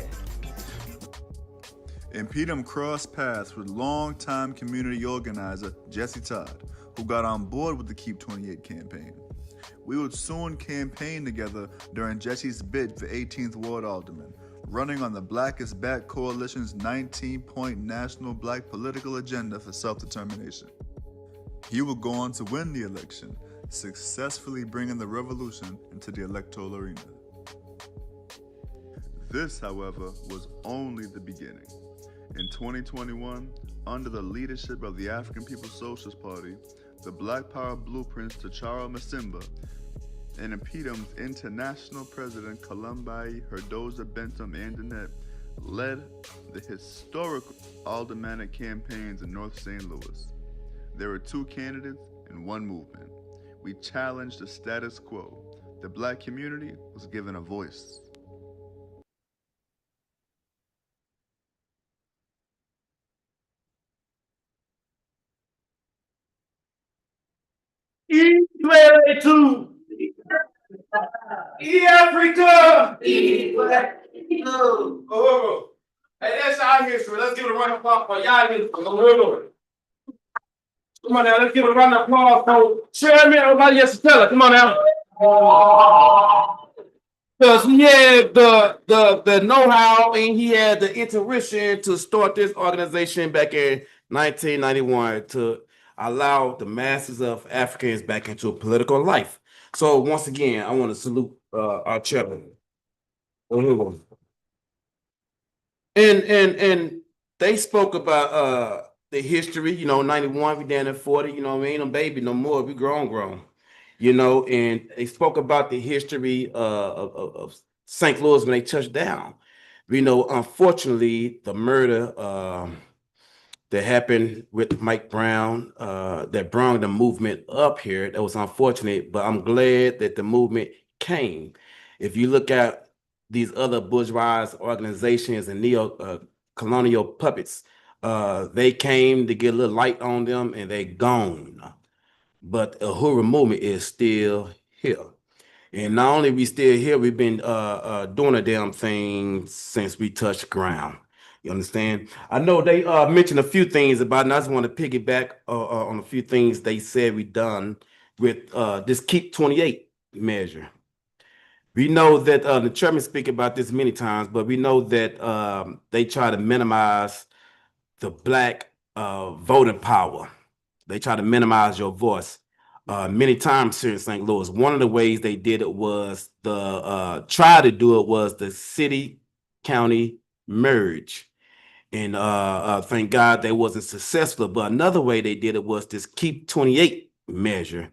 InPDUM crossed paths with longtime community organizer Jesse Todd, who got on board with the Keep 28 campaign. We would soon campaign together during Jesse's bid for 18th Ward Alderman, running on the Black is Back Coalition's 19-point national Black political agenda for self-determination. He would go on to win the election, successfully bringing the revolution into the electoral arena. This, however, was only the beginning. In 2021, under the leadership of the African People's Socialist Party, the Black Power blueprints to Charles Masimba, and InPDUM's international president Columbi Herdoza Bentham Andernet led the historic aldermanic campaigns in North St. Louis. There were 2 candidates and 1 movement. We challenged the status quo. The Black community was given a voice. To Africa! Oh, hey, that's our history. Let's give it a round of applause for y'all history. Come on now, let's give it a round of applause for Chairman Omali Yeshitela. Come on now. Because he had the know-how and he had the intuition to start this organization back in 1991 to allow the masses of Africans back into political life. So once again, I want to salute our chairman. Uhuru. And they spoke about the history, 91, we down at 40, we ain't no baby no more, we grown, and they spoke about the history of St. Louis when they touched down. Unfortunately, the murder that happened with Mike Brown, that brought the movement up here, that was unfortunate, but I'm glad that the movement came. If you look at these other bourgeois organizations and neo-colonial puppets, they came to get a little light on them and they gone. But the Uhuru Movement is still here. And not only we still here, we've been doing a damn thing since we touched ground. You understand? I know they mentioned a few things about it, and I just want to piggyback on a few things they said we done with this Keep 28 measure. We know that the chairman speak about this many times, but we know that they try to minimize the black voting power. They try to minimize your voice. Many times here in St. Louis, one of the ways they did it was try to do it was the city county merge. And thank God they wasn't successful. But another way they did it was this Keep 28 measure.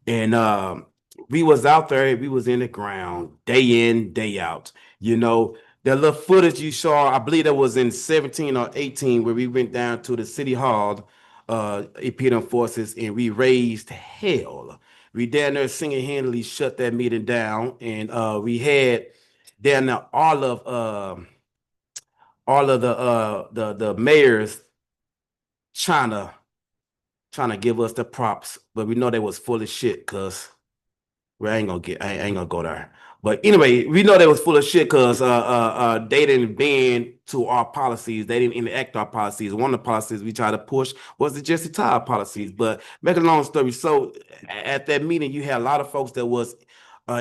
And we was out there, we was in the ground day in, day out. The little footage you saw, I believe that was in 17 or 18, where we went down to the city hall, InPDUM forces, and we raised hell. We down there single-handedly shut that meeting down, and we had down there all of the mayors trying to give us the props, but we know they was full of shit, because I ain't gonna go there. But anyway, we know they was full of shit because they didn't bend to our policies. They didn't enact our policies. One of the policies we tried to push was the Jesse Tyler policies. But make a long story, so at that meeting, you had a lot of folks that was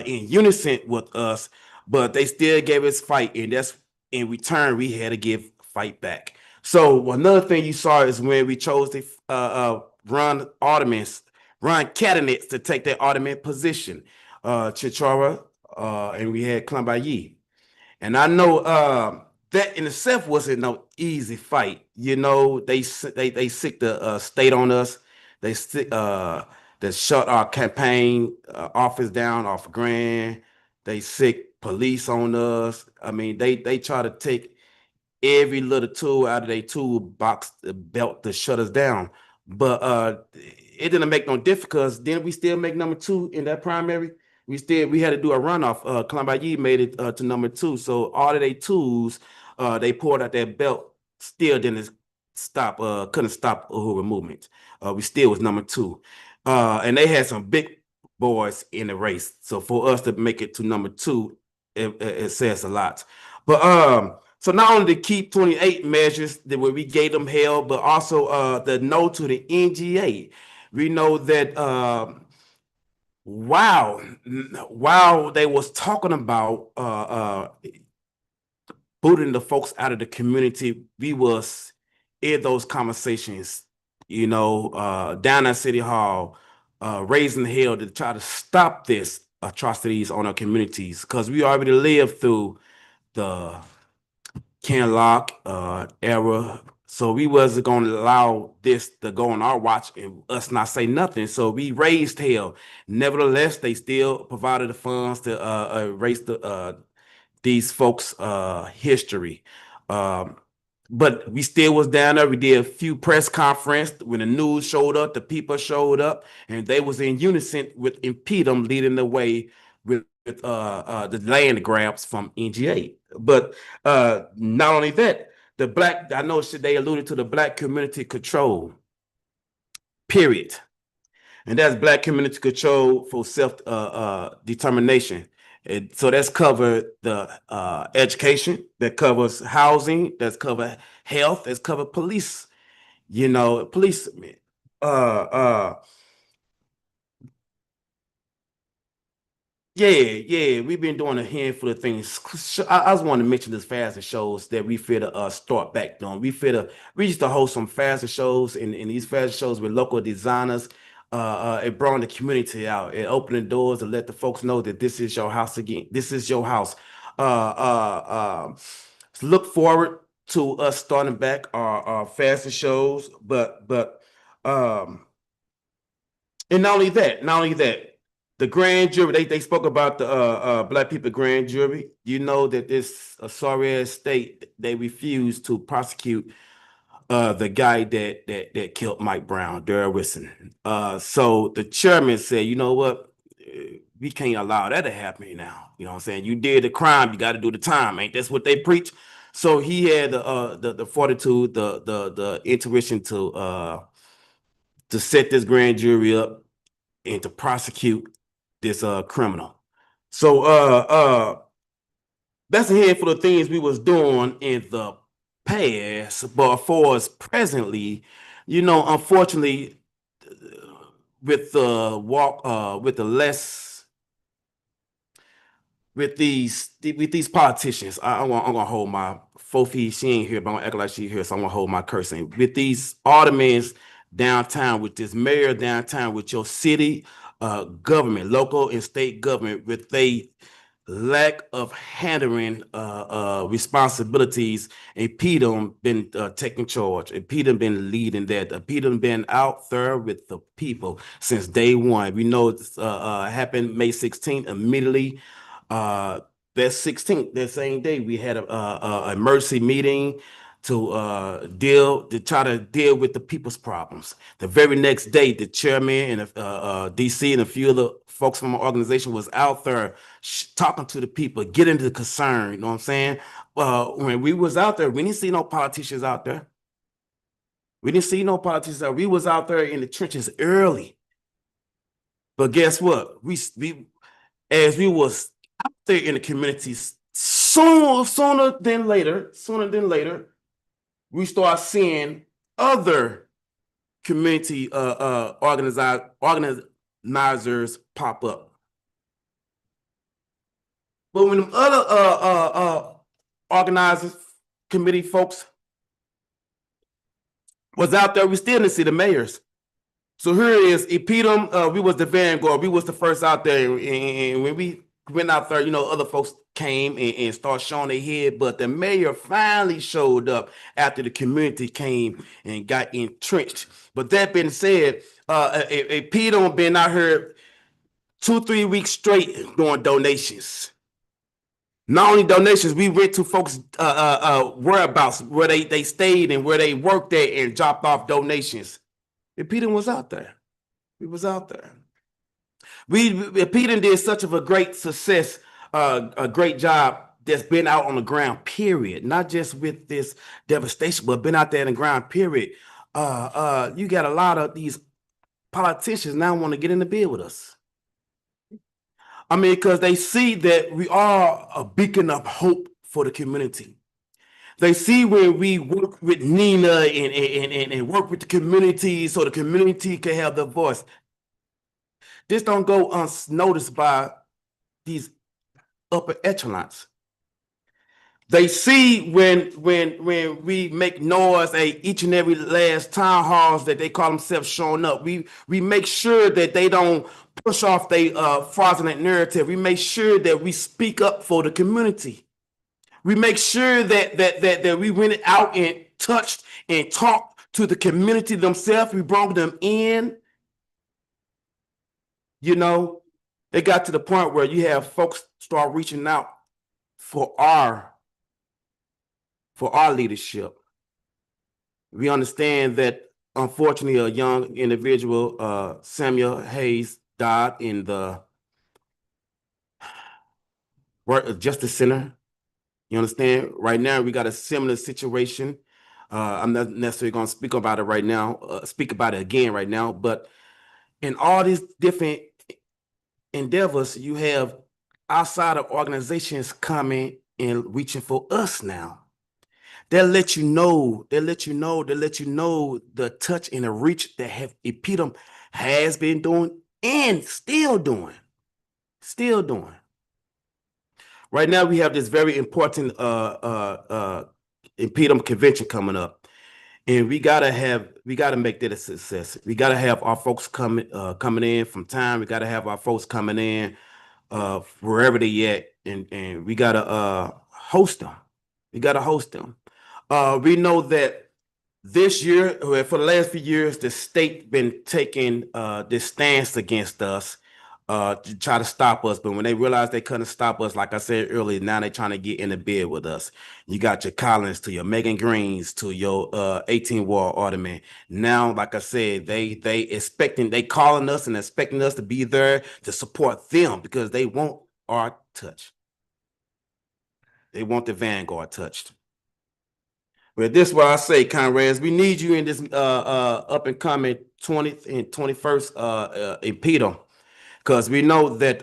in unison with us, but they still gave us fight, and that's in return we had to give fight back. So another thing you saw is when we chose to run candidates to take their Ottoman position, Chichara, and we had Klambayi. And I know that in itself wasn't no easy fight. They sick the state on us. They shut our campaign office down off Grand. They sick police on us. I mean, they try to take every little tool out of their toolbox belt to shut us down. But it didn't make no difference, because then we still make number 2 in that primary. We had to do a runoff. Klambayi made it to number 2. So all of their tools they poured out their belt still couldn't stop Uhuru Movement. We still was number 2. And they had some big boys in the race. So for us to make it to number 2, it says a lot. But so not only the Keep 28 measures that we gave them hell, but also the no to the NGA. We know that while they was talking about booting the folks out of the community, we was in those conversations, down at City Hall, raising hell to try to stop this atrocities on our communities, because we already lived through the Ken Lock era. So we wasn't going to allow this to go on our watch and us not say nothing. So we raised hell. Nevertheless, they still provided the funds to erase these folks' history. But we still was down there. We did a few press conferences. When the news showed up, the people showed up, and they was in unison with InPDUM leading the way with the land grabs from NGA. But not only that, I know they alluded to the black community control, period. And that's black community control for self-determination. And so that's covered the education, that covers housing, that's covered health, that's covered police, police. Yeah, we've been doing a handful of things. I just want to mention this fashion shows that we feel to start back doing. We used to host some fashion shows, and these fashion shows with local designers. it brought the community out. It opened the doors to let the folks know that this is your house again. This is your house. Look forward to us starting back our fashion shows, but and not only that, the grand jury, they spoke about the Black people grand jury. You know that this sorry ass state, they refused to prosecute the guy that killed Mike Brown, Darrell Wilson. So the chairman said, you know what? We can't allow that to happen now. You know what I'm saying? You did the crime, you got to do the time. Ain't that's what they preach? So he had the fortitude, the intuition to set this grand jury up and to prosecute this criminal. So that's a handful of things we was doing in the past, but for us presently, you know, unfortunately, with the with these politicians, I'm gonna hold my Fofi. She ain't here, but I'm gonna act like she here, so I'm gonna hold my cursing. With these aldermen downtown, with this mayor downtown, with your city government, local and state government, with they lack of handling responsibilities, and InPDUM been taking charge. And InPDUM been leading that. InPDUM been out there with the people since day one. We know it's happened May 16th immediately. That 16th, that same day, we had a emergency meeting to try to deal with the people's problems. The very next day, the chairman and DC and a few of the folks from our organization was out there talking to the people, getting the concern. You know what I'm saying? When we was out there, we didn't see no politicians out there. We didn't see no politicians out. We was out there in the trenches early. But guess what? We as we was out there in the communities, sooner than later, we start seeing other community organizers pop up. But when other organizers, committee folks was out there, we still didn't see the mayors. So here it is, InPDUM, we was the vanguard, we was the first out there, and when we went out there, you know, other folks came and started showing their head, but the mayor finally showed up after the community came and got entrenched. But that being said, InPDUM been out here 2-3 weeks straight doing donations. Not only donations, we went to folks' whereabouts, where they stayed and where they worked at, and dropped off donations. InPDUM was out there. We was out there. InPDUM did such of a great success, a great job that's been out on the ground, period. Not just with this devastation, but been out there in the ground, period. You got a lot of these politicians now want to get in the bid with us. I mean, because they see that we are a beacon of hope for the community. They see when we work with Nina and work with the community so the community can have their voice. This don't go unnoticed by these upper echelons. They see when we make noise at each and every last town halls that they call themselves showing up. We make sure that they don't push off their fraudulent narrative. We make sure that we speak up for the community. We make sure that we went out and touched and talked to the community themselves. We brought them in. You know, it got to the point where you have folks start reaching out for our leadership. We understand that, unfortunately, a young individual, Samuel Hayes, died in the Justice Center. You understand? Right now, we got a similar situation. I'm not necessarily going to speak about it right now, speak about it again right now, but in all these different endeavors, you have outside of organizations coming and reaching for us now. They'll let you know the touch and the reach that InPDUM has been doing and still doing. Right now, we have this very important InPDUM Convention coming up. And we gotta make that a success. We gotta have our folks coming in from time. We gotta have our folks coming in wherever they at, and we gotta host them. We gotta host them. We know that this year, well, for the last few years, the state been taking this stance against us to try to stop us. But when they realized they couldn't stop us, like I said earlier, now they're trying to get in the bed with us. You got your Collins to your Megan Greens to your 18 Ward Alderman. Now, like I said, they calling us and expecting us to be there to support them because they want our touch. They want the vanguard touched. But this is what I say, comrades, we need you in this up and coming 20th and 21st InPDUM, because we know that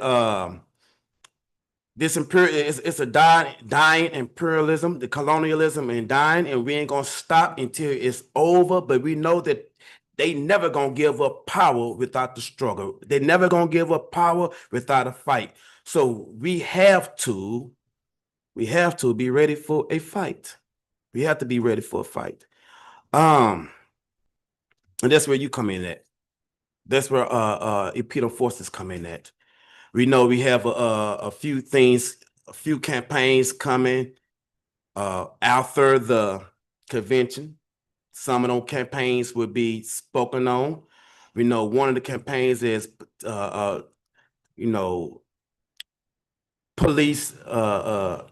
this it's a dying imperialism, the colonialism and dying, and we ain't gonna stop until it's over. But we know that they never gonna give up power without the struggle. They never gonna give up power without a fight. So we have to be ready for a fight. We have to be ready for a fight. And that's where you come in at. That's where InPDUM forces come in at. We know we have a few things, a few campaigns coming after the convention. Some of those campaigns will be spoken on. We know one of the campaigns is police black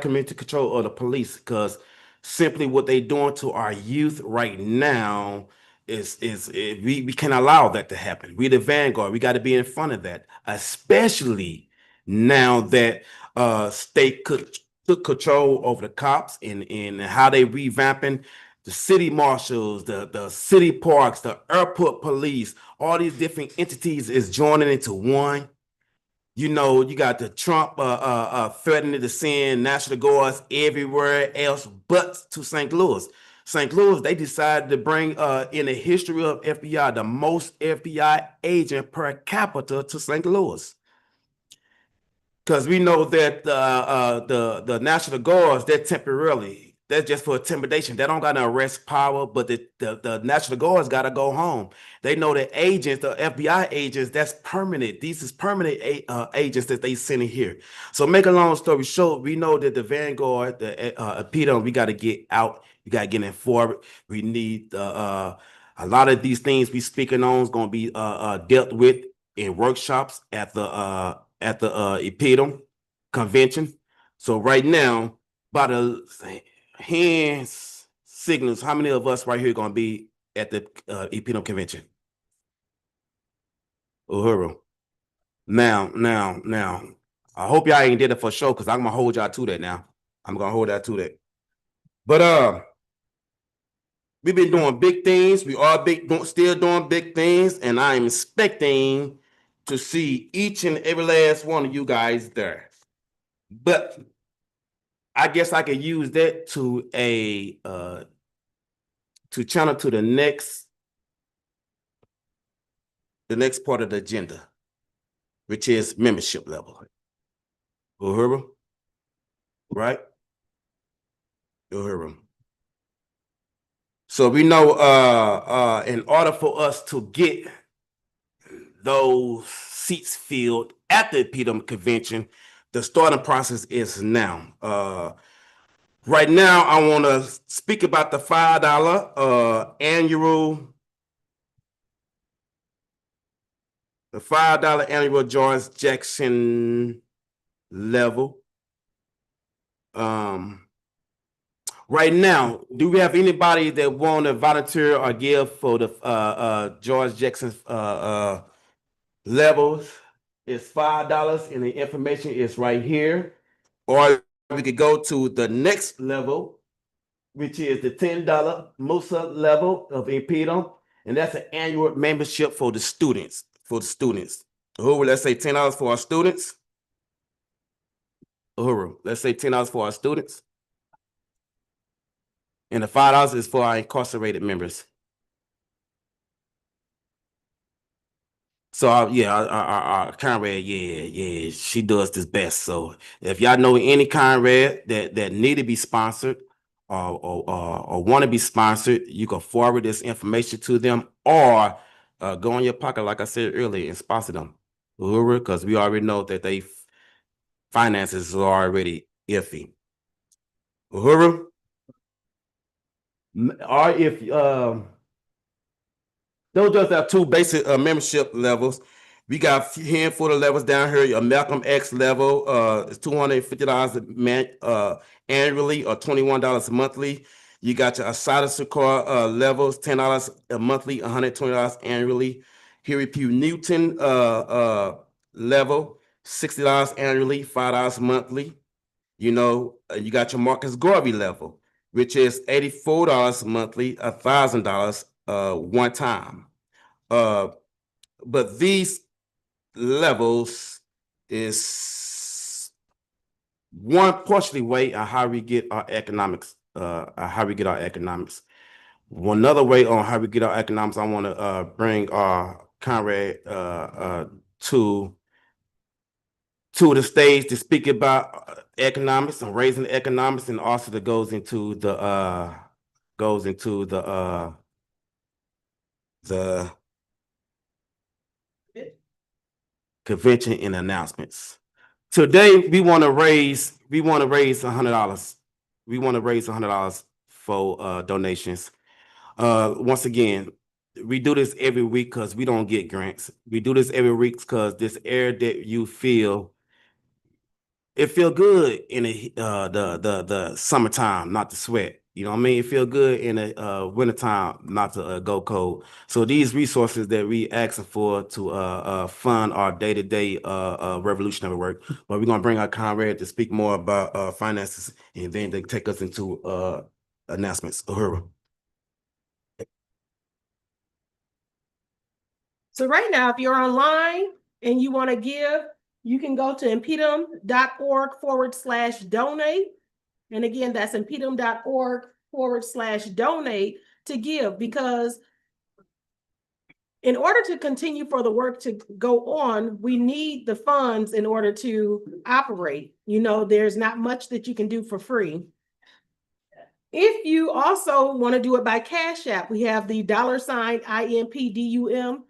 community control of the police, because simply what they doing to our youth right now is we can't allow that to happen. We the vanguard, we got to be in front of that, especially now that state took control over the cops and how they revamping the city marshals, the city parks, the airport police. All these different entities is joining into one. You know, you got the Trump threatening to send National Guards everywhere else but to St. Louis. St. Louis, they decided to bring in the history of FBI, the most FBI agent per capita to St. Louis. Because we know that the National Guards, they're temporarily. That's just for intimidation. They don't got no arrest power, but the National Guards got to go home. They know the agents, the FBI agents, that's permanent. These is permanent agents that they sending here. So make a long story short, we know that the vanguard, the InPDUM, we got to get out. We got to get in forward. We need a lot of these things we speaking on is going to be dealt with in workshops at the InPDUM Convention. So right now, by the hands signals, how many of us right here going to be at the InPDUM Convention? Uhuru. Now, I hope y'all ain't did it for show, because I'm going to hold y'all to that now. I'm going to hold that to that. But we've been doing big things. We are still doing big things, and I'm expecting to see each and every last one of you guys there. But I guess I could use that to channel to the next part of the agenda, which is membership level. Uhuru, right? Uhuru. So we know in order for us to get those seats filled at the InPDUM Convention, the starting process is now. Right now, I want to speak about the $5 annual, George Jackson level. Right now, do we have anybody that want to volunteer or give for the George Jackson levels? It's $5, and the information is right here. Or we could go to the next level, which is the $10 Musa level of InPDUM, and that's an annual membership for the students. Uhuru, let's say $10 for our students. Uhuru, let's say $10 for our students. And the $5 is for our incarcerated members. So our Conrad, she does this best. So if y'all know any Conrad that need to be sponsored, or want to be sponsored, you can forward this information to them, or go in your pocket, like I said earlier, and sponsor them. Uhuru, because we already know that they finances are already iffy. Uhuru, or if those just have two basic membership levels. We got a handful of levels down here. A Malcolm X level, it's $250 annually, or $21 monthly. You got your Asada Secor levels, $10 a monthly, $120 annually. Huey P. Newton level, $60 annually, $5 monthly. You know, you got your Marcus Garvey level, which is $84 monthly, $1,000 one time. But these levels is one partially way on how we get our economics. One other way on how we get our economics, I want to bring our comrade to the stage to speak about economics and raising the economics, and also that goes into the convention and announcements. Today we want to raise $100. We want to raise $100 for donations. Once again, we do this every week because we don't get grants. We do this every week because this air that you feel, it feel good in the summertime, not to sweat. You know what I mean? It feel good in the wintertime, not to go cold. So these resources that we asking for to fund our day-to-day revolutionary work. But we're gonna bring our comrade to speak more about finances, and then they take us into announcements. Uhuru. So right now, if you're online and you want to give, you can go to impedum.org/donate. And again, that's impedum.org/donate to give, because in order to continue for the work to go on, we need the funds in order to operate. You know, there's not much that you can do for free. If you also want to do it by Cash App, we have the $ InPDUM.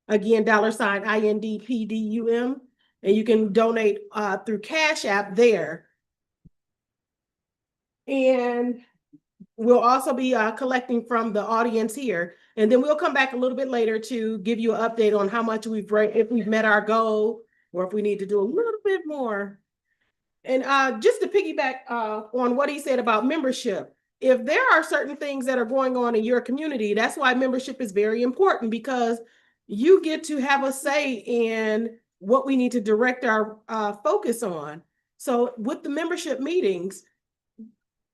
Again, $ InPDUM, and you can donate through Cash App there. And we'll also be collecting from the audience here. And then we'll come back a little bit later to give you an update on how much we've raised, if we've met our goal, or if we need to do a little bit more. And just to piggyback on what he said about membership, if there are certain things that are going on in your community, that's why membership is very important, because you get to have a say in what we need to direct our focus on. So with the membership meetings,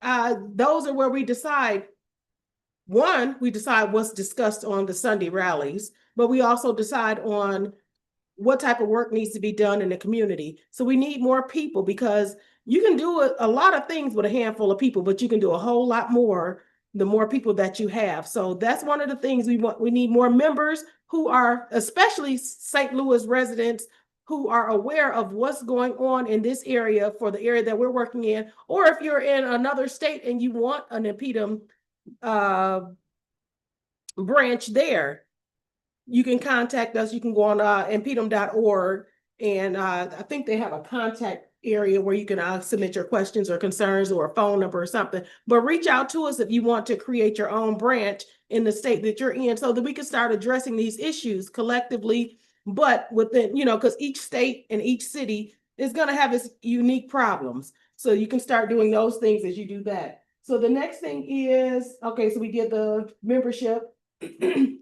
those are where we decide. One, we decide what's discussed on the Sunday rallies, but we also decide on what type of work needs to be done in the community. So we need more people, because you can do a lot of things with a handful of people, but you can do a whole lot more the more people that you have. So that's one of the things we want. We need more members who are, especially St. Louis residents, who are aware of what's going on in this area for the area that we're working in. Or if you're in another state and you want an InPDUM branch there, you can contact us. You can go on impedum.org, and I think they have a contact area where you can submit your questions or concerns, or a phone number or something. But reach out to us if you want to create your own branch in the state that you're in, so that we can start addressing these issues collectively. But within, you know, because each state and each city is going to have its unique problems. So you can start doing those things as you do that. So the next thing is, okay, so we did the membership. And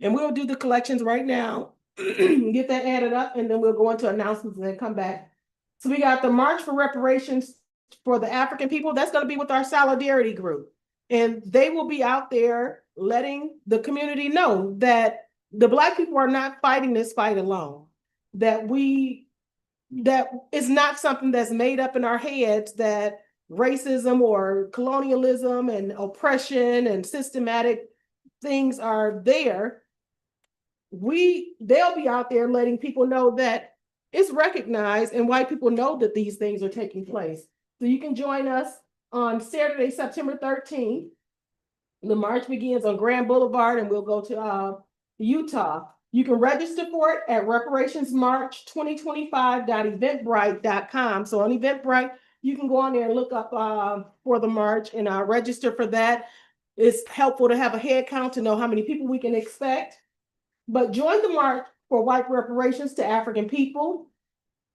we'll do the collections right now, get that added up, and then we'll go into announcements and then come back. So we got the March for Reparations for the African people. That's going to be with our solidarity group. And they will be out there letting the community know that the Black people are not fighting this fight alone. That it's not something that's made up in our heads, that racism or colonialism and oppression and systematic things are there. They'll be out there letting people know that it's recognized, and white people know that these things are taking place. So you can join us on Saturday, September 13th. The march begins on Grand Boulevard and we'll go to Utah. You can register for it at reparationsmarch2025.eventbrite.com. So on Eventbrite, you can go on there and look up for the march and register for that. It's helpful to have a head count to know how many people we can expect. But join the march for white reparations to African people,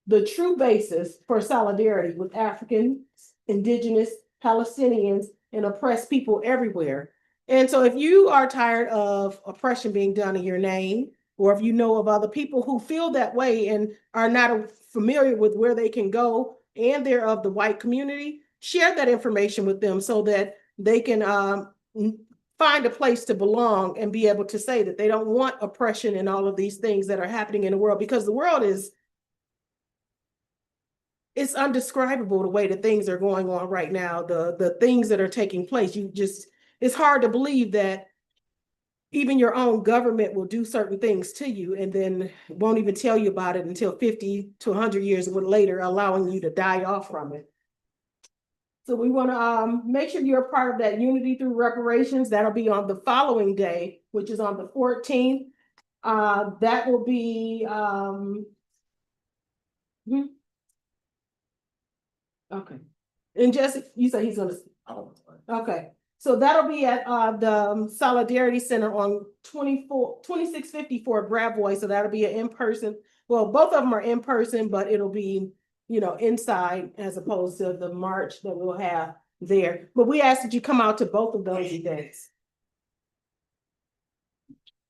the true basis for solidarity with Africans, Indigenous, Palestinians, and oppressed people everywhere. And so if you are tired of oppression being done in your name, or if you know of other people who feel that way and are not familiar with where they can go and they're of the white community, share that information with them so that they can find a place to belong and be able to say that they don't want oppression and all of these things that are happening in the world, because the world it's undescribable the way that things are going on right now, the things that are taking place. It's hard to believe that even your own government will do certain things to you and then won't even tell you about it until 50 to 100 years later, allowing you to die off from it. So we want to make sure you're a part of that unity through reparations. That'll be on the following day, which is on the 14th. That will be, okay. And Jesse, you said he's gonna, okay. So that'll be at the Solidarity Center on 2654 Gravois. So that'll be an in-person, well, both of them are in person, but it'll be, inside as opposed to the march that we'll have there. But we ask that you come out to both of those events.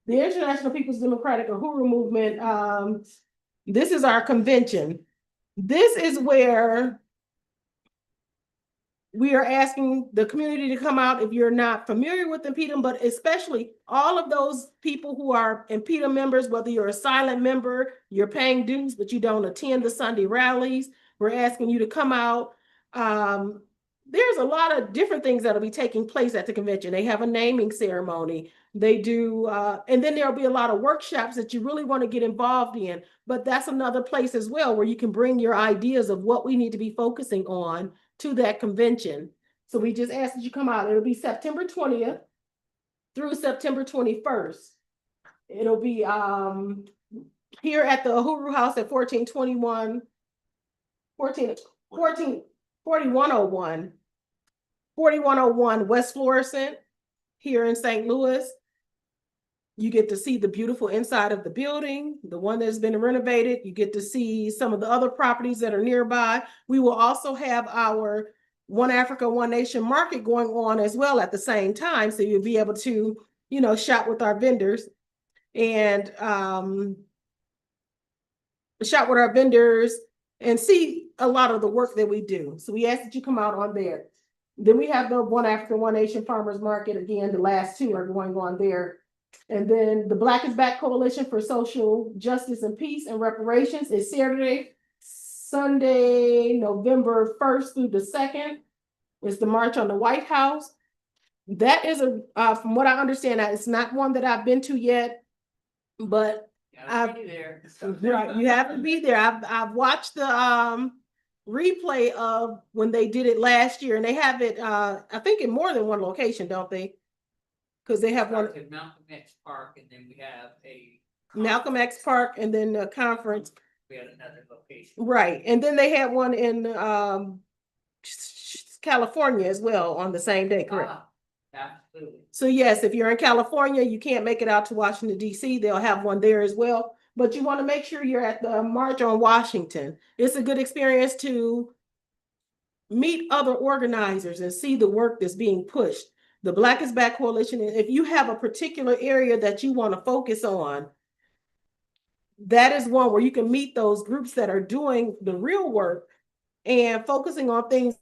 The International People's Democratic Uhuru Movement, this is our convention. This is where we are asking the community to come out if you're not familiar with InPDUM, but especially all of those people who are InPDUM members, whether you're a silent member, you're paying dues, but you don't attend the Sunday rallies. We're asking you to come out. There's a lot of different things that'll be taking place at the convention. They have a naming ceremony. They do, and then there'll be a lot of workshops that you really want to get involved in, but that's another place as well where you can bring your ideas of what we need to be focusing on to that convention. So we just ask that you come out. It'll be September 20th through September 21st. It'll be here at the Uhuru House at 4101 West Florissant here in St. Louis. You get to see the beautiful inside of the building, the one that's been renovated. You get to see some of the other properties that are nearby. We will also have our One Africa, One Nation market going on as well at the same time. So you'll be able to, shop with our vendors and shop with our vendors and see a lot of the work that we do. So we ask that you come out on there. Then we have the One Africa, One Nation Farmers Market. Again, the last two are going on there. And then the Black is Back Coalition for Social Justice and Peace and Reparations is Sunday, November 1st through the 2nd. Is the March on the White House. That is from what I understand, it's not one that I've been to yet, but you have to be there. I've watched the replay of when they did it last year, and they have it, I think, in more than one location, don't they? Because they have one at Malcolm X Park, and then we have a Malcolm X Park, and then the conference. We had another location. Right, and then they had one in California as well on the same day, correct? Absolutely. So yes, if you're in California, you can't make it out to Washington, D.C., they'll have one there as well. But you want to make sure you're at the March on Washington. It's a good experience to meet other organizers and see the work that's being pushed. The Black is Back Coalition, if you have a particular area that you want to focus on, that is one where you can meet those groups that are doing the real work and focusing on points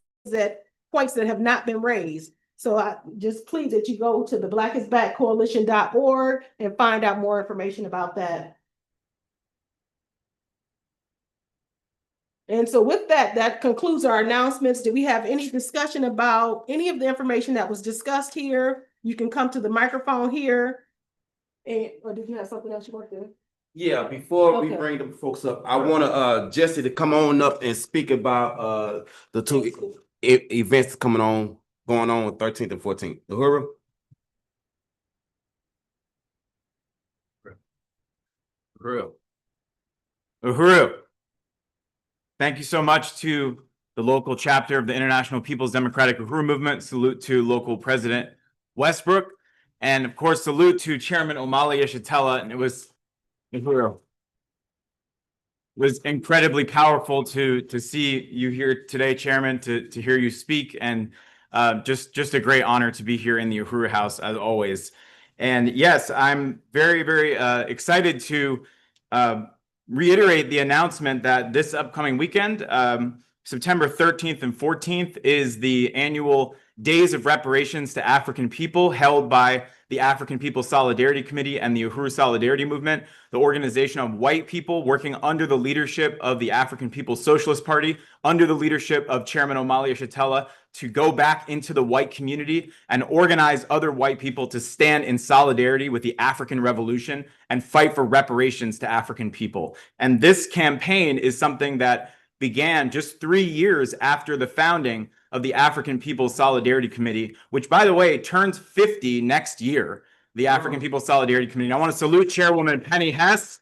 that have not been raised. So I just plead that you go to the blackisbackcoalition.org and find out more information about that. And so with that, that concludes our announcements. Do we have any discussion about any of the information that was discussed here? You can come to the microphone here. Or did you have something else you want to do? Yeah, before we bring the folks up, I want Jesse to come on up and speak about the two events going on 13th and 14th. Uhuru? Uhuru. Thank you so much to the local chapter of the International People's Democratic Uhuru Movement. Salute to local President Westbrook. And of course, salute to Chairman Omali Yeshitela. And it was Uhuru. It was incredibly powerful to see you here today, Chairman, to hear you speak, and just a great honor to be here in the Uhuru House as always. And yes, I'm very, very excited to reiterate the announcement that this upcoming weekend, September 13th and 14th, is the annual Days of Reparations to African People held by the African People's Solidarity Committee and the Uhuru Solidarity Movement, the organization of white people working under the leadership of the African People's Socialist Party, under the leadership of Chairman Omali Yeshitela, to go back into the white community and organize other white people to stand in solidarity with the African Revolution and fight for reparations to African people. And this campaign is something that began just 3 years after the founding of the African People's Solidarity Committee, which, by the way, turns 50 next year, the African People's Solidarity Committee. And I want to salute Chairwoman Penny Hess,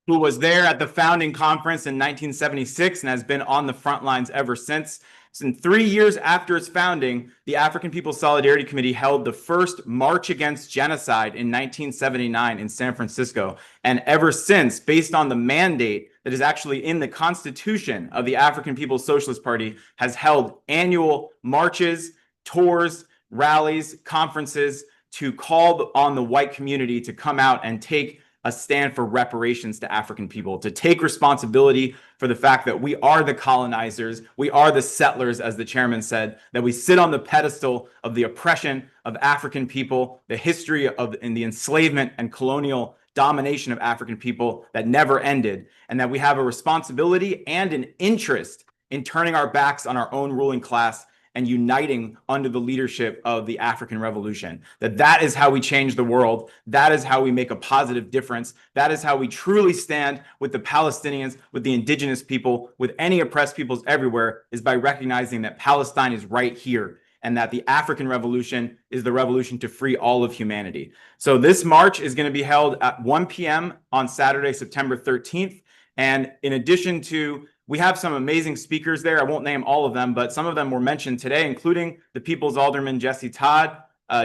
who was there at the founding conference in 1976 and has been on the front lines ever since. So 3 years after its founding, the African People's Solidarity Committee held the first March Against Genocide in 1979 in San Francisco. And ever since, based on the mandate that is actually in the Constitution of the African People's Socialist Party, has held annual marches, tours, rallies, conferences to call on the white community to come out and take a stand for reparations to African people, to take responsibility for the fact that we are the colonizers, we are the settlers, as the chairman said, that we sit on the pedestal of the oppression of African people, the history of and the enslavement and colonial domination of African people that never ended, and that we have a responsibility and an interest in turning our backs on our own ruling class and uniting under the leadership of the African Revolution. That is how we change the world. That is how we make a positive difference. That is how we truly stand with the Palestinians, with the indigenous people, with any oppressed peoples everywhere, is by recognizing that Palestine is right here and that the African Revolution is the revolution to free all of humanity. So this march is going to be held at 1 p.m. on Saturday, September 13th. And in addition to, we have some amazing speakers there. I won't name all of them, but some of them were mentioned today, including the People's Alderman Jesse Todd,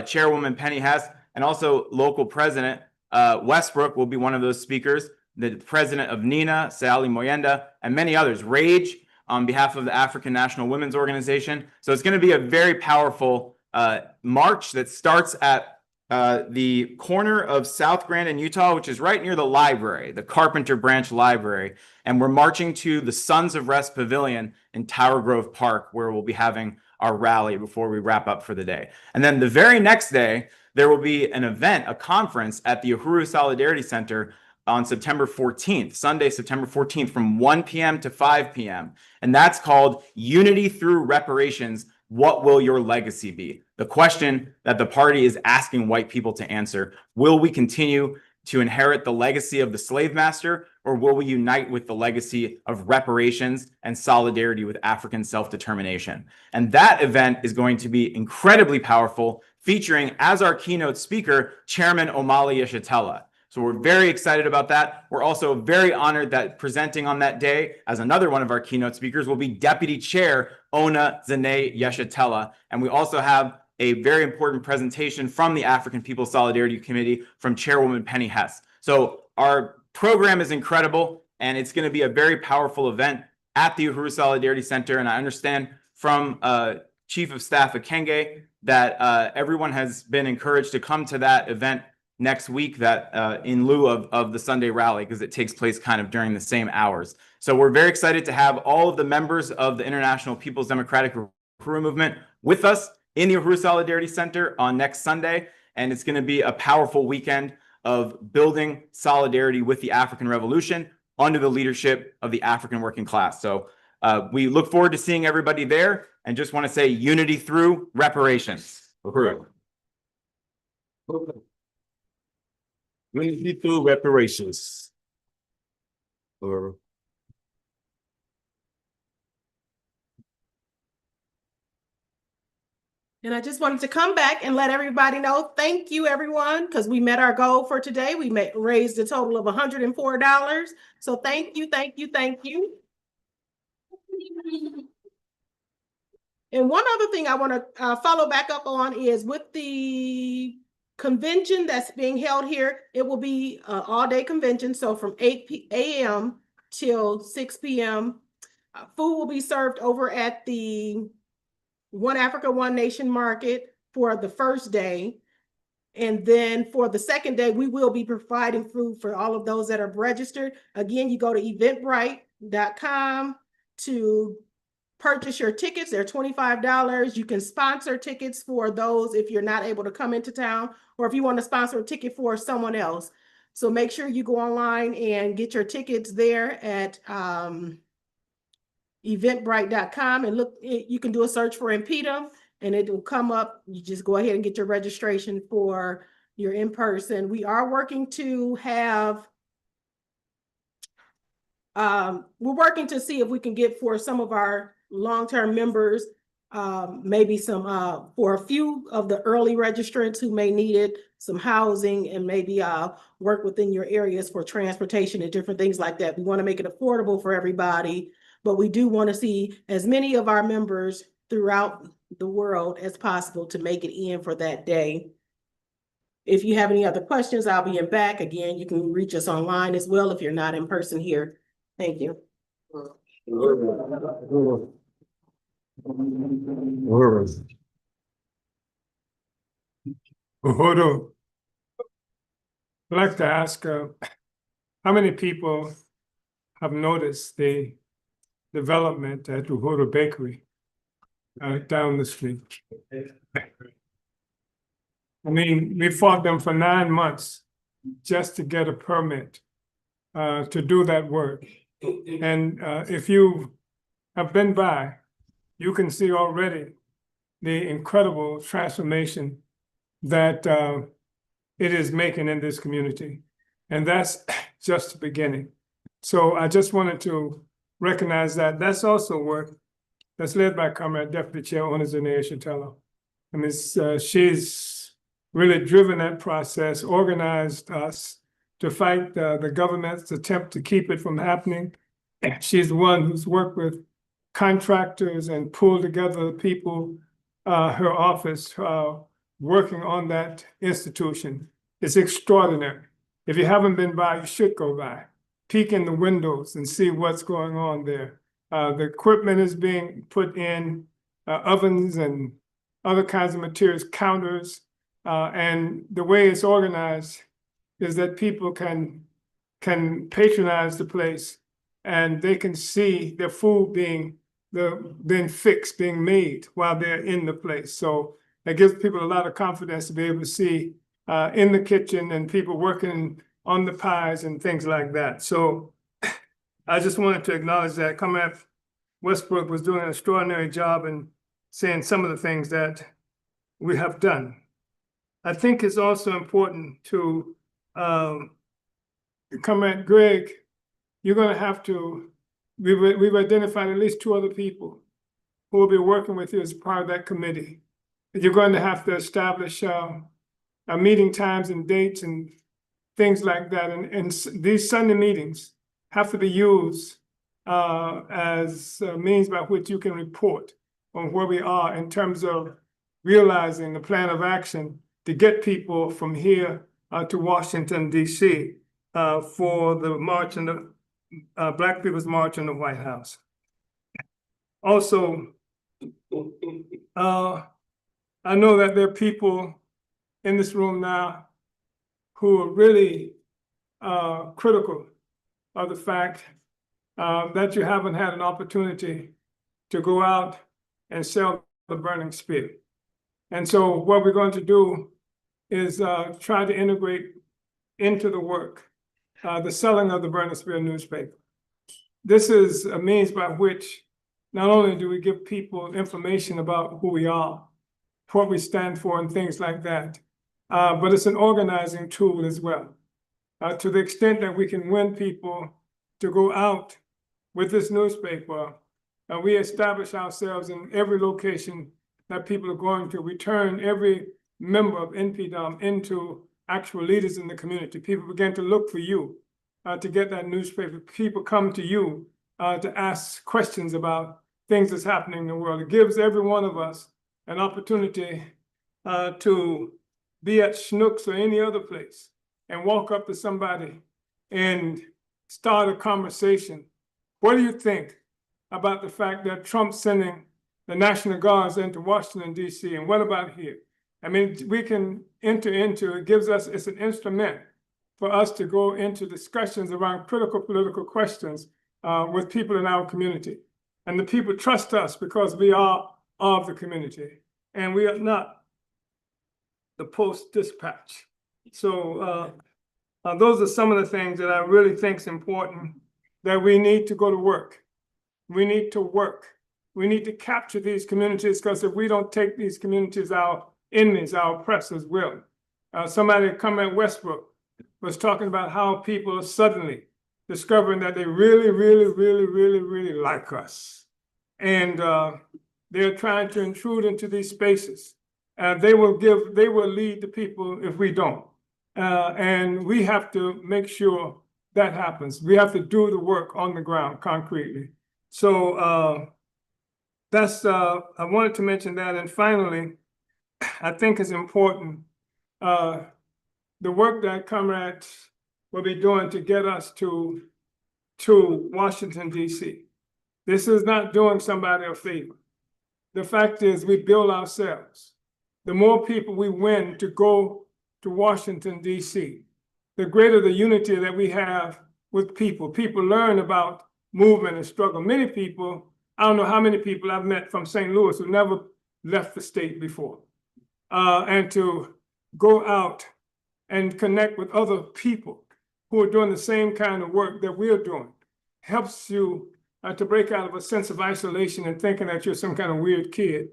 Chairwoman Penny Hess, and also local President Westbrook will be one of those speakers, the president of NINA, Sally Moyenda, and many others. Rage on behalf of the African National Women's Organization. So it's going to be a very powerful march that starts at the corner of South Grand and Utah, which is right near the library, the Carpenter Branch Library. And we're marching to the Sons of Rest Pavilion in Tower Grove Park, where we'll be having our rally before we wrap up for the day. And then the very next day, there will be an event, a conference at the Uhuru Solidarity Center on September 14th, Sunday, September 14th, from 1 p.m. to 5 p.m. And that's called Unity Through Reparations. What will your legacy be? The question that the party is asking white people to answer. Will we continue to inherit the legacy of the slave master, or will we unite with the legacy of reparations and solidarity with African self-determination? And that event is going to be incredibly powerful, featuring as our keynote speaker, Chairman Omali Yeshitela. So we're very excited about that. We're also very honored that presenting on that day as another one of our keynote speakers will be Deputy Chair Ona Zane Yeshitela. And we also have a very important presentation from the African People's Solidarity Committee from Chairwoman Penny Hess. So our program is incredible, and it's going to be a very powerful event at the Uhuru Solidarity Center. And I understand from Chief of Staff Akenge that everyone has been encouraged to come to that event next week, that in lieu of the Sunday rally, because it takes place kind of during the same hours. So we're very excited to have all of the members of the International People's Democratic Uhuru Movement with us in the Uhuru Solidarity Center on next Sunday. And it's going to be a powerful weekend of building solidarity with the African Revolution under the leadership of the African working class. So we look forward to seeing everybody there, and just want to say unity through reparations. Uhuru. Unity through reparations. Uhuru. And I just wanted to come back and let everybody know, thank you, everyone, because we met our goal for today. We raised a total of $104. So thank you, thank you, thank you. And one other thing I want to follow back up on is with the convention that's being held here, it will be an all-day convention. So from 8 a.m. till 6 p.m. Food will be served over at the One Africa, One Nation market for the first day. And then for the second day, we will be providing food for all of those that are registered. Again, you go to eventbrite.com to purchase your tickets. They're $25. You can sponsor tickets for those if you're not able to come into town, or if you want to sponsor a ticket for someone else. So make sure you go online and get your tickets there at eventbrite.com and look, you can do a search for InPDUM and it will come up. You just go ahead and get your registration for your in-person. We are working to have, we're working to see if we can get for some of our long-term members, maybe some, for a few of the early registrants who may need it, some housing, and maybe work within your areas for transportation and different things like that. We want to make it affordable for everybody, but we do want to see as many of our members throughout the world as possible to make it in for that day. If you have any other questions, I'll be in back. Again, you can reach us online as well if you're not in person here. Thank you. Uhuru, I'd like to ask, how many people have noticed the development at Uhuru Bakery down the street? I mean, we fought them for 9 months just to get a permit to do that work. And if you have been by, you can see already the incredible transformation that it is making in this community. And that's just the beginning. So I just wanted to recognize that. That's also work that's led by Comrade Deputy Chair Omali Yeshitela. I mean, she's really driven that process, organized us to fight the government's attempt to keep it from happening. She's the one who's worked with contractors and pulled together people, her office, working on that institution. It's extraordinary. If you haven't been by, you should go by. Peek in the windows and see what's going on there. The equipment is being put in, ovens and other kinds of materials, counters, and the way it's organized is that people can patronize the place and they can see their food being fixed, being made while they're in the place. So it gives people a lot of confidence to be able to see in the kitchen and people working on the pies and things like that. So I just wanted to acknowledge that Comrade Westbrook was doing an extraordinary job in saying some of the things that we have done. I think it's also important to, Comrade Greg, you're going to have to, we've identified at least 2 other people who will be working with you as part of that committee. You're going to have to establish meeting times and dates and things like that. And these Sunday meetings have to be used as a means by which you can report on where we are in terms of realizing the plan of action to get people from here to Washington, D.C. For the march and the Black People's March in the White House. Also, I know that there are people in this room now who are really critical of the fact that you haven't had an opportunity to go out and sell the burning spear. And so what we're going to do is try to integrate into the work the selling of the Burning Spear newspaper. This is a means by which not only do we give people information about who we are, what we stand for and things like that, but it's an organizing tool as well. To the extent that we can win people to go out with this newspaper, we establish ourselves in every location that people are going to return every member of InPDUM into actual leaders in the community. People begin to look for you to get that newspaper. People come to you to ask questions about things that's happening in the world. It gives every one of us an opportunity to be at Schnucks or any other place and walk up to somebody and start a conversation. What do you think about the fact that Trump's sending the National Guards into Washington, D.C., and what about here? I mean, we can enter into, it gives us, it's an instrument for us to go into discussions around critical political questions with people in our community. And the people trust us because we are of the community and we are not the Post-Dispatch. So those are some of the things that I really think is important, that we need to go to work. We need to work. We need to capture these communities, because if we don't take these communities, our enemies, our oppressors will. Somebody come at Westbrook was talking about how people are suddenly discovering that they really, really, really, really, really like us. And they're trying to intrude into these spaces. They will lead the people if we don't. And we have to make sure that happens. We have to do the work on the ground concretely. So that's, I wanted to mention that. And finally, I think it's important, the work that comrades will be doing to get us to Washington, D.C. This is not doing somebody a favor. The fact is, we build ourselves. The more people we win to go to Washington, D.C., the greater the unity that we have with people. People learn about movement and struggle. Many people, I don't know how many people I've met from St. Louis who never left the state before. And to go out and connect with other people who are doing the same kind of work that we're doing helps you to break out of a sense of isolation and thinking that you're some kind of weird kid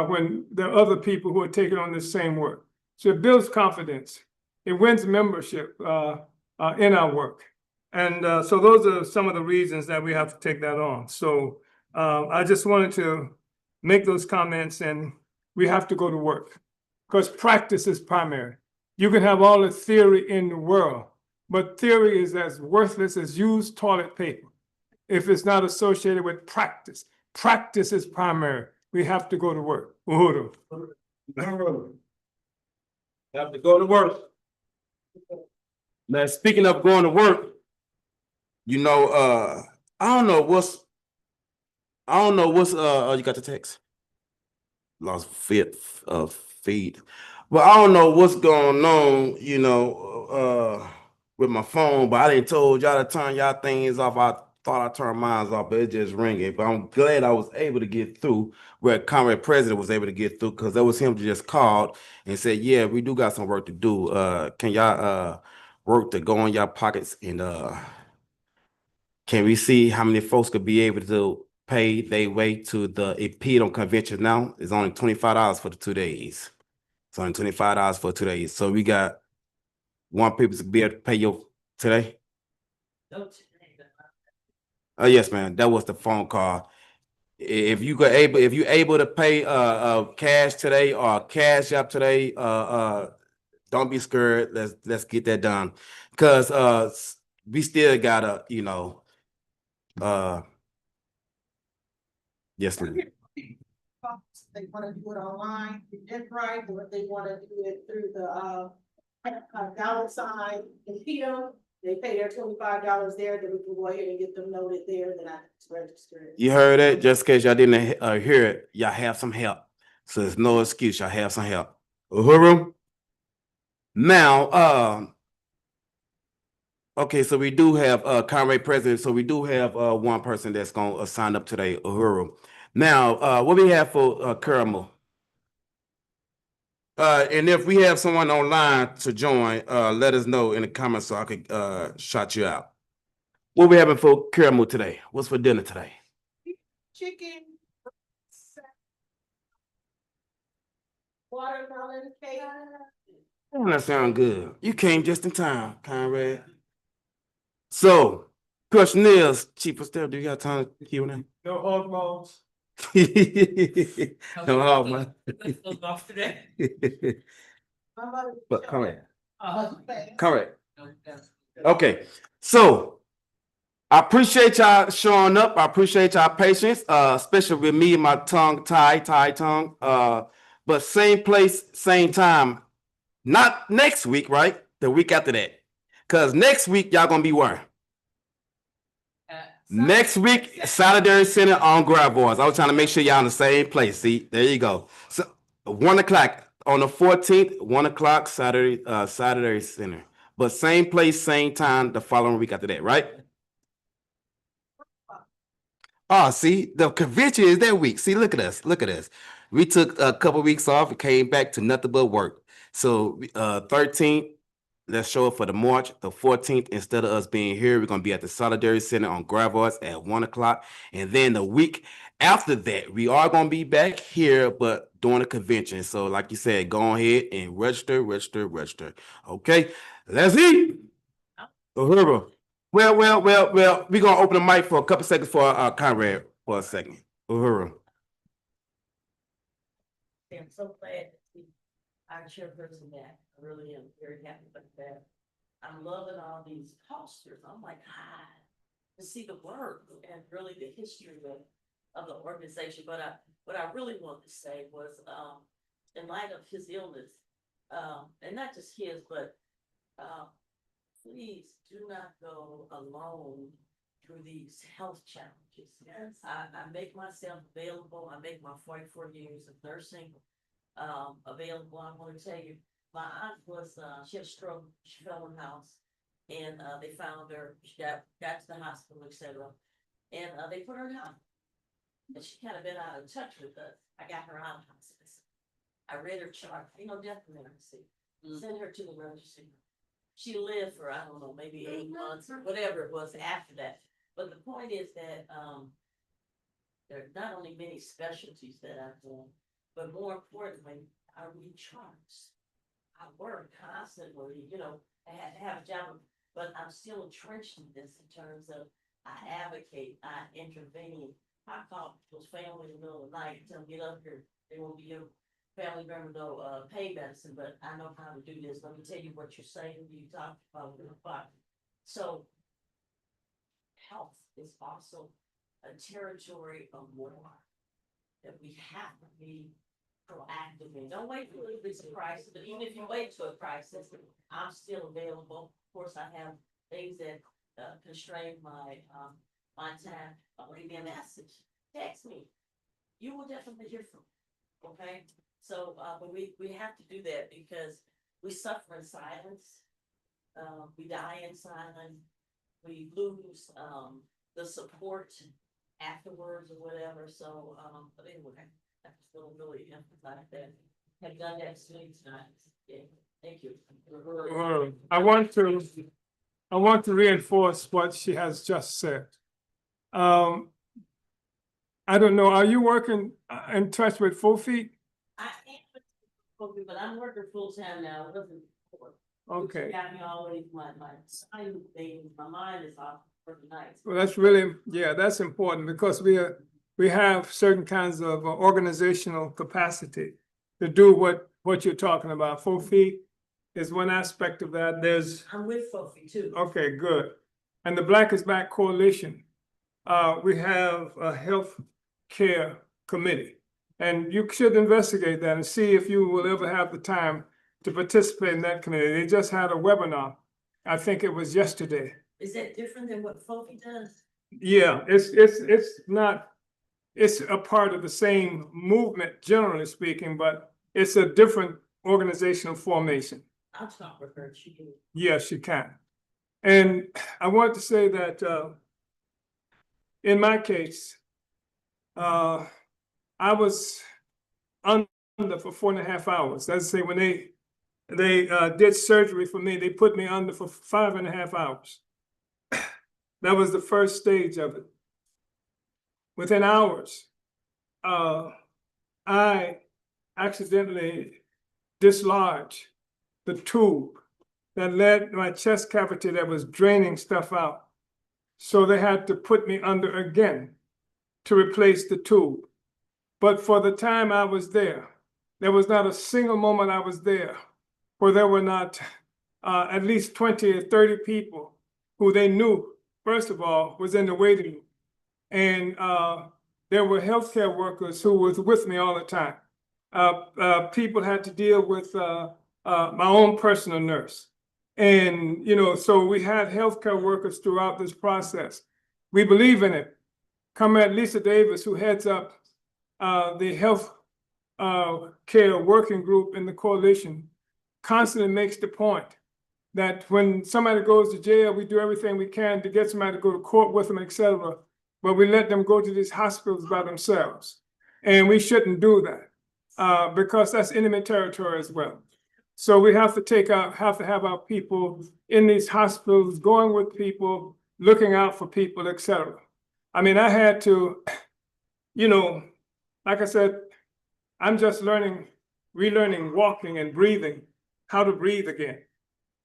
when there are other people who are taking on the same work. So it builds confidence. It wins membership in our work. And so those are some of the reasons that we have to take that on. So I just wanted to make those comments, and we have to go to work because practice is primary. You can have all the theory in the world, but theory is as worthless as used toilet paper if it's not associated with practice. Practice is primary. We have to go to work. Uhuru. Have to go to work. Now, speaking of going to work, you know, I don't know what's you got the text? Lost feed. But I don't know what's going on, you know, with my phone, but I didn't told y'all to turn y'all things off. I thought I turned mine off, but it just ringing. But I'm glad I was able to get through, where Comrade President was able to get through, because that was him who just called and said, yeah, we do got some work to do. Can y'all work to go in y'all pockets, and can we see how many folks could be able to pay their way to the InPDUM Convention now? It's only $25 for the 2 days. It's only $25 for 2 days. So we got one people to be able to pay your today. Yes, man. That was the phone call. If you able to pay cash today or cash up today, don't be scared. Let's get that done, because we still gotta, you know, yes, ma'am. They want to do it online, right, or if they want to do it through the dollar sign InPDUM, they pay their $25 there, then we can go ahead and get them noted there, then I register. You heard it. Just in case y'all didn't hear it, y'all have some help. So there's no excuse. Y'all have some help. Uhuru. Now, okay, so we do have Comrade President. So we do have one person that's gonna sign up today, Uhuru. Now, what we have for Kermo? And if we have someone online to join, let us know in the comments so I could shout you out. What we having for Kermo today? What's for dinner today? Chicken, watermelon cake. Oh, that sounds good. You came just in time, Conrad. So, question is, Chief of Staff, do you got time to Q&A? No hog balls. Oh, man. Let's go off today. But correct. Correct. Okay, so I appreciate y'all showing up. I appreciate y'all patience, especially with me and my tongue tied tongue. But same place, same time. Not next week, right? The week after that. Because next week, y'all gonna be where? Next week, Solidarity Center on Gravois. I was trying to make sure y'all in the same place. See, there you go. So 1 o'clock on the 14th, 1 o'clock, Solidarity Center. But same place, same time the following week after that, right? Oh, see, the convention is that week. See, look at us. Look at us. We took a couple weeks off and came back to nothing but work. So 13th, let's show up for the March. The 14th, instead of us being here, we're going to be at the Solidarity Center on Gravois at 1 o'clock. And then the week after that, we are going to be back here, but during the convention. So like you said, go ahead and register. Okay, let's eat. Uhuru. Well, we're going to open the mic for a couple seconds for Conrad for a second. Uhuru. I'm so glad to see our chairperson back. I really am very happy about that. I'm loving all these posters. I'm like, to see the work and really the history of the organization. But what I really wanted to say was, in light of his illness, and not just his, but please do not go alone through these health challenges. Yes. I make myself available. I make my 44 years of nursing available. I want to tell you, my aunt was, she had a stroke, she fell in the house, and they found her, she got to the hospital, etc. And they put her in hospice. And she kind of been out of touch with us. I got her out of hospice. I read her chart, death emergency, sent her to the emergency. She lived for, I don't know, maybe 8 months or whatever it was after that. But the point is that there are not only many specialties that I've done, but more importantly, I read charts. I work constantly, I have a job, but I'm still entrenched in this in terms of I advocate, I intervene. I call people's family in the middle of the night and tell them, get up here. They won't be your family member, no pain medicine, but I know how to do this. Let me tell you what you're saying. You talk about the body. So health is also a territory of war that we have to be proactive in. Don't wait for it's a crisis, but even if you wait to a crisis, I'm still available. Of course, I have things that constrain my time. Leave me a message, text me. You will definitely hear from me. Okay, so but we have to do that because we suffer in silence. We die in silence. We lose the support afterwards or whatever. So, but anyway, I just really emphasize that. Have done that soon tonight. Yeah, thank you. I want to reinforce what she has just said. I don't know, are you working in touch with Full Feet? I am, but I'm working full time now. It wasn't before. Okay. Which got me always my time thing. My mind is off for the night. Well, that's really, that's important because we have certain kinds of organizational capacity to do what you're talking about. 4 feet is one aspect of that. I'm with Full Feet too. Okay, good. And the Black is Back Coalition, we have a health care committee. And you should investigate that and see if you will ever have the time to participate in that committee. They just had a webinar. I think it was yesterday. Is that different than what Full Feet does? Yeah, it's not, it's a part of the same movement, generally speaking, but it's a different organizational formation. I'll talk with her. She can. Yes, she can. And I want to say that in my case, I was under for 4.5 hours. That's to say, when they did surgery for me, they put me under for 5.5 hours. That was the first stage of it. Within hours, I accidentally dislodged the tube that led my chest cavity that was draining stuff out. So they had to put me under again to replace the tube. But for the time I was there was not a single moment I was there where there were not at least 20 or 30 people who they knew, first of all, was in the waiting room. And there were healthcare workers who was with me all the time. People had to deal with my own personal nurse. And, you know, so we had healthcare workers throughout this process. We believe in it. Comrade Lisa Davis, who heads up the health care working group in the coalition, constantly makes the point that when somebody goes to jail, we do everything we can to get somebody to go to court with them, etc. But we let them go to these hospitals by themselves. And we shouldn't do that because that's enemy territory as well. So we have to have our people in these hospitals, going with people, looking out for people, etc. I mean, I had to, you know, like I said, I'm just relearning walking and breathing, how to breathe again.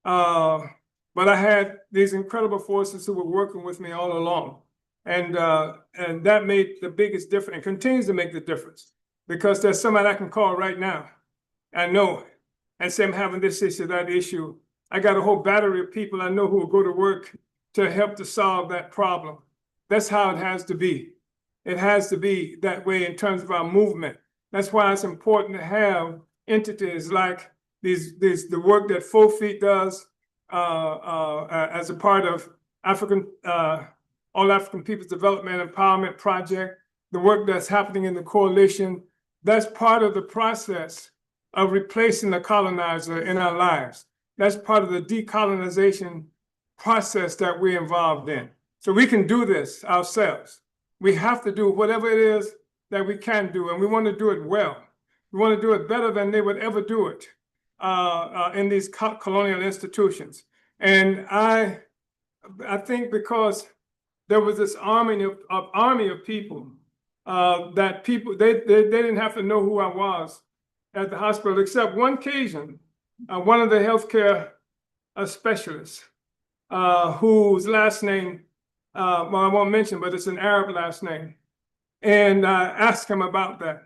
But I had these incredible forces who were working with me all along. And that made the biggest difference and continues to make the difference because there's somebody I can call right now. I know, and say I'm having this issue, that issue. I got a whole battery of people I know who will go to work to help to solve that problem. That's how it has to be. It has to be that way in terms of our movement. That's why it's important to have entities like the work that 4 Feet does as a part of All African People's Development Empowerment Project, the work that's happening in the coalition. That's part of the process of replacing the colonizer in our lives. That's part of the decolonization process that we're involved in. So we can do this ourselves. We have to do whatever it is that we can do, and we want to do it well. We want to do it better than they would ever do it in these colonial institutions. And I think because there was this army of people that they didn't have to know who I was at the hospital, except one occasion, one of the healthcare specialists, whose last name, well, I won't mention, but it's an Arab last name. And I asked him about that.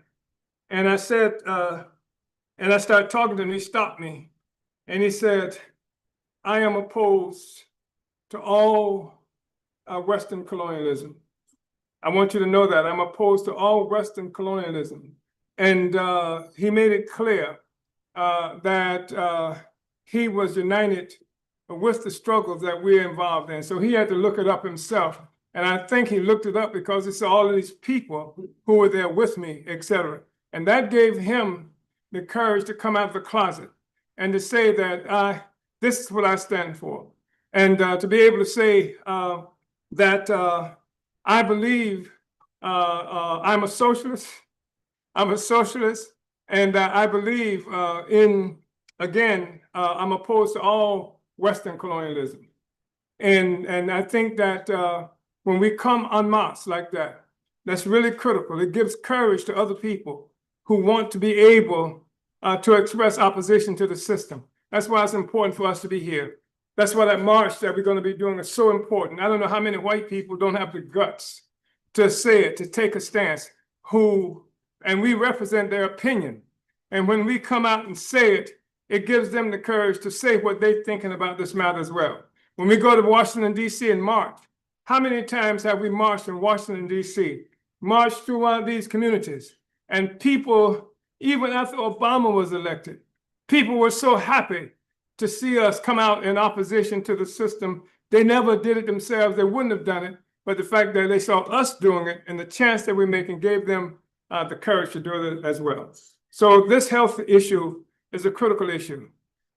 And I said, and I started talking to him, he stopped me. And he said, I am opposed to all Western colonialism. I want you to know that I'm opposed to all Western colonialism. And he made it clear that he was united with the struggles that we're involved in. So he had to look it up himself. And I think he looked it up because he saw all of these people who were there with me, et cetera. And that gave him the courage to come out of the closet and to say that this is what I stand for. And to be able to say that I believe I'm a socialist. I'm a socialist, and I believe I'm opposed to all Western colonialism. And I think that when we come en masse like that, that's really critical. It gives courage to other people who want to be able to express opposition to the system. That's why it's important for us to be here. That's why that march that we're going to be doing is so important. I don't know how many white people don't have the guts to say it, to take a stance, and we represent their opinion. And when we come out and say it, it gives them the courage to say what they're thinking about this matter as well. When we go to Washington, D.C. in March, how many times have we marched in Washington, D.C., marched through one of these communities? And people, even after Obama was elected, people were so happy to see us come out in opposition to the system. They never did it themselves. They wouldn't have done it. But the fact that they saw us doing it and the chance that we're making gave them the courage to do it as well. So this health issue is a critical issue.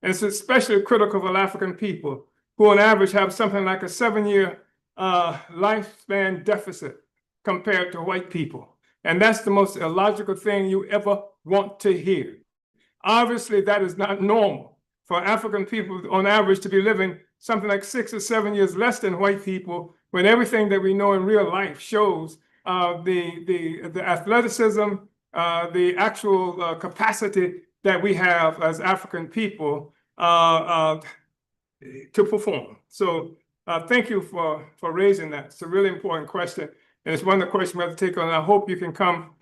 And it's especially critical for African people who on average have something like a 7-year lifespan deficit compared to white people. And that's the most illogical thing you ever want to hear. Obviously, that is not normal for African people on average to be living something like 6 or 7 years less than white people, when everything that we know in real life shows the athleticism, the actual capacity that we have as African people to perform. So thank you for raising that. It's a really important question. And it's one of the questions we have to take on. I hope you can come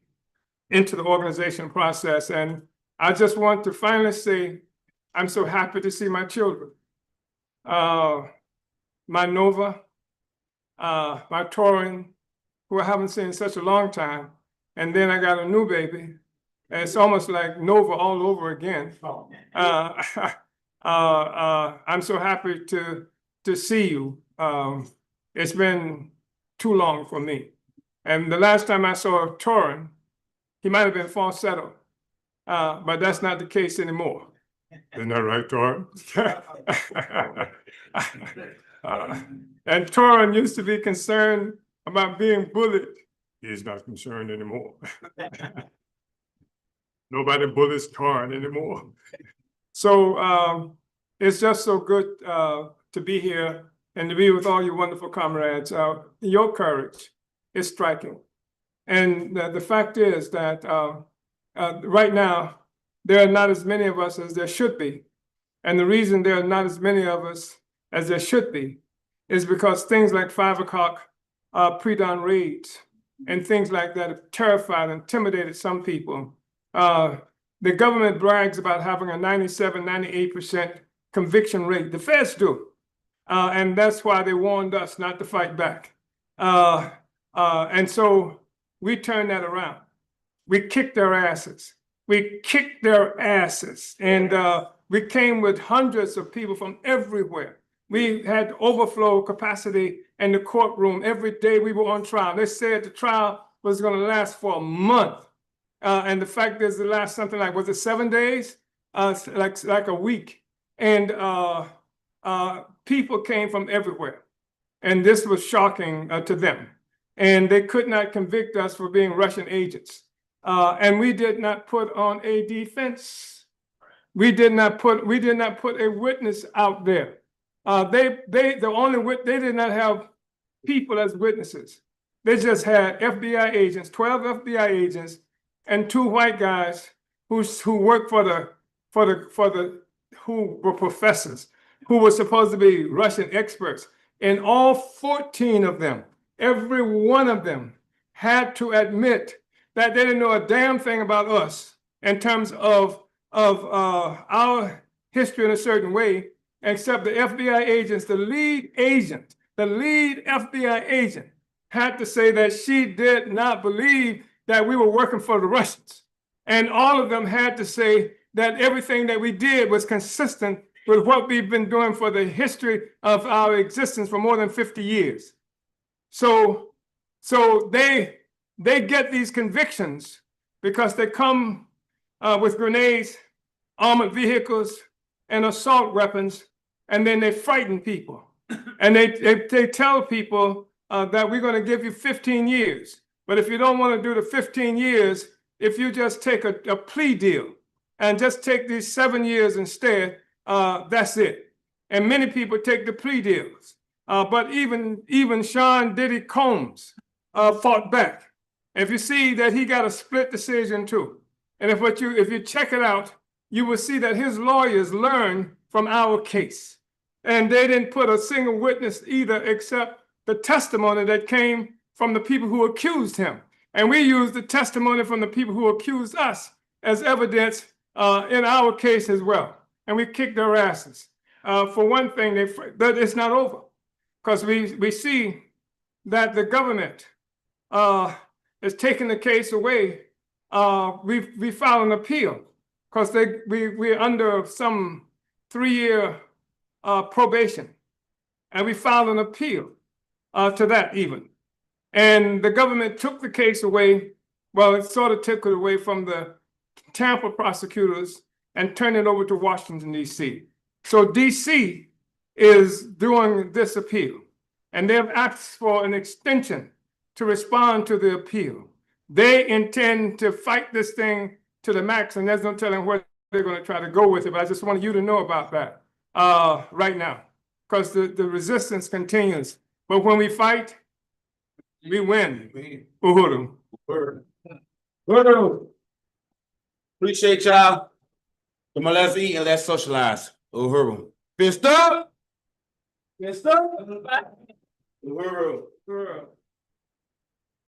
into the organization process. And I just want to finally say, I'm so happy to see my children. My Nova, my Torin, who I haven't seen in such a long time. And then I got a new baby. And it's almost like Nova all over again. I'm so happy to see you. It's been too long for me. And the last time I saw Torin, he might have been falsetto, but that's not the case anymore. Isn't that right, Torin? And Torin used to be concerned about being bullied. He's not concerned anymore. Nobody bullies Torin anymore. So it's just so good to be here and to be with all you wonderful comrades. Your courage is striking. And the fact is that right now, there are not as many of us as there should be. And the reason there are not as many of us as there should be is because things like 5 o'clock pre-dawn raids and things like that have terrified and intimidated some people. The government brags about having a 97, 98% conviction rate. The feds do. And that's why they warned us not to fight back. And so we turned that around. We kicked their asses. We kicked their asses. And we came with hundreds of people from everywhere. We had overflow capacity in the courtroom. Every day we were on trial. They said the trial was going to last for a month. And the fact is, it lasts something like, was it 7 days? Like a week. And people came from everywhere. And this was shocking to them. And they could not convict us for being Russian agents. And we did not put on a defense. We did not put a witness out there. They did not have people as witnesses. They just had FBI agents, 12 FBI agents, and 2 white guys who worked who were professors, who were supposed to be Russian experts. And all 14 of them, every one of them, had to admit that they didn't know a damn thing about us in terms of our history in a certain way, except the FBI agents, the lead FBI agent had to say that she did not believe that we were working for the Russians. And all of them had to say that everything that we did was consistent with what we've been doing for the history of our existence for more than 50 years. So they get these convictions because they come with grenades, armored vehicles, and assault weapons, and then they frighten people. And they tell people that we're going to give you 15 years. But if you don't want to do the 15 years, if you just take a plea deal and just take these 7 years instead, that's it. And many people take the plea deals. But even Sean Diddy Combs fought back. If you see that he got a split decision too. And if you check it out, you will see that his lawyers learned from our case. And they didn't put a single witness either, except the testimony that came from the people who accused him. And we used the testimony from the people who accused us as evidence in our case as well. And we kicked their asses. For one thing, it's not over. Because we see that the government is taking the case away. We filed an appeal because we're under some 3-year probation. And we filed an appeal to that even. And the government took the case away. Well, it sort of took it away from the Tampa prosecutors and turned it over to Washington, D.C. So D.C. is doing this appeal. And they have asked for an extension to respond to the appeal. They intend to fight this thing to the max, and there's no telling where they're going to try to go with it. But I just wanted you to know about that right now, because the resistance continues. But when we fight, we win. Uhuru. Uhuru. Appreciate y'all. Come on, let's eat and let's socialize. Uhuru. Fist up. Fist up. Uhuru.